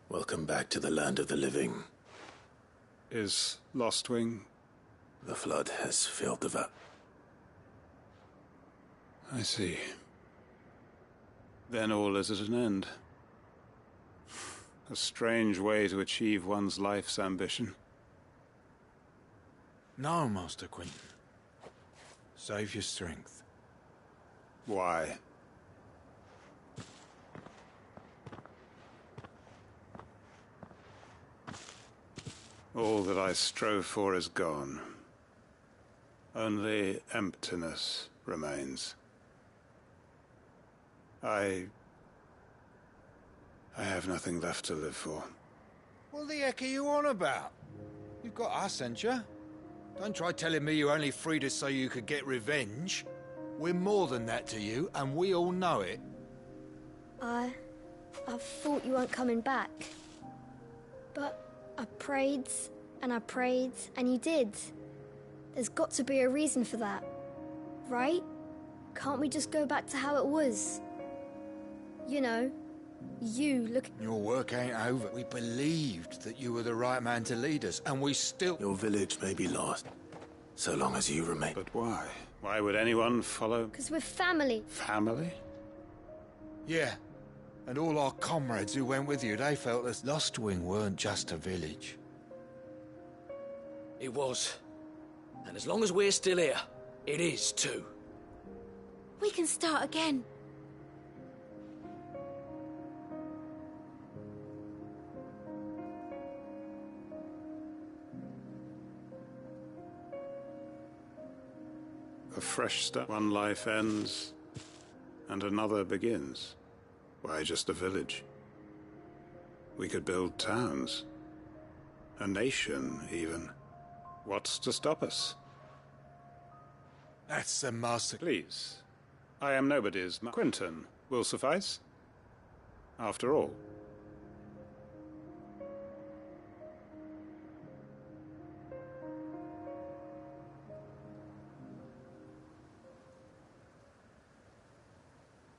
[SPEAKER 11] Welcome back to the land of the living.
[SPEAKER 19] Is Lostwing?
[SPEAKER 11] The flood has filled the valley.
[SPEAKER 19] I see. Then all is at an end. A strange way to achieve one's life's ambition.
[SPEAKER 14] No, Master Quentin. Save your strength.
[SPEAKER 19] Why? All that I strove for is gone. Only emptiness remains. I have nothing left to live for.
[SPEAKER 14] What the heck are you on about? You've got us, ain't you? Don't try telling me you only freed us so you could get revenge. We're more than that to you, and we all know it.
[SPEAKER 2] I thought you weren't coming back. But I prayed, and you did. There's got to be a reason for that, right? Can't we just go back to how it was? You know, you look...
[SPEAKER 14] Your work ain't over. We believed that you were the right man to lead us, and we still...
[SPEAKER 11] Your village may be lost, so long as you remain.
[SPEAKER 19] But why? Why would anyone follow?
[SPEAKER 2] Because we're family.
[SPEAKER 19] Family?
[SPEAKER 14] Yeah. And all our comrades who went with you, they felt that Lostwing weren't just a village.
[SPEAKER 10] It was. And as long as we're still here, it is too.
[SPEAKER 3] We can start again.
[SPEAKER 19] A fresh start. One life ends, and another begins. Why just a village? We could build towns. A nation, even. What's to stop us?
[SPEAKER 14] That's the master...
[SPEAKER 19] Please. I am nobody's... Quentin will suffice. After all.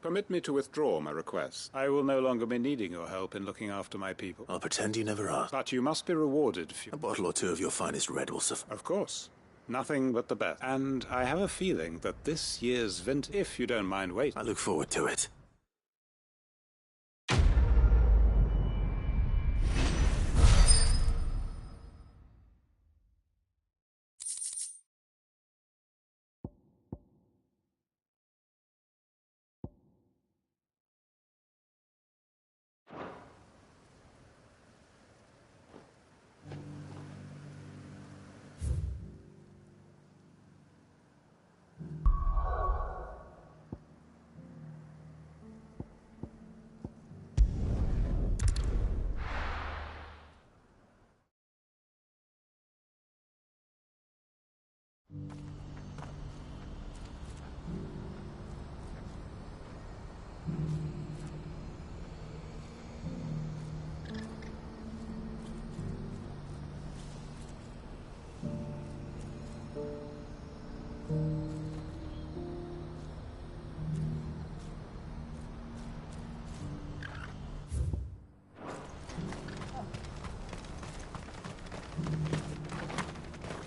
[SPEAKER 19] Permit me to withdraw my request. I will no longer be needing your help in looking after my people.
[SPEAKER 11] I'll pretend you never asked.
[SPEAKER 19] But you must be rewarded if you...
[SPEAKER 11] A bottle or two of your finest red will suffice.
[SPEAKER 19] Of course. Nothing but the best. And I have a feeling that this year's vintage, if you don't mind waiting...
[SPEAKER 11] I look forward to it.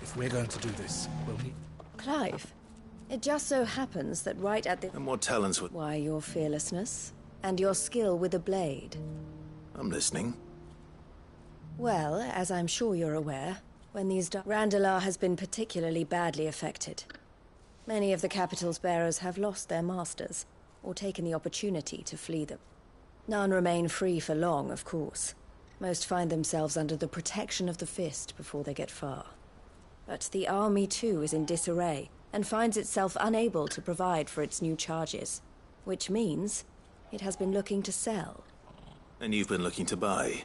[SPEAKER 4] If we're going to do this, we'll need...
[SPEAKER 16] Clive, it just so happens that right at the...
[SPEAKER 11] And what talents would...
[SPEAKER 16] Why, your fearlessness and your skill with a blade.
[SPEAKER 11] I'm listening.
[SPEAKER 16] Well, as I'm sure you're aware, when these Randalar has been particularly badly affected. Many of the capital's bearers have lost their masters, or taken the opportunity to flee them. None remain free for long, of course. Most find themselves under the protection of the Fist before they get far. But the army too is in disarray, and finds itself unable to provide for its new charges. Which means it has been looking to sell.
[SPEAKER 11] And you've been looking to buy,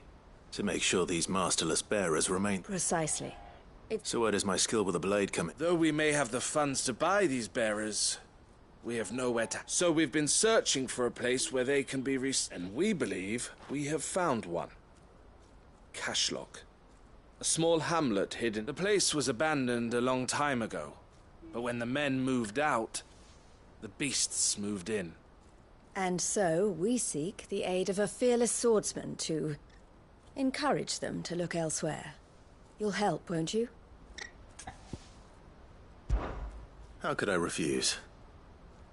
[SPEAKER 11] to make sure these masterless bearers remain...
[SPEAKER 16] Precisely.
[SPEAKER 11] So where does my skill with a blade come in?
[SPEAKER 4] Though we may have the funds to buy these bearers, we have nowhere to... So we've been searching for a place where they can be and we believe we have found one. Cashlock. A small hamlet hidden. The place was abandoned a long time ago, but when the men moved out, the beasts moved in.
[SPEAKER 16] And so we seek the aid of a fearless swordsman to Encourage them to look elsewhere. You'll help, won't you?
[SPEAKER 11] How could I refuse?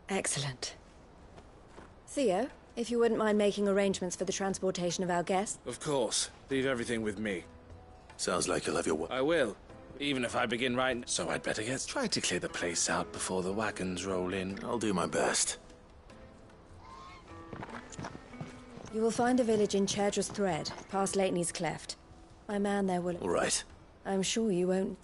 [SPEAKER 16] Excellent. Theo, if you wouldn't mind making arrangements for the transportation of our guests.
[SPEAKER 4] Of course. Leave everything with me.
[SPEAKER 11] Sounds like you'll have your...
[SPEAKER 4] I will. Even if I begin right... So I'd better try to clear the place out before the wagons roll in.
[SPEAKER 11] I'll do my best.
[SPEAKER 16] You will find a village in Chairdra's Thread, past Lateney's Cleft. My man there will...
[SPEAKER 11] All right.
[SPEAKER 16] I'm sure you won't...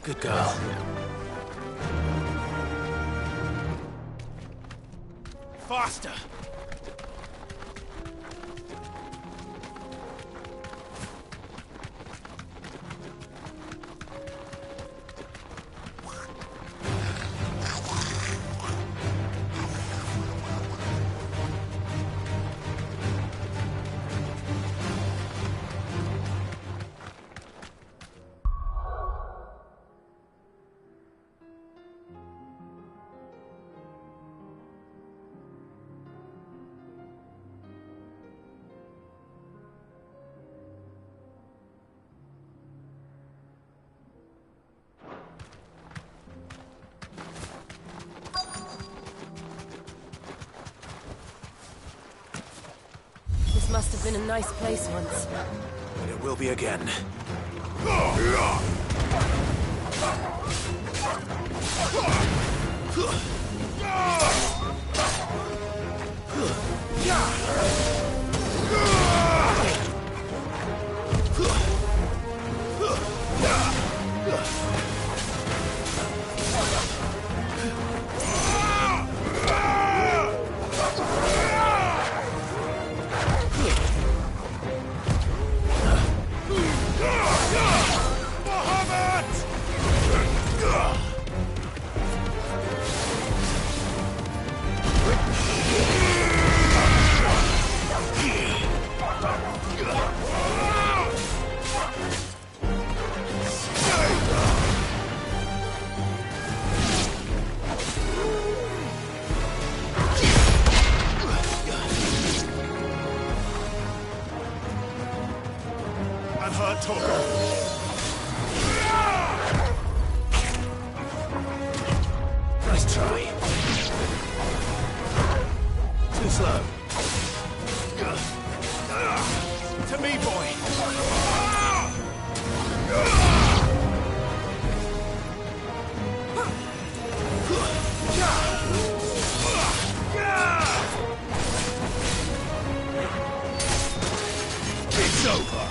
[SPEAKER 11] Good girl.
[SPEAKER 1] Faster!
[SPEAKER 9] This must have been a nice place once.
[SPEAKER 11] And it will be again.
[SPEAKER 1] I've heard talk of...
[SPEAKER 11] Nice try. Too slow.
[SPEAKER 1] To me, boy!
[SPEAKER 11] It's over.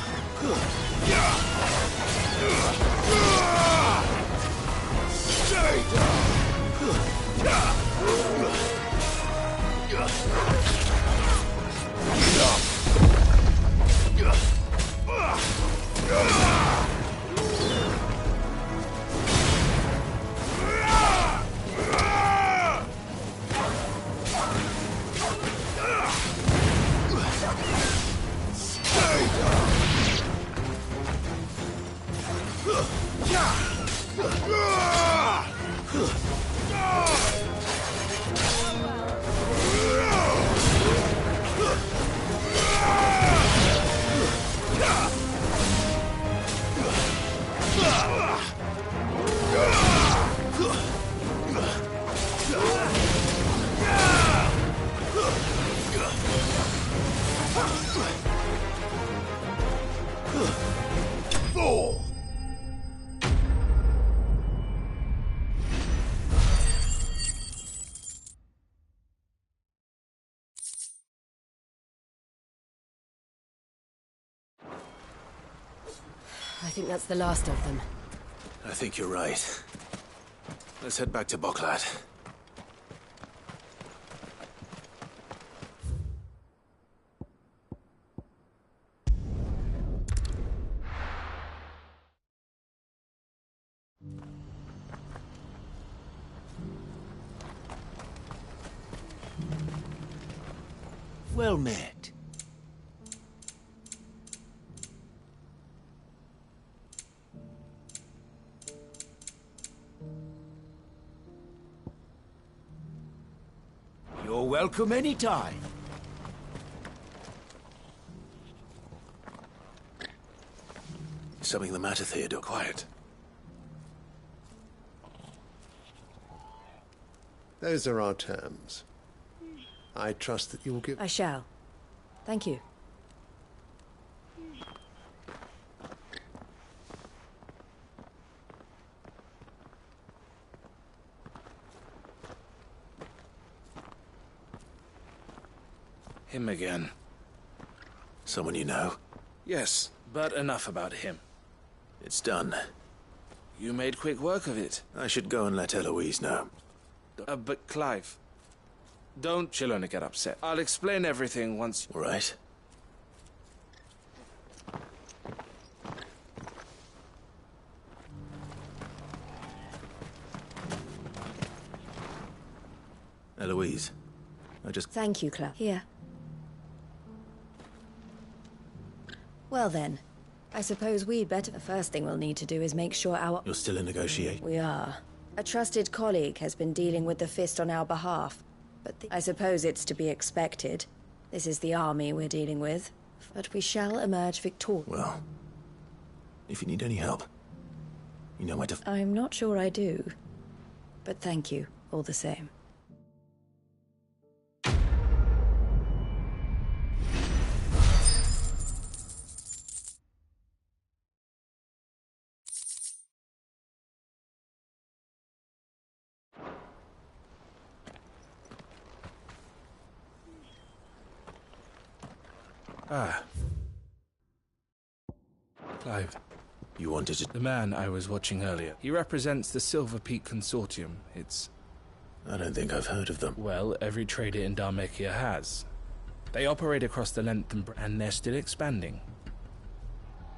[SPEAKER 1] Stay
[SPEAKER 11] Fool!
[SPEAKER 9] I think that's the last of them.
[SPEAKER 11] I think you're right. Let's head back to Boklad. Well met. You're welcome anytime. Is something the matter, Theodore?
[SPEAKER 17] Quiet.
[SPEAKER 12] Those are our terms. I trust that you will give...
[SPEAKER 16] I shall. Thank you.
[SPEAKER 4] Him again.
[SPEAKER 11] Someone you know?
[SPEAKER 4] Yes, but enough about him.
[SPEAKER 11] It's done.
[SPEAKER 4] You made quick work of it.
[SPEAKER 11] I should go and let Eloise know.
[SPEAKER 4] But Clive, don't. She'll only get upset. I'll explain everything once...
[SPEAKER 11] All right. Eloise, I just...
[SPEAKER 16] Thank you, Clive. Here. Well then, I suppose we'd better... The first thing we'll need to do is make sure our...
[SPEAKER 11] You're still in negotiation?
[SPEAKER 16] We are. A trusted colleague has been dealing with the Fist on our behalf, but I suppose it's to be expected. This is the army we're dealing with, but we shall emerge victorious.
[SPEAKER 11] Well, if you need any help, you know where to...
[SPEAKER 16] I'm not sure I do, but thank you, all the same.
[SPEAKER 4] Ah. Clive.
[SPEAKER 11] You wanted to...
[SPEAKER 4] The man I was watching earlier. He represents the Silver Peak Consortium. It's...
[SPEAKER 11] I don't think I've heard of them.
[SPEAKER 4] Well, every trader in Dharmekia has. They operate across the length and they're still expanding.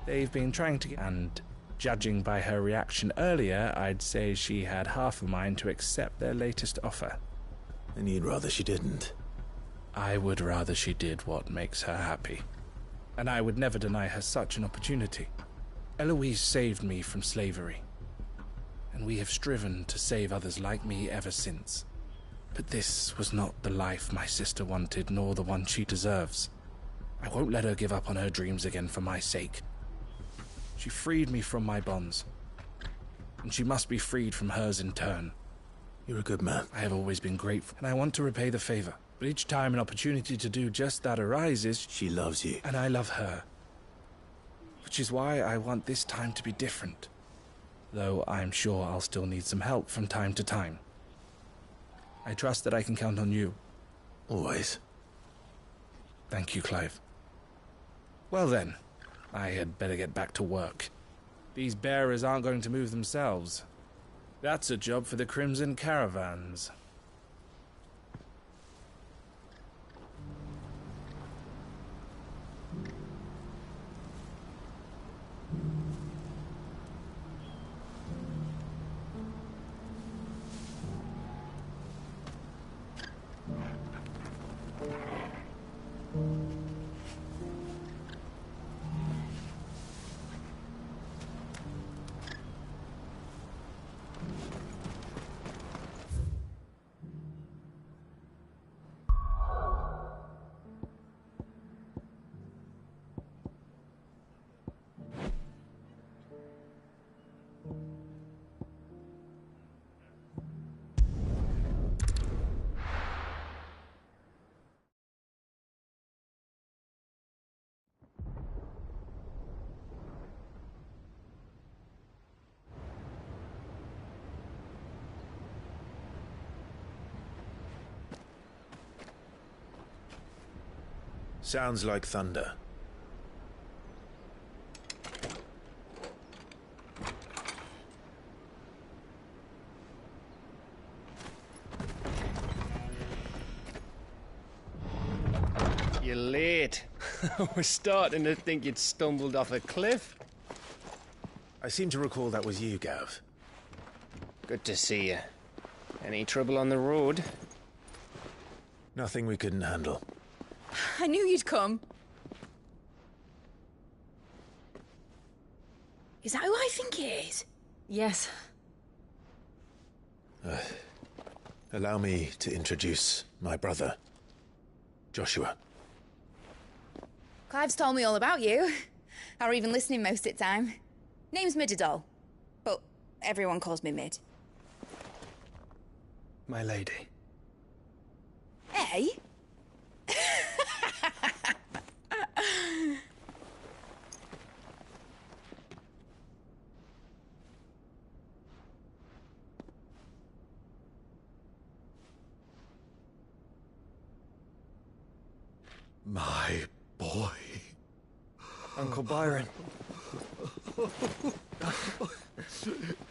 [SPEAKER 4] They've been trying to... And judging by her reaction earlier, I'd say she had half a mind to accept their latest offer.
[SPEAKER 11] And you'd rather she didn't?
[SPEAKER 4] I would rather she did what makes her happy. And I would never deny her such an opportunity. Eloise saved me from slavery. And we have striven to save others like me ever since. But this was not the life my sister wanted, nor the one she deserves. I won't let her give up on her dreams again for my sake. She freed me from my bonds. And she must be freed from hers in turn.
[SPEAKER 11] You're a good man.
[SPEAKER 4] I have always been grateful, and I want to repay the favor. But each time an opportunity to do just that arises...
[SPEAKER 11] She loves you.
[SPEAKER 4] And I love her. Which is why I want this time to be different. Though I'm sure I'll still need some help from time to time. I trust that I can count on you.
[SPEAKER 11] Always.
[SPEAKER 4] Thank you, Clive. Well then, I had better get back to work. These bearers aren't going to move themselves. That's a job for the Crimson Caravans.
[SPEAKER 11] Sounds like thunder.
[SPEAKER 21] You're late. I was starting to think you'd stumbled off a cliff.
[SPEAKER 11] I seem to recall that was you, Gav.
[SPEAKER 21] Good to see you. Any trouble on the road?
[SPEAKER 11] Nothing we couldn't handle.
[SPEAKER 5] I knew you'd come. Is that who I think it is?
[SPEAKER 3] Yes.
[SPEAKER 11] Allow me to introduce my brother, Joshua.
[SPEAKER 5] Clive's told me all about you. Or even listening most of the time. Name's Midadol, but everyone calls me Mid.
[SPEAKER 18] My lady.
[SPEAKER 5] Hey?
[SPEAKER 15] My boy.
[SPEAKER 18] Uncle Byron.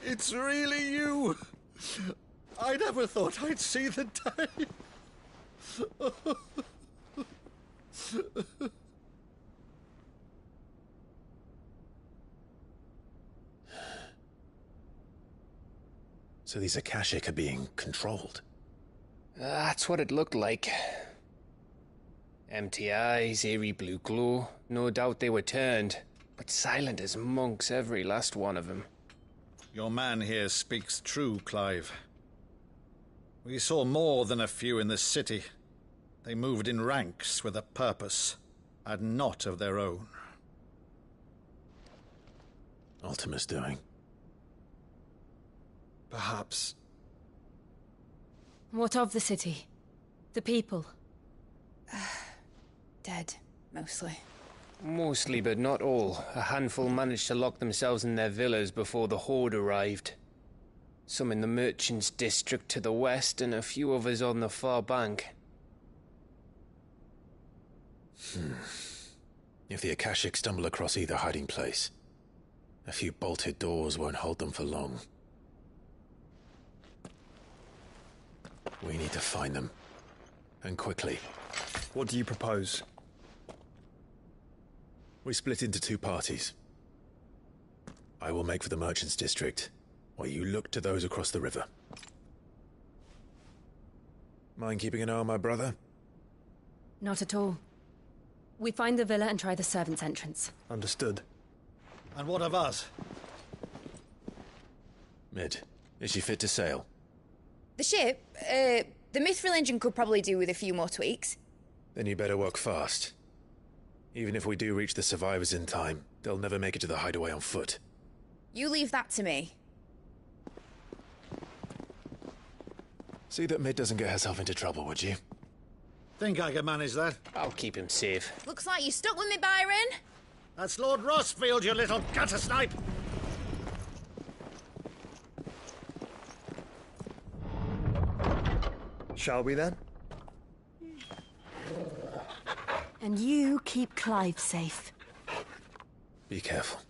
[SPEAKER 15] It's really you. I never thought I'd see the day.
[SPEAKER 11] So these Akashic are being controlled?
[SPEAKER 21] That's what it looked like. Empty eyes, eerie blue glow. No doubt they were turned, but silent as monks, every last one of them.
[SPEAKER 15] Your man here speaks true, Clive. We saw more than a few in this city. They moved in ranks with a purpose, and not of their own.
[SPEAKER 11] Ultima's doing.
[SPEAKER 18] Perhaps.
[SPEAKER 3] What of the city? The people?
[SPEAKER 5] Dead, mostly.
[SPEAKER 21] Mostly, but not all. A handful managed to lock themselves in their villas before the Horde arrived. Some in the Merchants' District to the west, and a few others on the far bank.
[SPEAKER 11] If the Akashic stumble across either hiding place, a few bolted doors won't hold them for long. We need to find them. And quickly.
[SPEAKER 18] What do you propose?
[SPEAKER 11] We split into two parties. I will make for the Merchants' District, while you look to those across the river. Mind keeping an eye on my brother?
[SPEAKER 3] Not at all. We find the villa and try the servants' entrance.
[SPEAKER 18] Understood.
[SPEAKER 15] And what of us?
[SPEAKER 11] Mid, is she fit to sail?
[SPEAKER 5] The ship, the Mithril engine could probably do with a few more tweaks.
[SPEAKER 11] Then you better work fast. Even if we do reach the survivors in time, they'll never make it to the hideaway on foot.
[SPEAKER 5] You leave that to me.
[SPEAKER 11] See that Mid doesn't get herself into trouble, would you?
[SPEAKER 15] Think I can manage that?
[SPEAKER 21] I'll keep him safe.
[SPEAKER 5] Looks like you stuck with me, Byron.
[SPEAKER 15] That's Lord Rossfield, you little gutter snipe!
[SPEAKER 18] Shall we then?
[SPEAKER 3] And you keep Clive safe.
[SPEAKER 11] Be careful.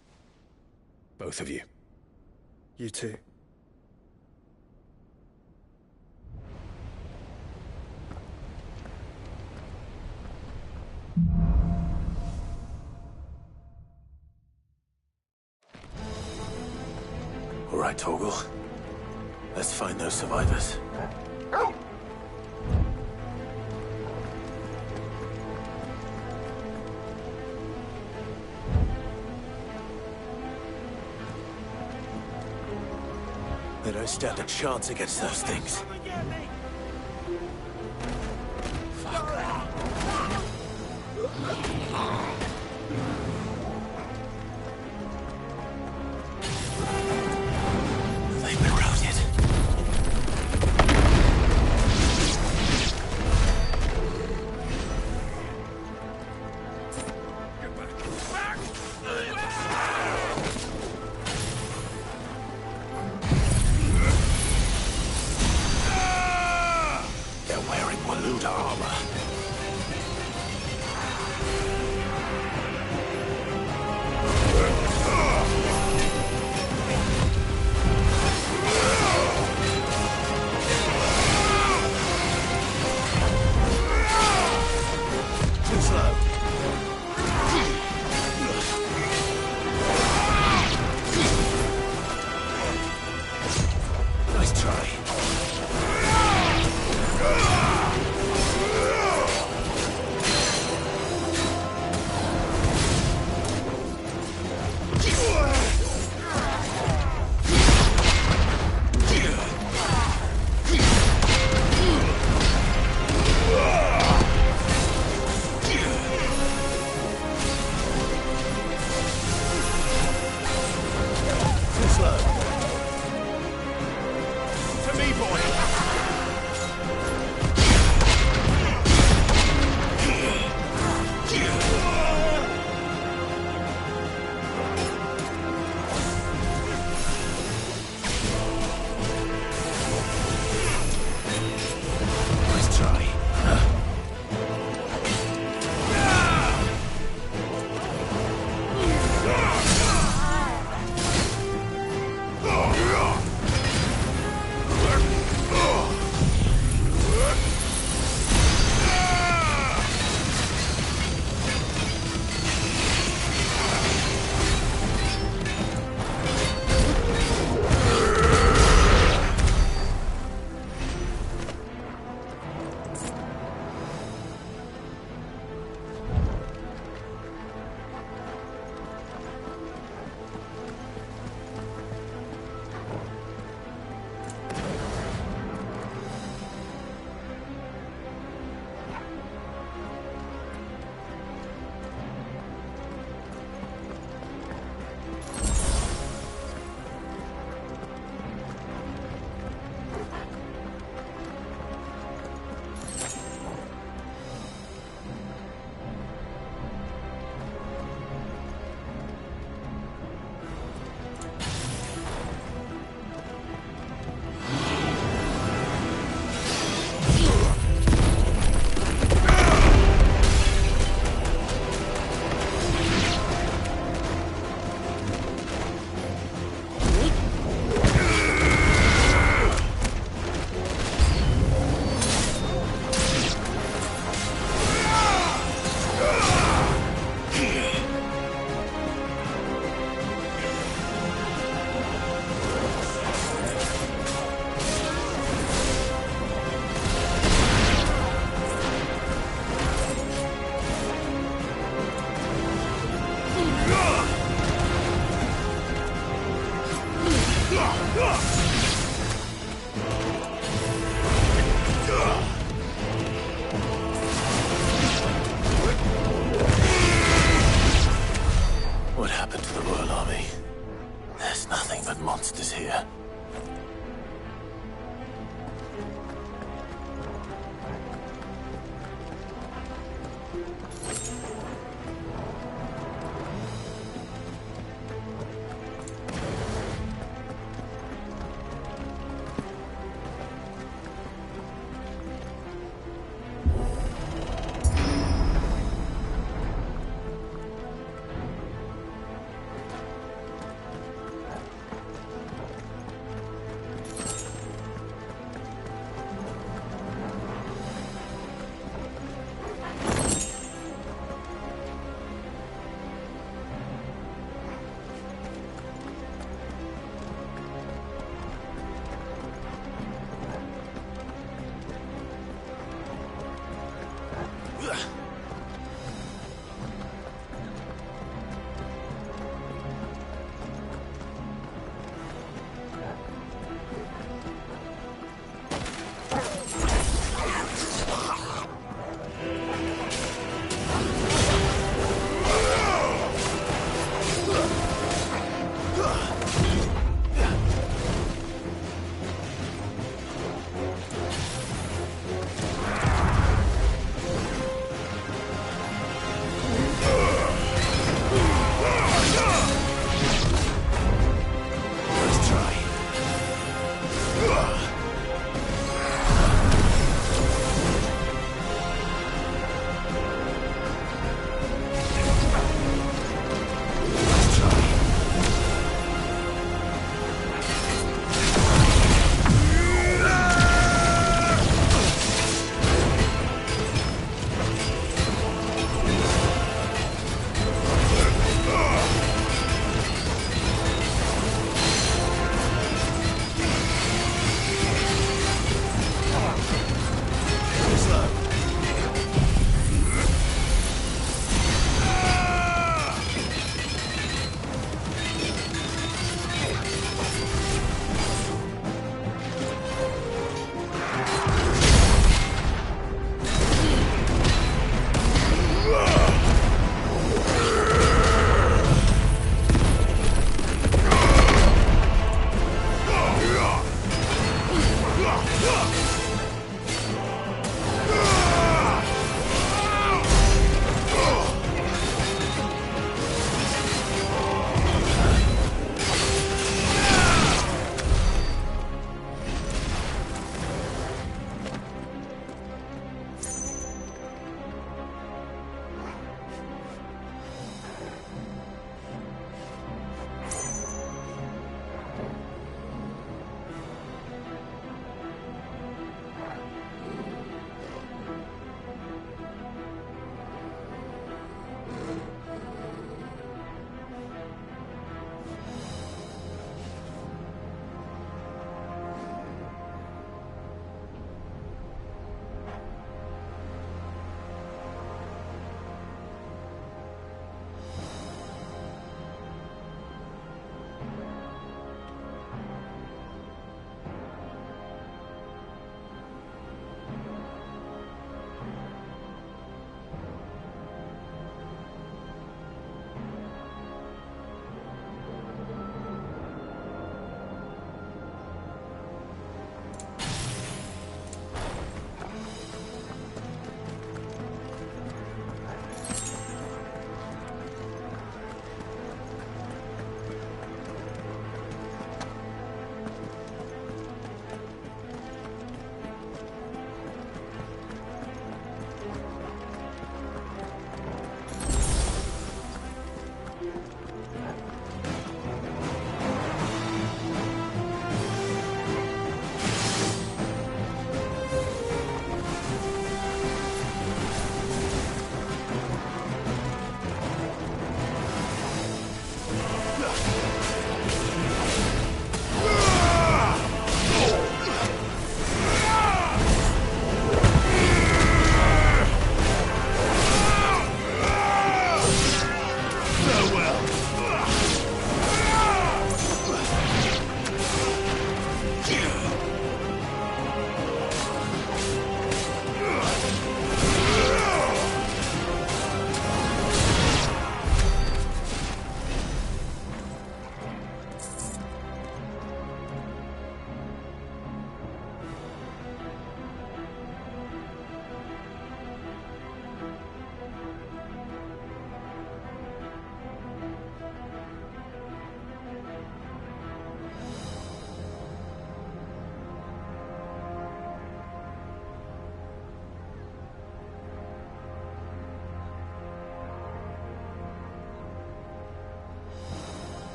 [SPEAKER 11] Both of you.
[SPEAKER 18] You too.
[SPEAKER 11] All right, Torgal. Let's find those survivors. They don't stand a chance against those things. They've been routed.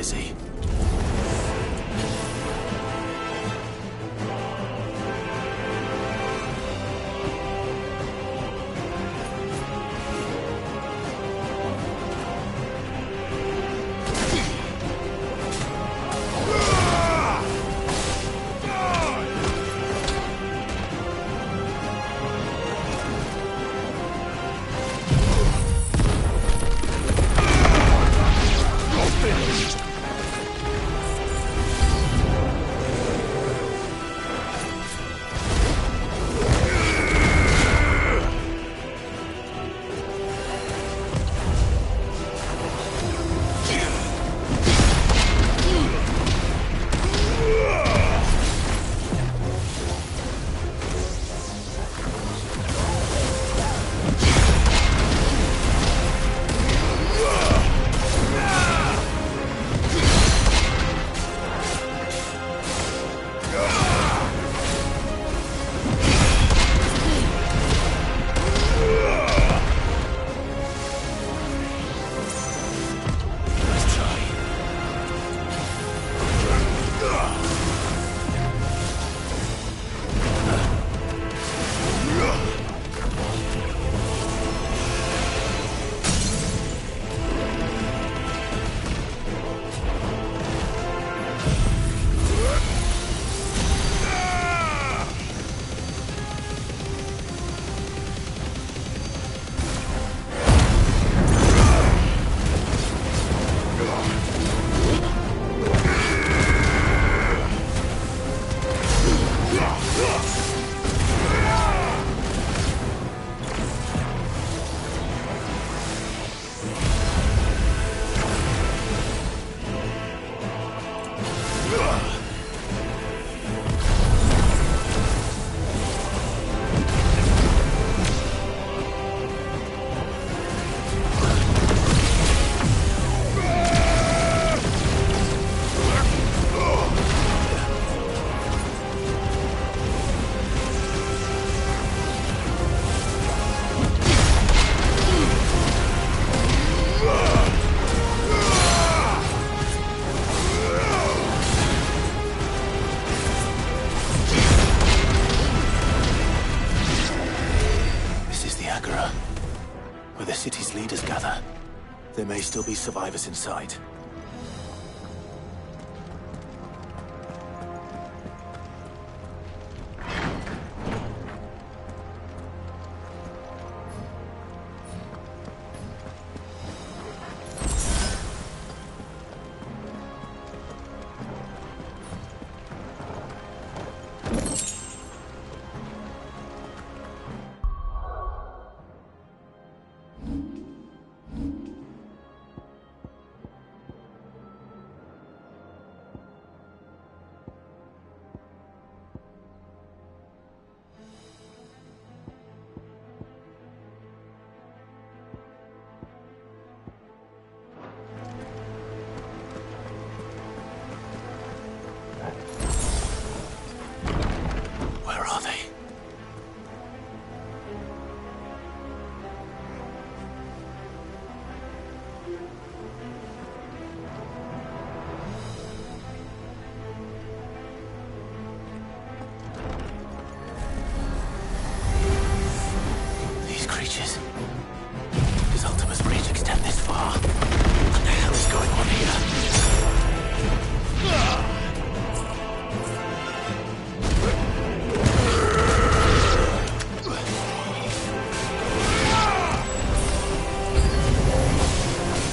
[SPEAKER 11] busy. Where the city's leaders gather. There may still be survivors inside. Does Ultima's reach extend this far? What the hell is going on here?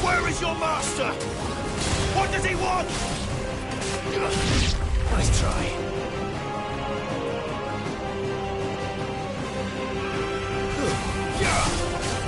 [SPEAKER 7] Where is your master? What does he want?
[SPEAKER 11] Nice try.
[SPEAKER 7] Yeah!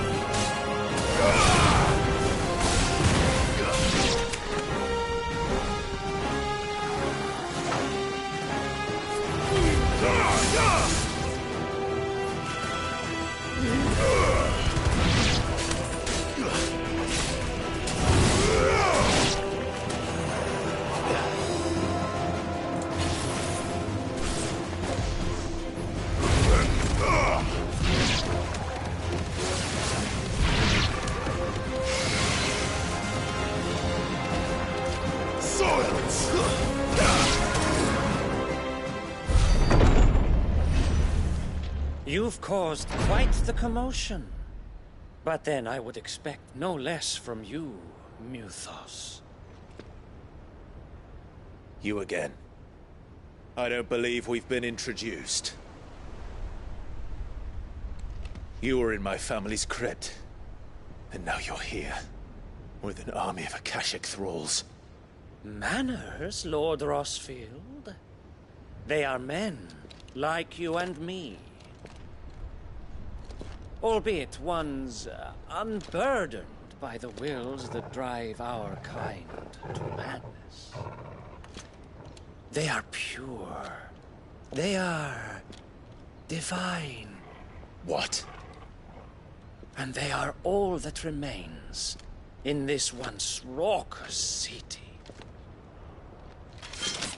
[SPEAKER 8] You've caused quite the commotion. But then I would expect no less from you, Muthos.
[SPEAKER 4] You again. I don't believe we've been introduced. You were in my family's crypt, and now you're here, with an army of Akashic thralls.
[SPEAKER 8] Manners, Lord Rosfield? They are men, like you and me. Albeit ones unburdened by the wills that drive our kind to madness. They are pure. They are divine.
[SPEAKER 4] What?
[SPEAKER 8] And they are all that remains in this once raucous city.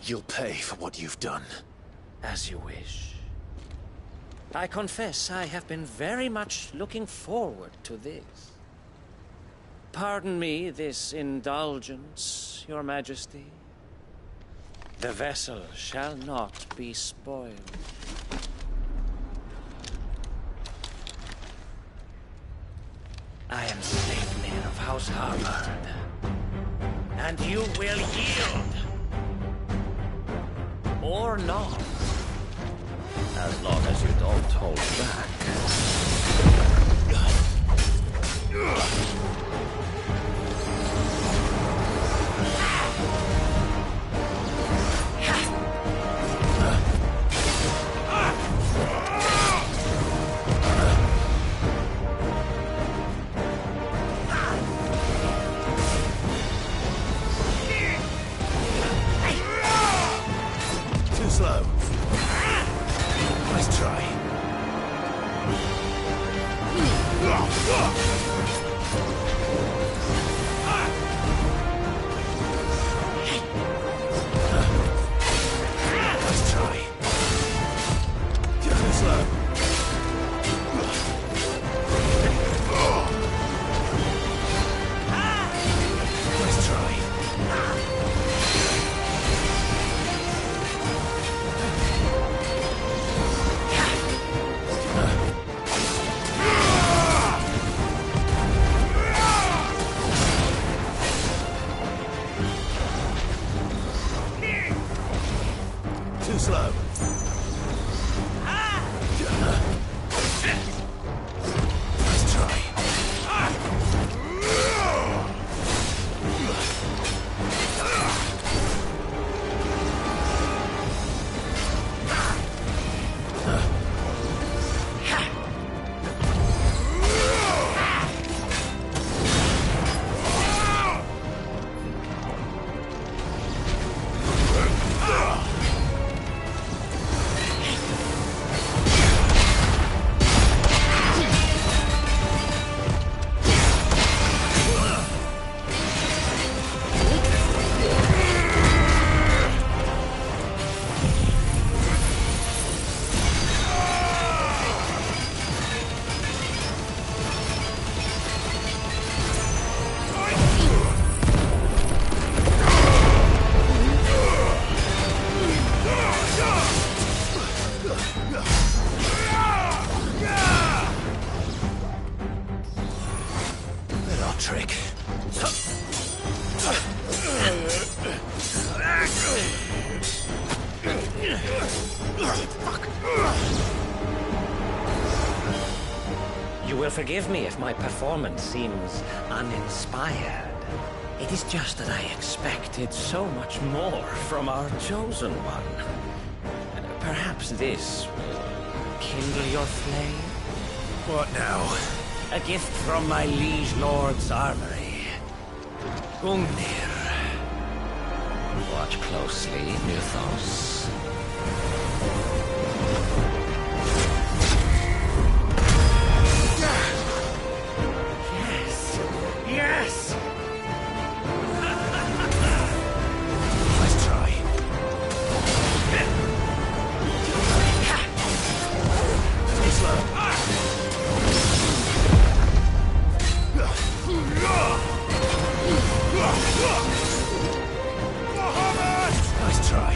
[SPEAKER 4] You'll pay for what you've done.
[SPEAKER 8] As you wish. I confess I have been very much looking forward to this. Pardon me this indulgence, Your Majesty. The vessel shall not be spoiled. I am Sleipnir of House Harvard, and you will yield. Or not. As long as you don't hold back.
[SPEAKER 4] Too slow. Nice try. Nice try. Too slow. Nice try. Too slow. Nice try. Little trick.
[SPEAKER 8] You will forgive me if my performance seems uninspired. It is just that I expected so much more from our chosen one. Perhaps this will kindle your flame?
[SPEAKER 4] What now?
[SPEAKER 8] A gift from my liege lord's armory. Gungnir. Watch closely, Muthos. Yes! Yes!
[SPEAKER 4] Nice try. Too slow. Nice try.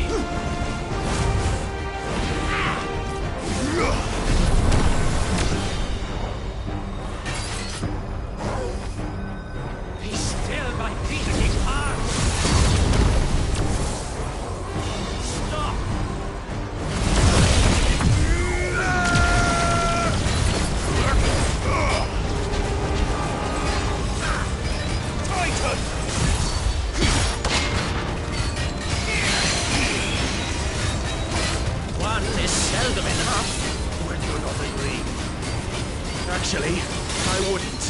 [SPEAKER 7] Actually, I wouldn't.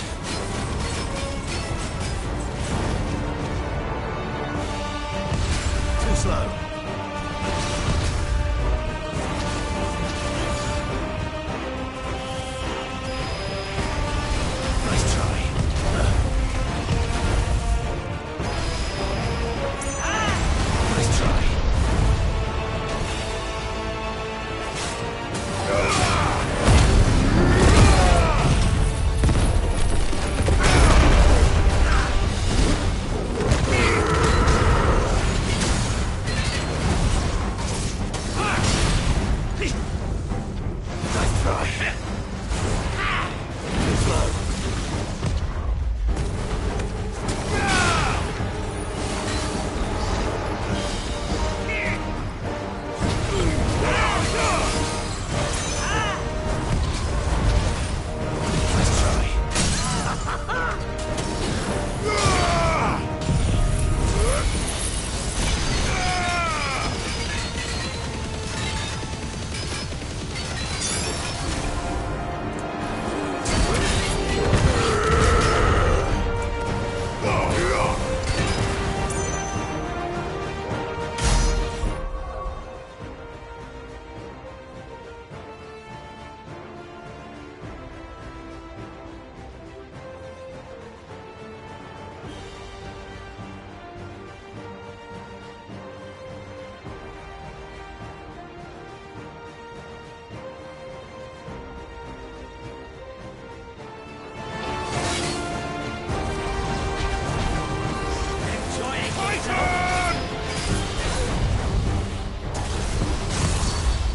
[SPEAKER 7] Too slow. Nice try. Nice try.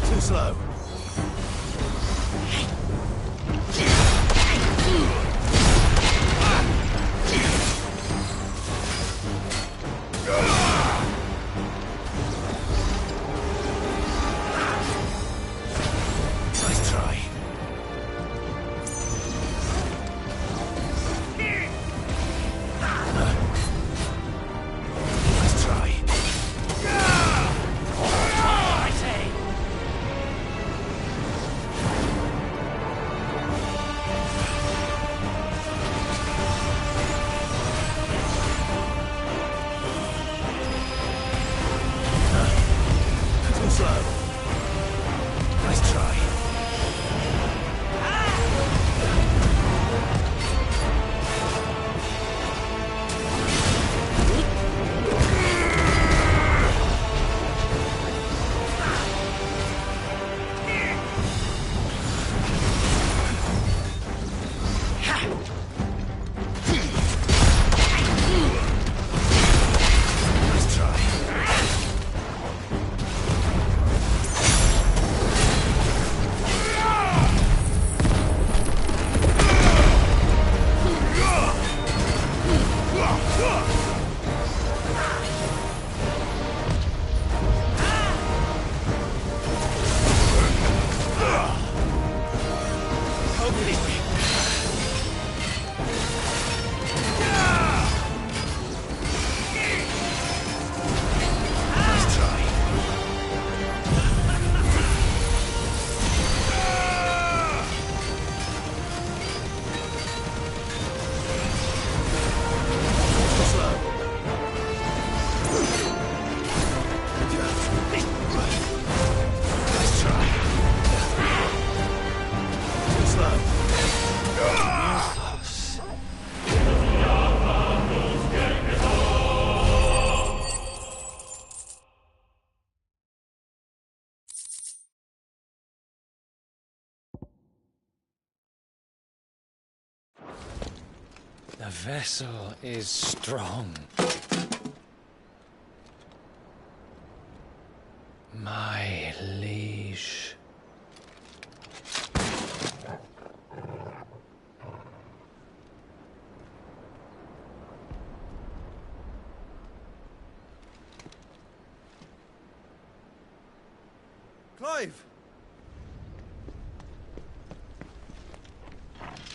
[SPEAKER 7] Too slow. Nice try. Nice try. I say. Too slow. Nice try. Nice try. Nice try. Too slow. Nice try. Too slow.
[SPEAKER 21] The vessel is strong. My liege.
[SPEAKER 13] Clive!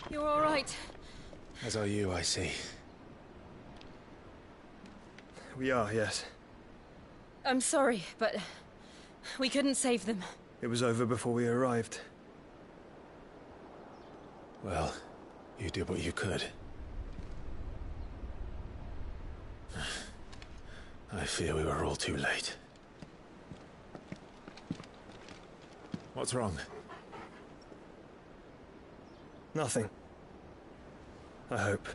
[SPEAKER 9] You're all right.
[SPEAKER 12] As are you, I see.
[SPEAKER 13] We are, yes.
[SPEAKER 9] I'm sorry, but we couldn't save them.
[SPEAKER 13] It was over before we arrived.
[SPEAKER 11] Well, you did what you could. I fear we were all too late. What's wrong?
[SPEAKER 13] Nothing. I hope.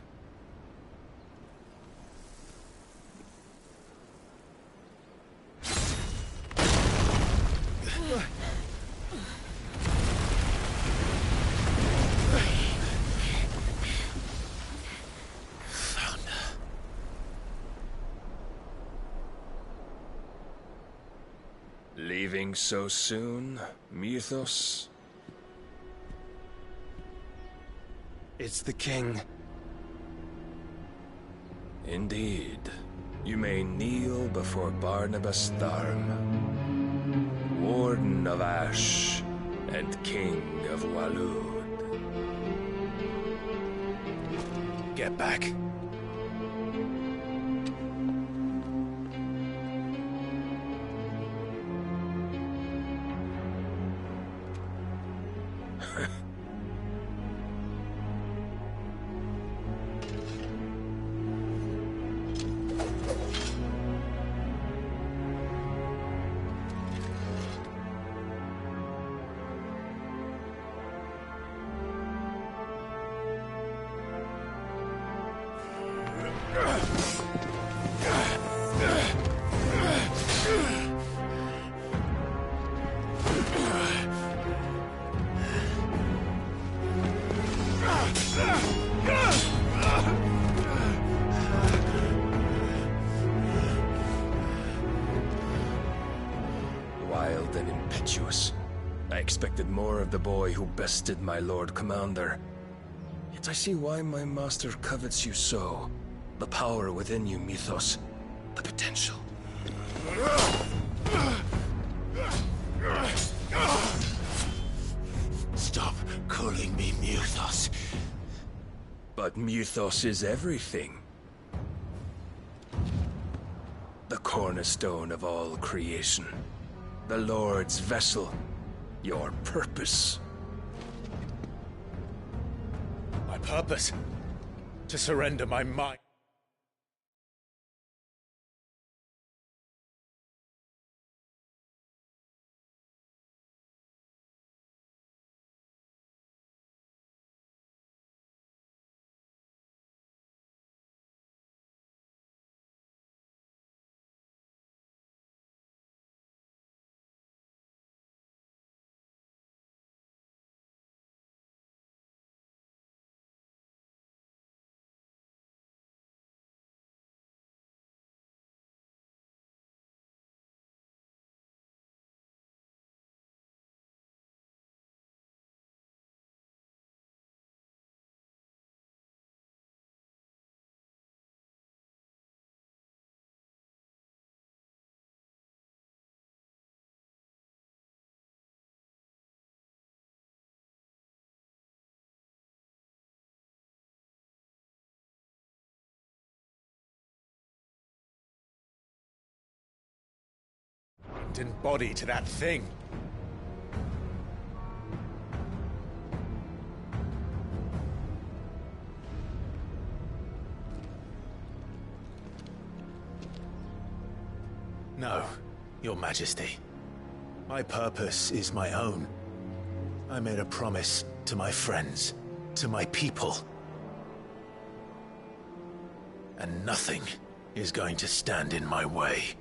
[SPEAKER 6] Leaving so soon, Mythos?
[SPEAKER 13] It's the king.
[SPEAKER 6] Indeed. You may kneel before Barnabas Tharm, Warden of Ash and King of Walud.
[SPEAKER 11] Get back.
[SPEAKER 6] Wild and impetuous. I expected more of the boy who bested my Lord Commander. Yet I see why my master covets you so. The power within you, Mythos. The potential.
[SPEAKER 1] Stop calling me Mythos.
[SPEAKER 6] But Mythos is everything. The cornerstone of all creation. The Lord's vessel. Your purpose.
[SPEAKER 11] My purpose? To surrender my mind. And body to that thing. No, Your Majesty. My purpose is my own. I made a promise to my friends, to my people. And nothing is going to stand in my way.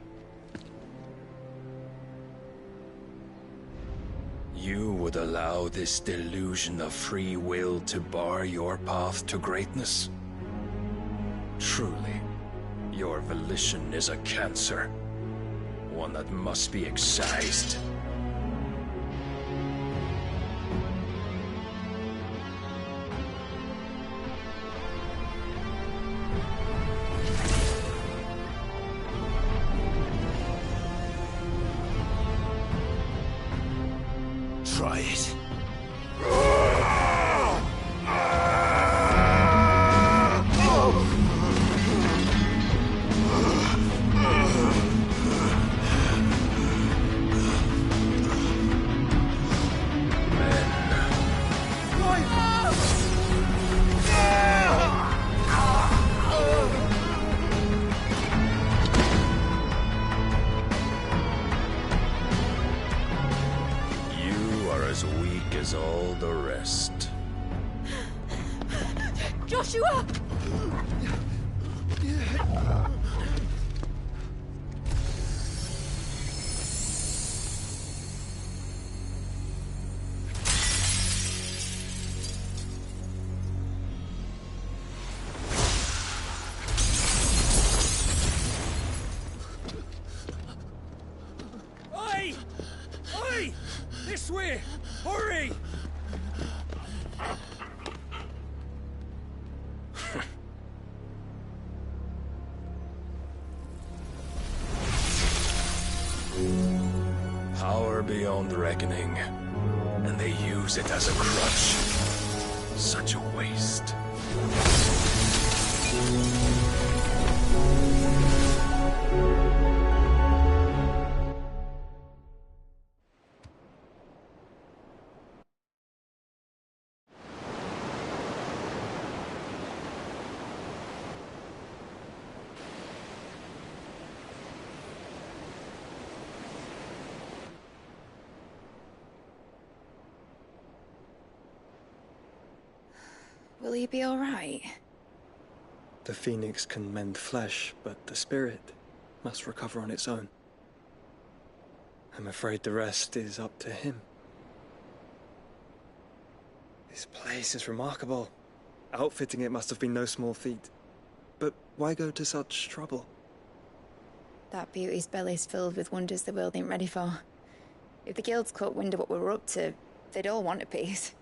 [SPEAKER 6] You would allow this delusion of free will to bar your path to greatness? Truly, your volition is a cancer. One that must be excised.
[SPEAKER 1] Try it.
[SPEAKER 6] rest.
[SPEAKER 3] Joshua!
[SPEAKER 10] Oi! Oi! This way! Hurry!
[SPEAKER 6] Power beyond reckoning, and they use it as a crutch. Such a waste.
[SPEAKER 5] Will he be all right?
[SPEAKER 13] The phoenix can mend flesh, but the spirit must recover on its own. I'm afraid the rest is up to him. This place is remarkable. Outfitting it must have been no small feat. But why go to such trouble?
[SPEAKER 5] That beauty's belly's filled with wonders the world ain't ready for. If the guilds caught wind of what we were up to, they'd all want a piece.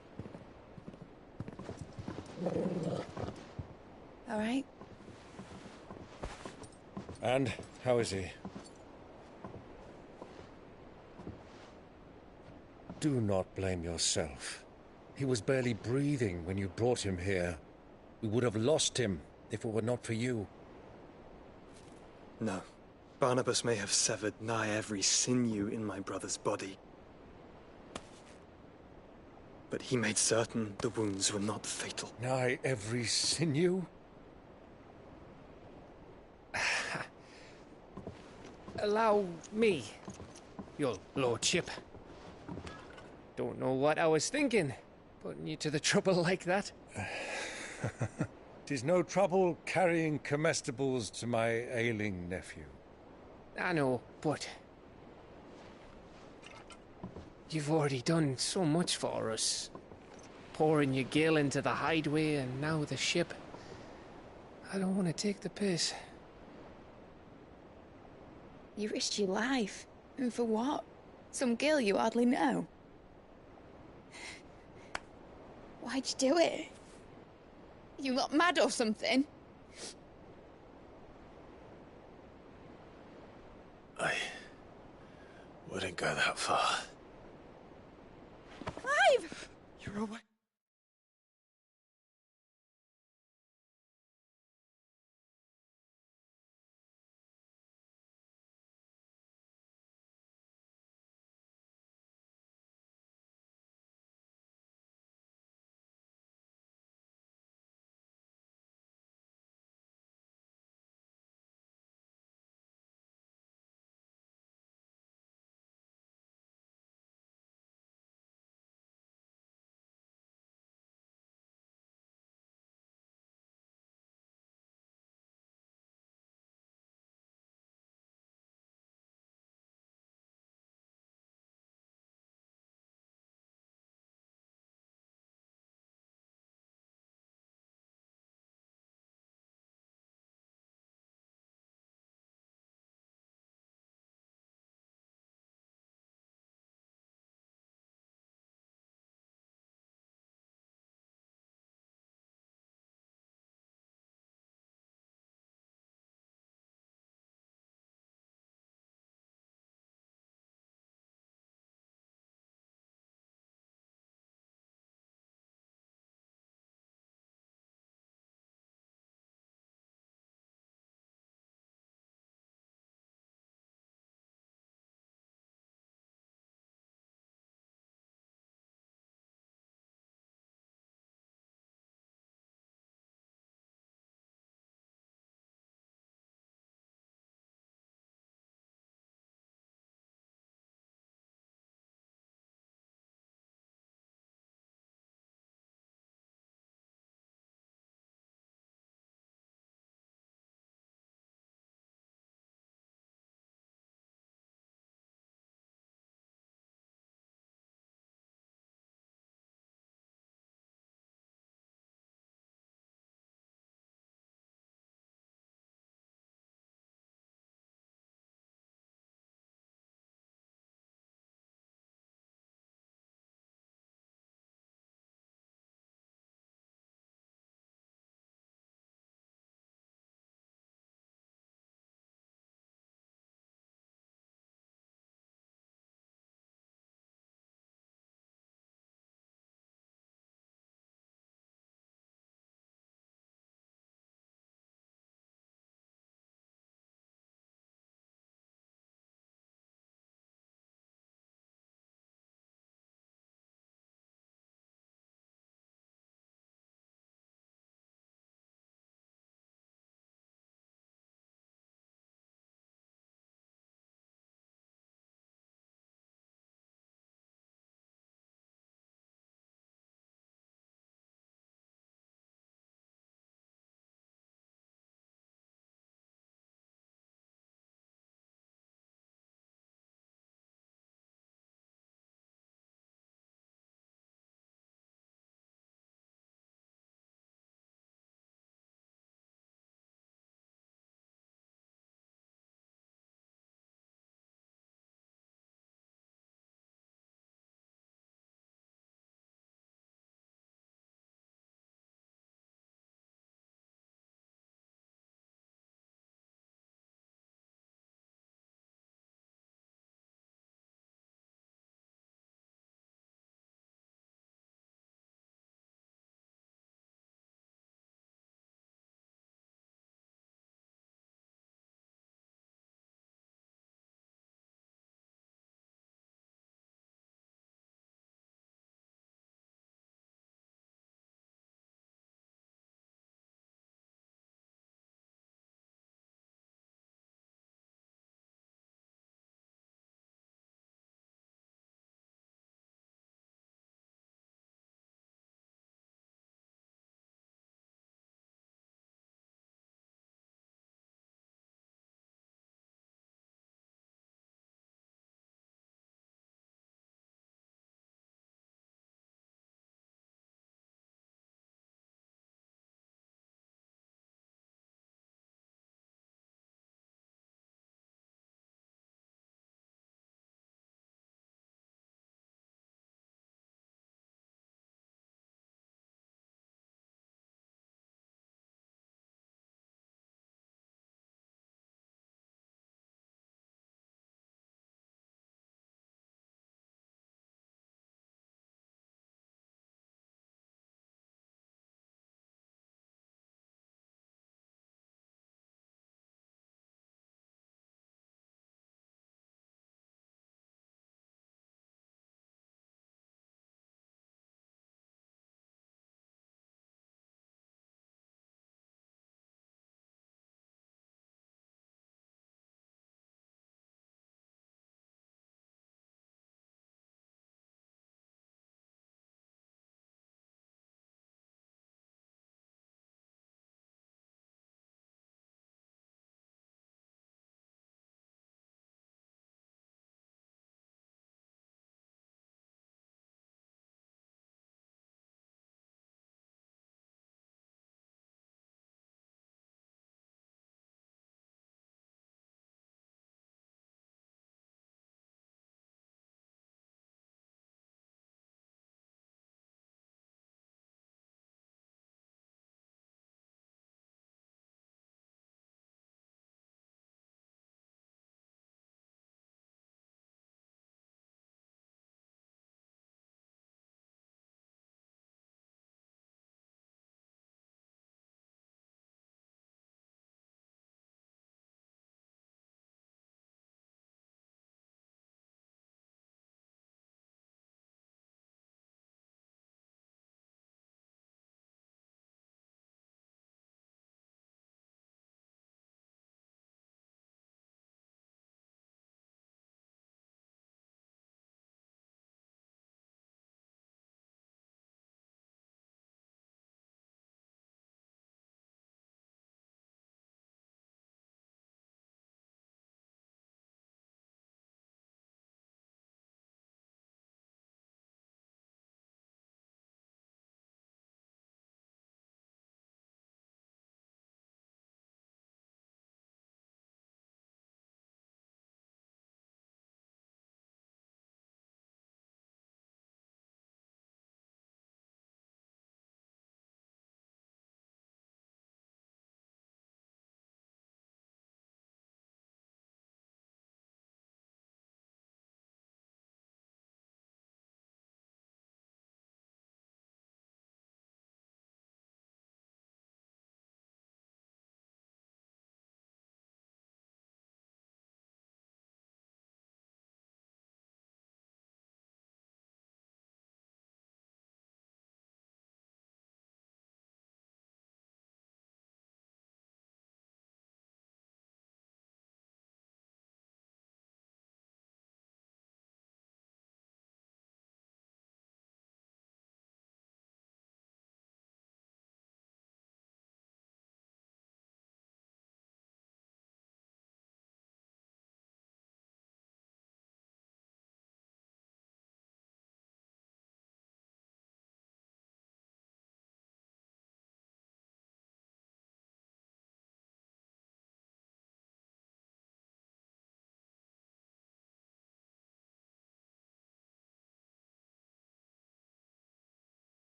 [SPEAKER 5] All right?
[SPEAKER 14] And how is he? Do not blame yourself. He was barely breathing when you brought him here. We would have lost him if it were not for you.
[SPEAKER 13] No. Barnabas may have severed nigh every sinew in my brother's body. But he made certain the wounds were not fatal.
[SPEAKER 14] Nigh every sinew?
[SPEAKER 21] Allow me, your lordship. Don't know what I was thinking, putting you to the trouble like that.
[SPEAKER 14] 'Tis no trouble carrying comestibles to my ailing nephew.
[SPEAKER 21] I know, but you've already done so much for us. Pouring your gil into the hideaway and now the ship. I don't want to take the piss.
[SPEAKER 5] You risked your life. And for what? Some girl you hardly know. Why'd you do it? You lot mad or something?
[SPEAKER 11] I wouldn't go that far.
[SPEAKER 5] Clive!
[SPEAKER 13] You're away.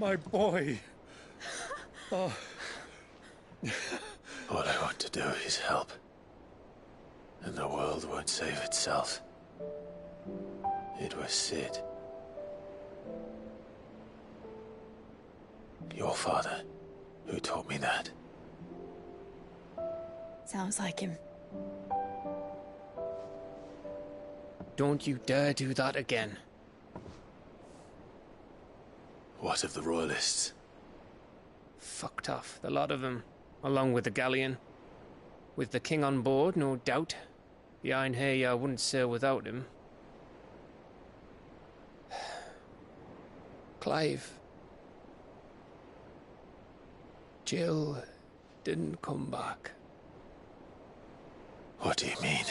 [SPEAKER 14] My boy. Oh.
[SPEAKER 11] All I want to do is help. And the world won't save itself. It was Sid. Your father, who taught me that.
[SPEAKER 5] Sounds like him.
[SPEAKER 21] Don't you dare do that again.
[SPEAKER 11] What of the Royalists?
[SPEAKER 21] Fucked off, the lot of them, along with the galleon. With the king on board, no doubt. Behind here, I wouldn't sail without him. Clive. Jill didn't come back.
[SPEAKER 11] What do you mean?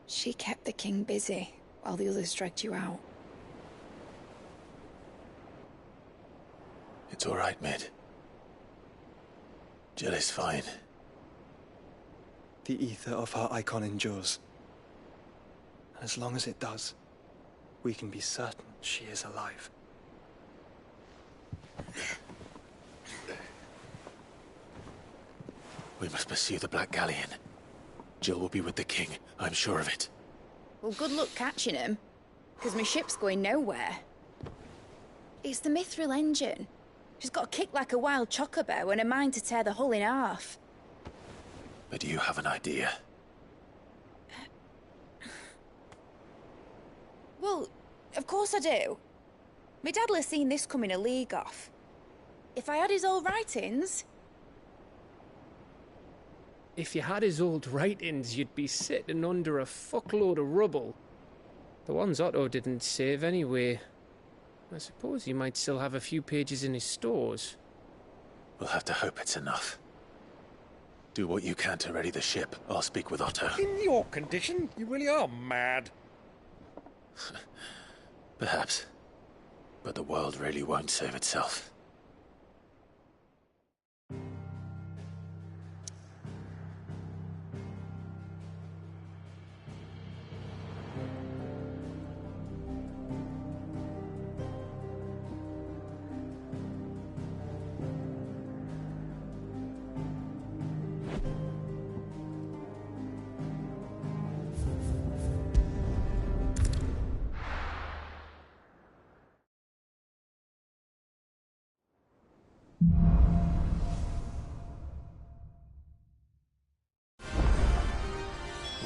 [SPEAKER 5] She kept the king busy while the others dragged you out.
[SPEAKER 11] It's all right, Mid. Jill is fine.
[SPEAKER 13] The ether of her icon endures. And as long as it does, we can be certain she is alive.
[SPEAKER 11] We must pursue the Black Galleon. Jill will be with the king, I'm sure of it.
[SPEAKER 5] Well, good luck catching him, because my ship's going nowhere. It's the Mithril engine. She's got a kick like a wild chocobo and a mind to tear the hull in half.
[SPEAKER 11] But do you have an idea?
[SPEAKER 5] Well, of course I do. My dad'll have seen this coming a league off. If I had his old writings...
[SPEAKER 21] If you had his old writings, you'd be sitting under a fuckload of rubble. The ones Otto didn't save anyway. I suppose he might still have a few pages in his stores.
[SPEAKER 11] We'll have to hope it's enough. Do what you can to ready the ship. I'll speak with Otto.
[SPEAKER 14] In your condition, you really are mad.
[SPEAKER 11] Perhaps. But the world really won't save itself.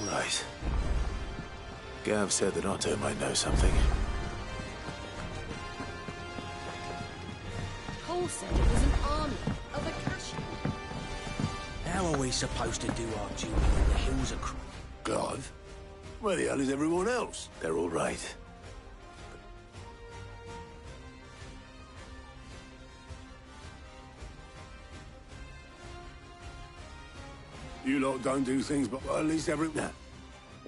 [SPEAKER 11] Right. Gav said that Otto might know something.
[SPEAKER 9] Cole said it was an army of a cash.
[SPEAKER 10] How are we supposed to do our duty when the hills are...
[SPEAKER 11] Clive? Where the hell is everyone else? They're all right.
[SPEAKER 20] You lot don't do things, but at least every... Nah.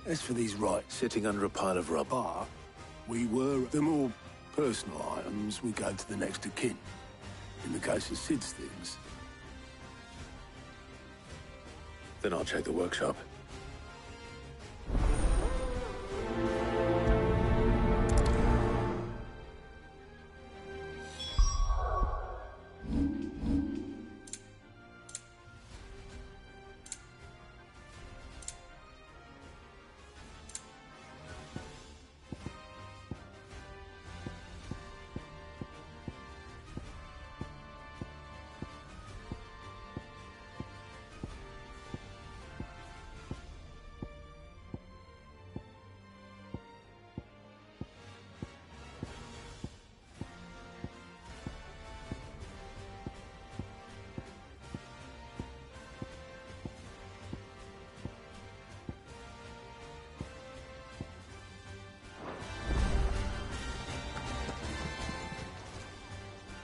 [SPEAKER 20] As for these rights,
[SPEAKER 11] Sitting under a pile of rubble.
[SPEAKER 20] we were the more personal items we go to the next of kin. In the case of Sid's things.
[SPEAKER 11] Then I'll check the workshop.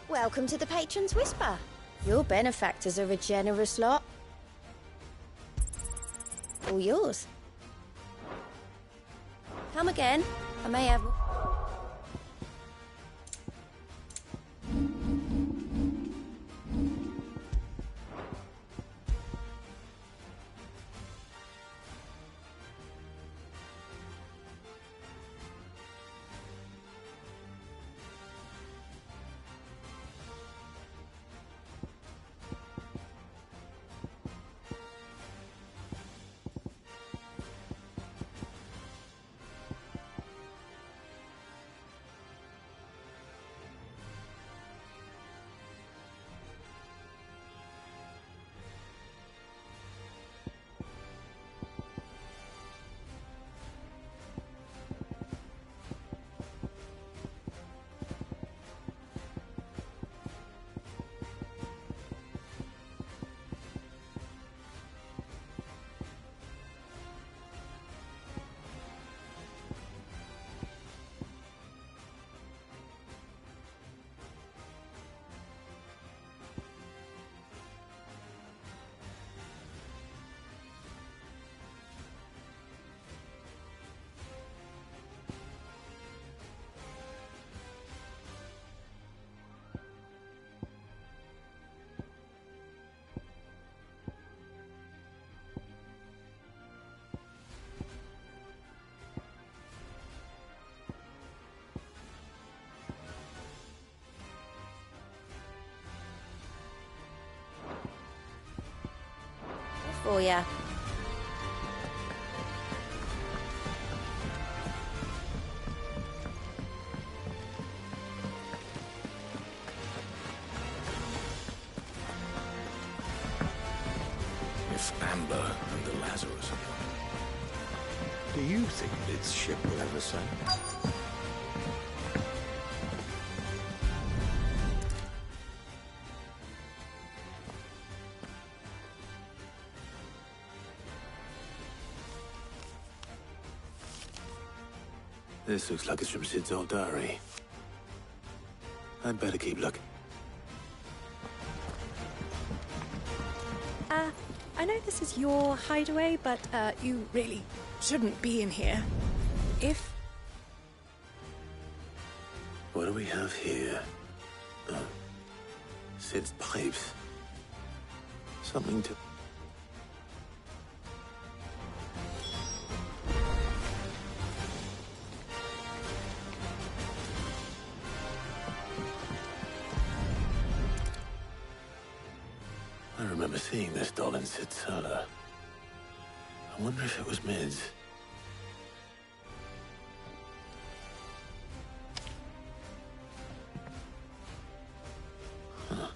[SPEAKER 16] Welcome to the Patron's Whisper. Your benefactors are a generous lot. All yours. Come again. I may have... for ya.
[SPEAKER 20] If Amber and the Lazarus.
[SPEAKER 14] Do you think this ship will ever sail?
[SPEAKER 11] This looks like it's from Sid's old diary. I'd better keep looking.
[SPEAKER 2] I know this is your hideaway, but you really shouldn't be in here. If...
[SPEAKER 11] What do we have here? Oh. Sid's pipes. Something to... I remember seeing this doll in Sid's cellar. I wonder if it was Mid's. Huh.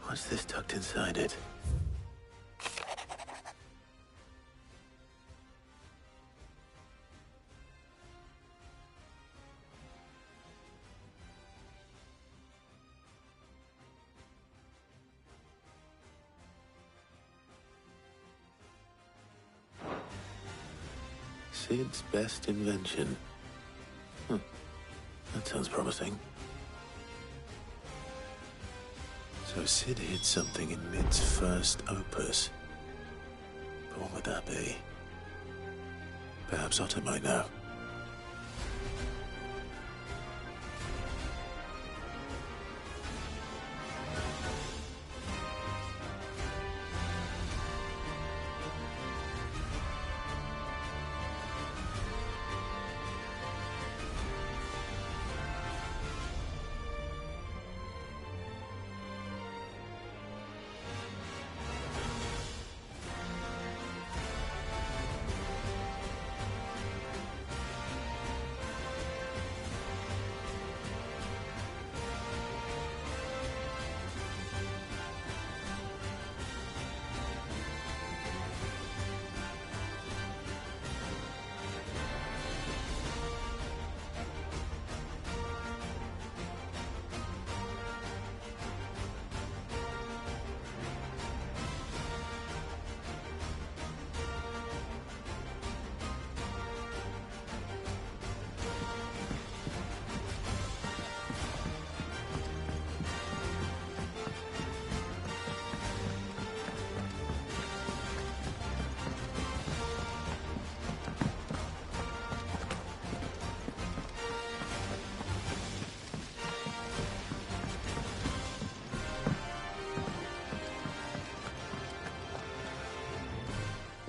[SPEAKER 11] What's this tucked inside it? Sid's best invention. Huh. That sounds promising. So Sid hid something in Mid's first opus. But what would that be? Perhaps Otto might know.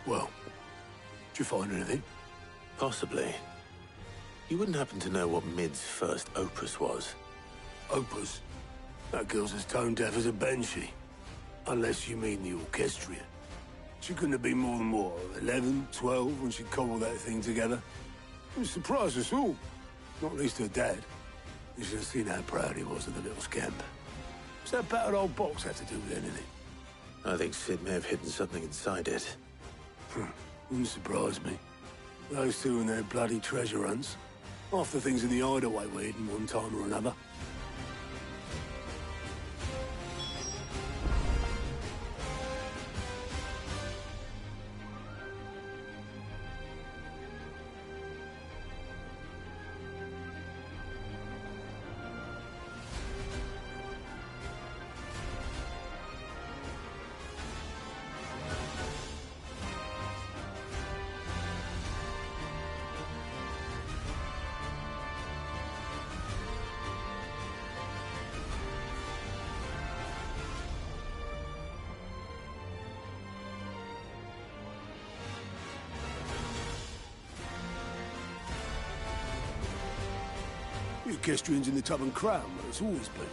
[SPEAKER 20] Well, did you find anything?
[SPEAKER 11] Possibly. You wouldn't happen to know what Mid's first opus was?
[SPEAKER 20] Opus? That girl's as tone deaf as a banshee. Unless you mean the orchestrion. She couldn't have been more than, what, 11, 12 when she cobbled that thing together? It surprised us all. Not least her dad. You should have seen how proud he was of the little scamp. What's that battered old box have to do with anything?
[SPEAKER 11] I think Sid may have hidden something inside it.
[SPEAKER 20] Wouldn't surprise me. Those two and their bloody treasure hunts. Half the things in the hideaway were hidden one time or another. The orchestrion's in the tub and crown, but it's always been.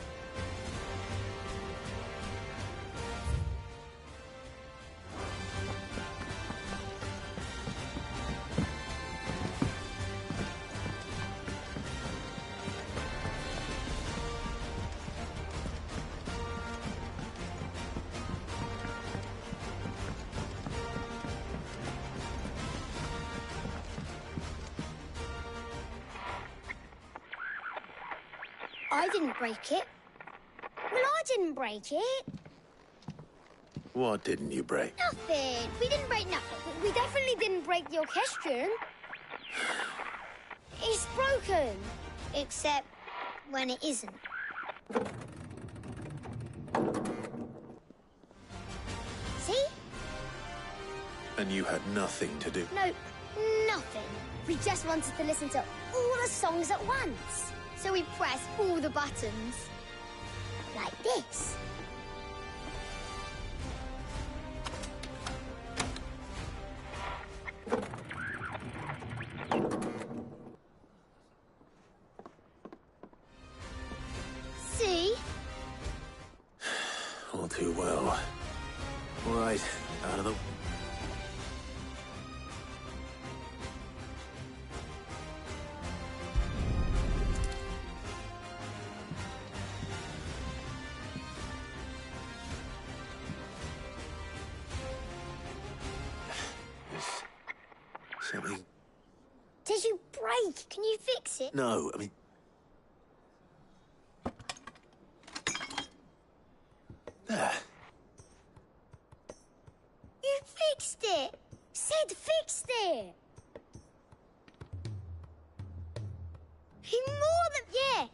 [SPEAKER 19] I didn't break it. Well, I didn't break it.
[SPEAKER 11] What didn't you break?
[SPEAKER 19] Nothing. We didn't break nothing. We definitely didn't break the orchestrion. It's broken. Except when it isn't. See?
[SPEAKER 11] And you had nothing to do.
[SPEAKER 19] No, nothing. We just wanted to listen to all the songs at once. So we pressed all the buttons. Like this. See?
[SPEAKER 11] All too well. All right, out of the... Something...
[SPEAKER 19] Did you break? Can you fix it?
[SPEAKER 11] No, I mean... There.
[SPEAKER 19] You fixed it! Sid fixed it! More than... Yeah!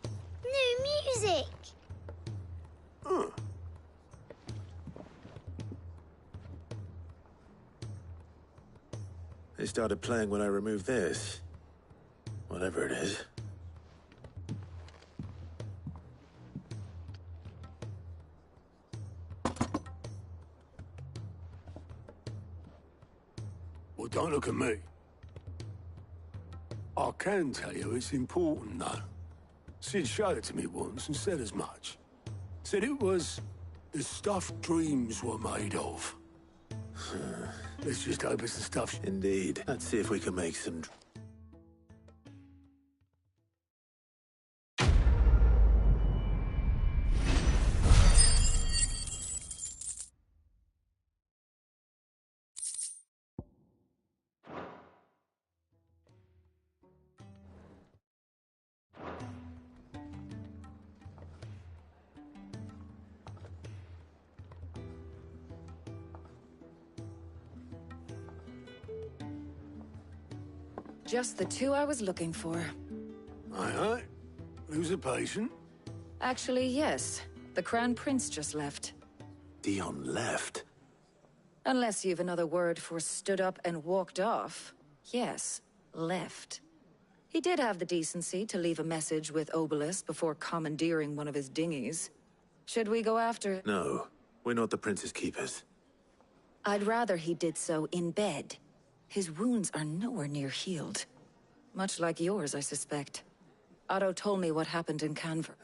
[SPEAKER 19] New music!
[SPEAKER 11] Huh. They started playing when I removed this. Whatever it is.
[SPEAKER 20] Well, don't look at me. I can tell you it's important, though. Sid showed it to me once and said as much. Said it was the stuff dreams were made of. Let's just hope it's the stuff...
[SPEAKER 11] Indeed. Let's see if we can make some...
[SPEAKER 22] Just the two I was looking for.
[SPEAKER 20] Aye. Who's a patient?
[SPEAKER 22] Actually, yes. The Crown Prince just left.
[SPEAKER 11] Dion left?
[SPEAKER 22] Unless you've another word for stood up and walked off. Yes, left. He did have the decency to leave a message with Obelisk before commandeering one of his dinghies. Should we go after...
[SPEAKER 11] No, we're not the Prince's keepers.
[SPEAKER 22] I'd rather he did so in bed. His wounds are nowhere near healed. Much like yours, I suspect. Otto told me what happened in Canver.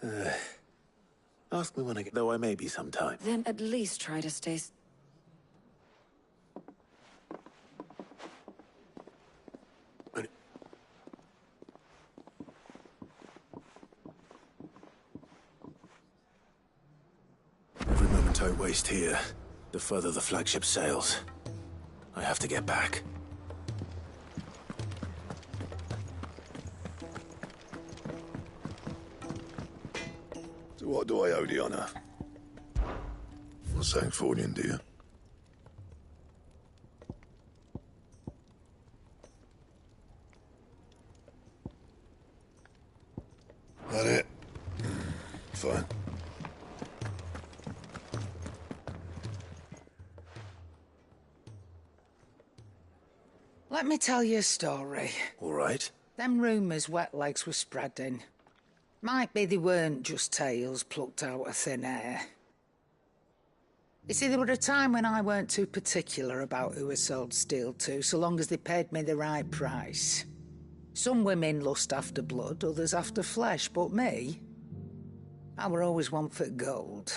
[SPEAKER 11] Ask me when I get... Though I may be sometime.
[SPEAKER 22] Then at least try to stay...
[SPEAKER 11] Every moment I waste here, the further the flagship sails. I have to get back.
[SPEAKER 23] So what do I owe the honor? Not saying Fordian, do you? That it? Fine.
[SPEAKER 24] Let me tell you a story.
[SPEAKER 11] All right.
[SPEAKER 24] Them rumours Wet Legs were spreading. Might be they weren't just tales plucked out of thin air. You see, there were a time when I weren't too particular about who I sold steel to, so long as they paid me the right price. Some women lust after blood, others after flesh, but me, I were always one for gold.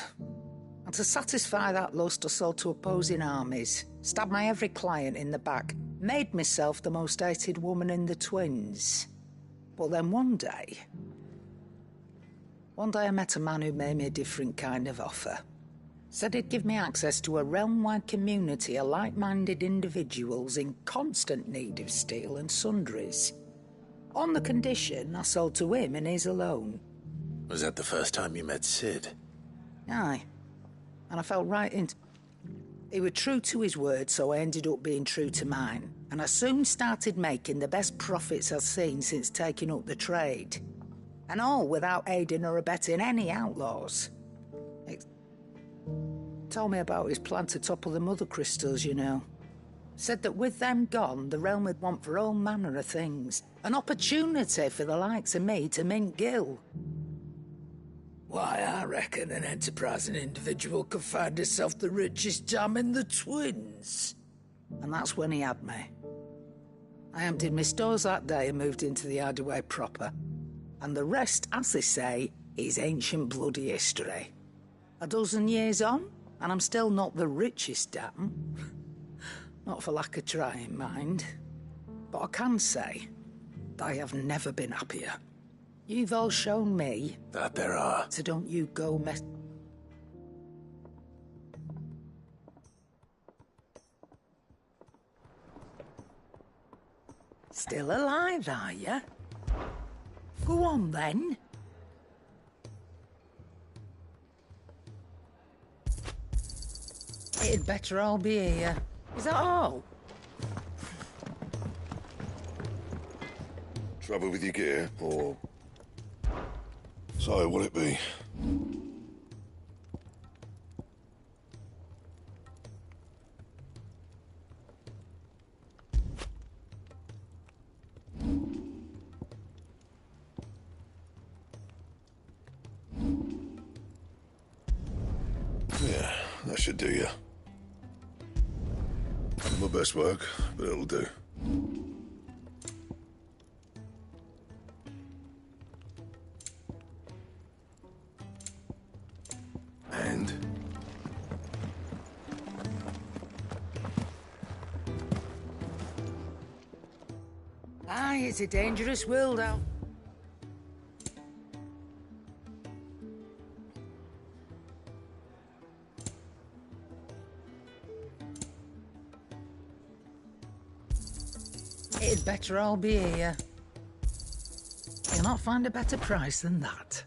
[SPEAKER 24] And to satisfy that lust, I sold to opposing armies, stabbed my every client in the back, made myself the most hated woman in the twins. But then one day I met a man who made me a different kind of offer. Said he'd give me access to a realm-wide community of like-minded individuals in constant need of steel and sundries. On the condition I sold to him and his alone.
[SPEAKER 11] Was that the first time you met Sid?
[SPEAKER 24] Aye. And I fell right into... He was true to his word, so I ended up being true to mine. And I soon started making the best profits I've seen since taking up the trade. And all without aiding or abetting any outlaws. Told me about his plan to topple the mother crystals, you know. Said that with them gone, the realm would want for all manner of things. An opportunity for the likes of me to mint gil. Why, I reckon an enterprising individual could find himself the richest dam in the Twins. And that's when he had me. I emptied my stores that day and moved into the hideaway proper. And the rest, as they say, is ancient bloody history. A dozen years on, and I'm still not the richest dam. Not for lack of trying, mind. But I can say that I have never been happier. You've all shown me...
[SPEAKER 11] That there are.
[SPEAKER 24] So don't you go mess... Still alive, are you? Go on, then. It'd better all be here. Is that all?
[SPEAKER 23] Trouble with your gear, or... So, what'll it be? Yeah, that should do you. Not my best work, but it'll do. And?
[SPEAKER 24] Aye, it's a dangerous world out. It'd better all be here. You'll not find a better price than that.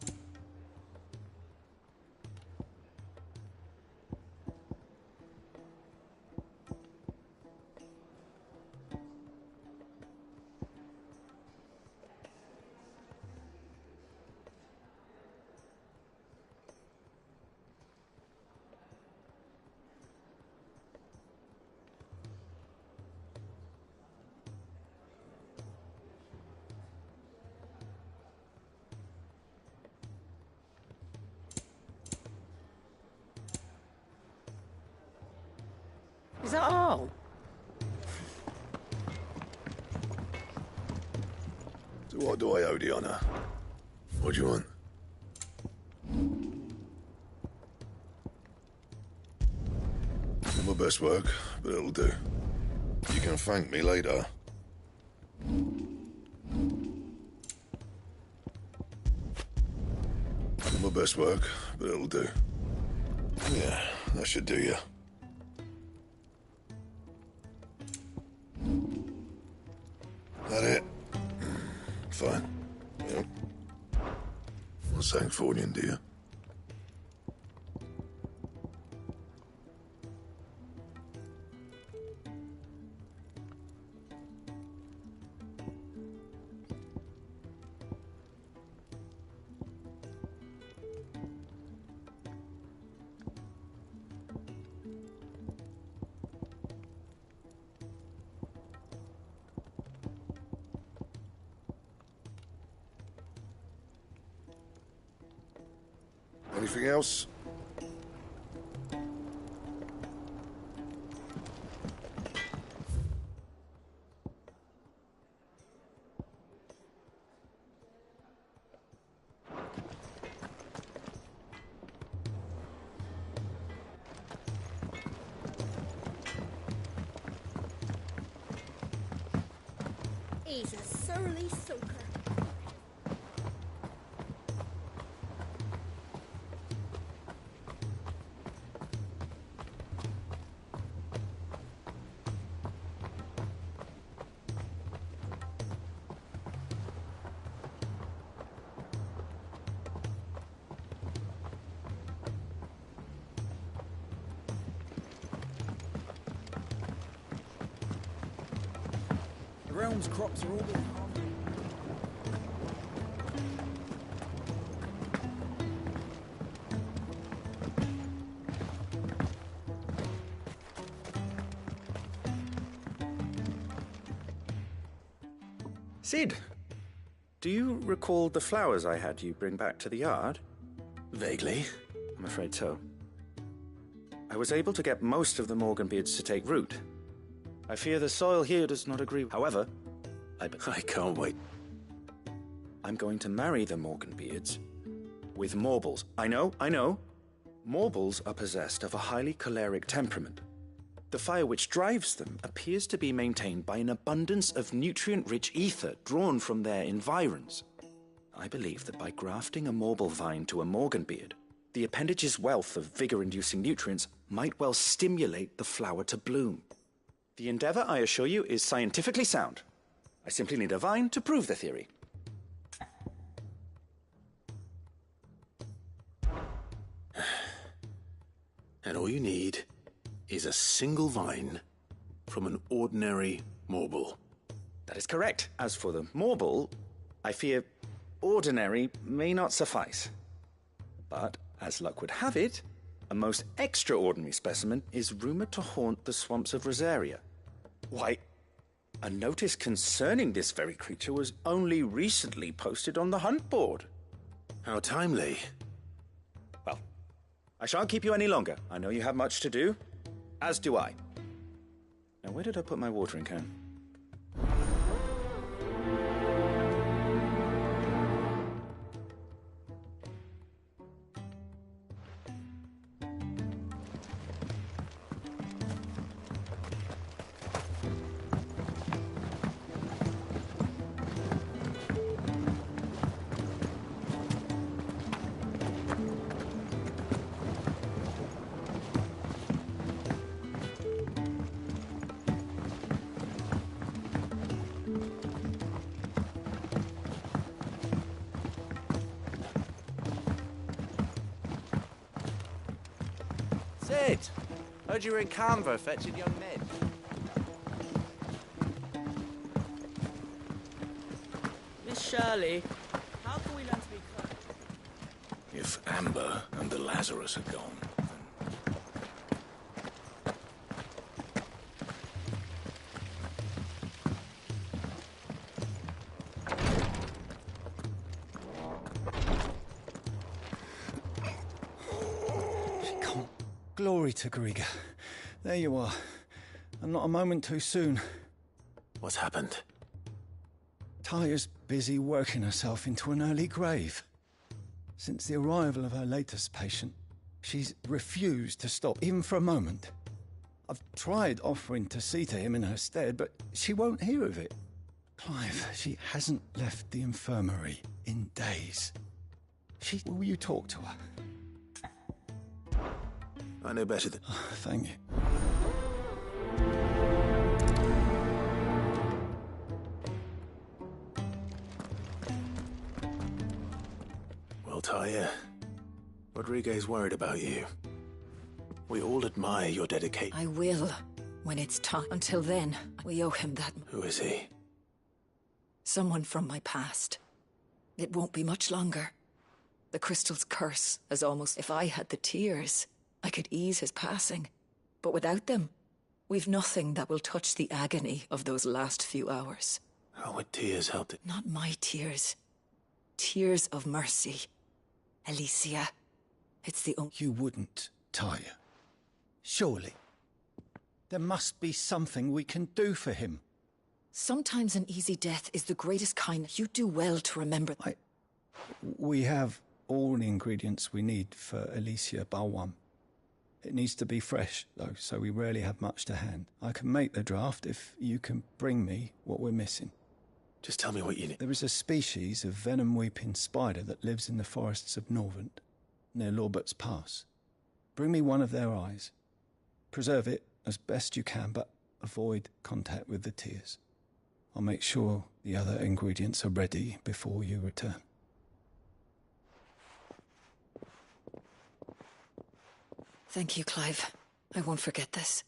[SPEAKER 24] Is that all?
[SPEAKER 23] So what do I owe the honour? What do you want? Not my best work, but it'll do. You can thank me later. Not my best work, but it'll do. Yeah, that should do you. That it? Fine. Yep. Well, Sancfordian, do you? Anything else?
[SPEAKER 19] He's a surly soaker.
[SPEAKER 8] realm's crops are all being harvested.
[SPEAKER 15] Sid, do you recall the flowers I had you bring back to the yard?
[SPEAKER 11] Vaguely.
[SPEAKER 15] I'm afraid so. I was able to get most of the Morganbeards to take root. I fear the soil here does not agree. However, I
[SPEAKER 11] can't wait.
[SPEAKER 15] I'm going to marry the Morganbeards with Morbles. I know. Morbles are possessed of a highly choleric temperament. The fire which drives them appears to be maintained by an abundance of nutrient-rich ether drawn from their environs. I believe that by grafting a Morble vine to a Morganbeard, the appendage's wealth of vigor-inducing nutrients might well stimulate the flower to bloom. The endeavor, I assure you, is scientifically sound. I simply need a vine to prove the theory.
[SPEAKER 11] And all you need is a single vine from an ordinary Morble.
[SPEAKER 15] That is correct. As for the Morble, I fear ordinary may not suffice. But, as luck would have it, a most extraordinary specimen is rumored to haunt the swamps of Rosaria. Why, a notice concerning this very creature was only recently posted on the hunt board.
[SPEAKER 11] How timely.
[SPEAKER 15] Well, I shan't keep you any longer. I know you have much to do, as do I. Now, where did I put my watering can?
[SPEAKER 17] Sid! Heard you were in Canva fetching young men.
[SPEAKER 18] Miss Shirley, how can we learn to be kind?
[SPEAKER 11] If Amber and the Lazarus are gone,
[SPEAKER 8] Glory to Griga. There you are. And not a moment too soon.
[SPEAKER 11] What's happened?
[SPEAKER 8] Taya's busy working herself into an early grave. Since the arrival of her latest patient, she's refused to stop, even for a moment. I've tried offering to see to him in her stead, but she won't hear of it. Clive, she hasn't left the infirmary in days. Will you talk to her?
[SPEAKER 11] I know better than...
[SPEAKER 8] Oh, thank you.
[SPEAKER 11] Well, Taya, Rodriguez worried about you. We all admire your dedication.
[SPEAKER 22] I will, when it's time. Until then, we owe him that.
[SPEAKER 11] Who is he?
[SPEAKER 22] Someone from my past. It won't be much longer. The crystal's curse is almost... If I had the tears, I could ease his passing. But without them, we've nothing that will touch the agony of those last few hours.
[SPEAKER 11] How would tears help it?
[SPEAKER 22] Not my tears. Tears of mercy. Alicia, it's the only...
[SPEAKER 8] You wouldn't, Taya. Surely. There must be something we can do for him.
[SPEAKER 22] Sometimes an easy death is the greatest kind. You do well to remember...
[SPEAKER 8] We have all the ingredients we need for Alicia Balwam. It needs to be fresh, though, so we rarely have much to hand. I can make the draft if you can bring me what we're missing.
[SPEAKER 11] Just tell me what you need.
[SPEAKER 8] There is a species of venom-weeping spider that lives in the forests of Norvent, near Lorbert's Pass. Bring me one of their eyes. Preserve it as best you can, but avoid contact with the tears. I'll make sure the other ingredients are ready before you return.
[SPEAKER 22] Thank you, Clive. I won't forget this.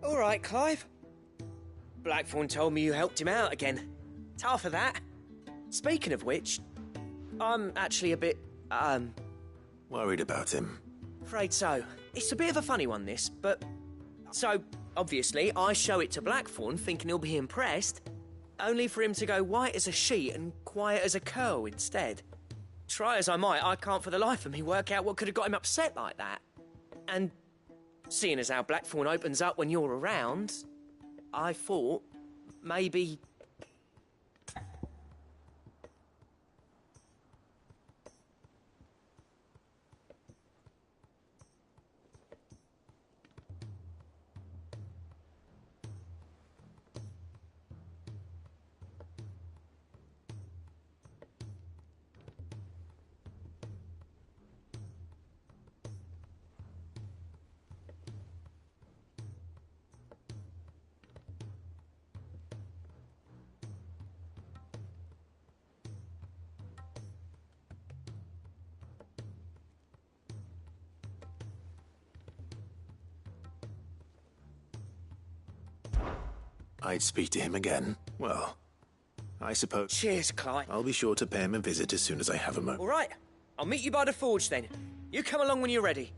[SPEAKER 21] All right, Clive. Blackthorn told me you helped him out again. Tough for that. Speaking of which, I'm actually a bit,
[SPEAKER 11] Worried about him.
[SPEAKER 21] afraid so. It's a bit of a funny one, this, but... So, obviously, I show it to Blackthorn thinking he'll be impressed, only for him to go white as a sheet and quiet as a curl instead. Try as I might, I can't for the life of me work out what could have got him upset like that. And seeing as how Blackthorn opens up when you're around, I thought maybe...
[SPEAKER 11] I'd speak to him again. Well, I suppose...
[SPEAKER 21] Cheers, Clive.
[SPEAKER 11] I'll be sure to pay him a visit as soon as I have a moment.
[SPEAKER 21] All right, I'll meet you by the forge then. You come along when you're ready.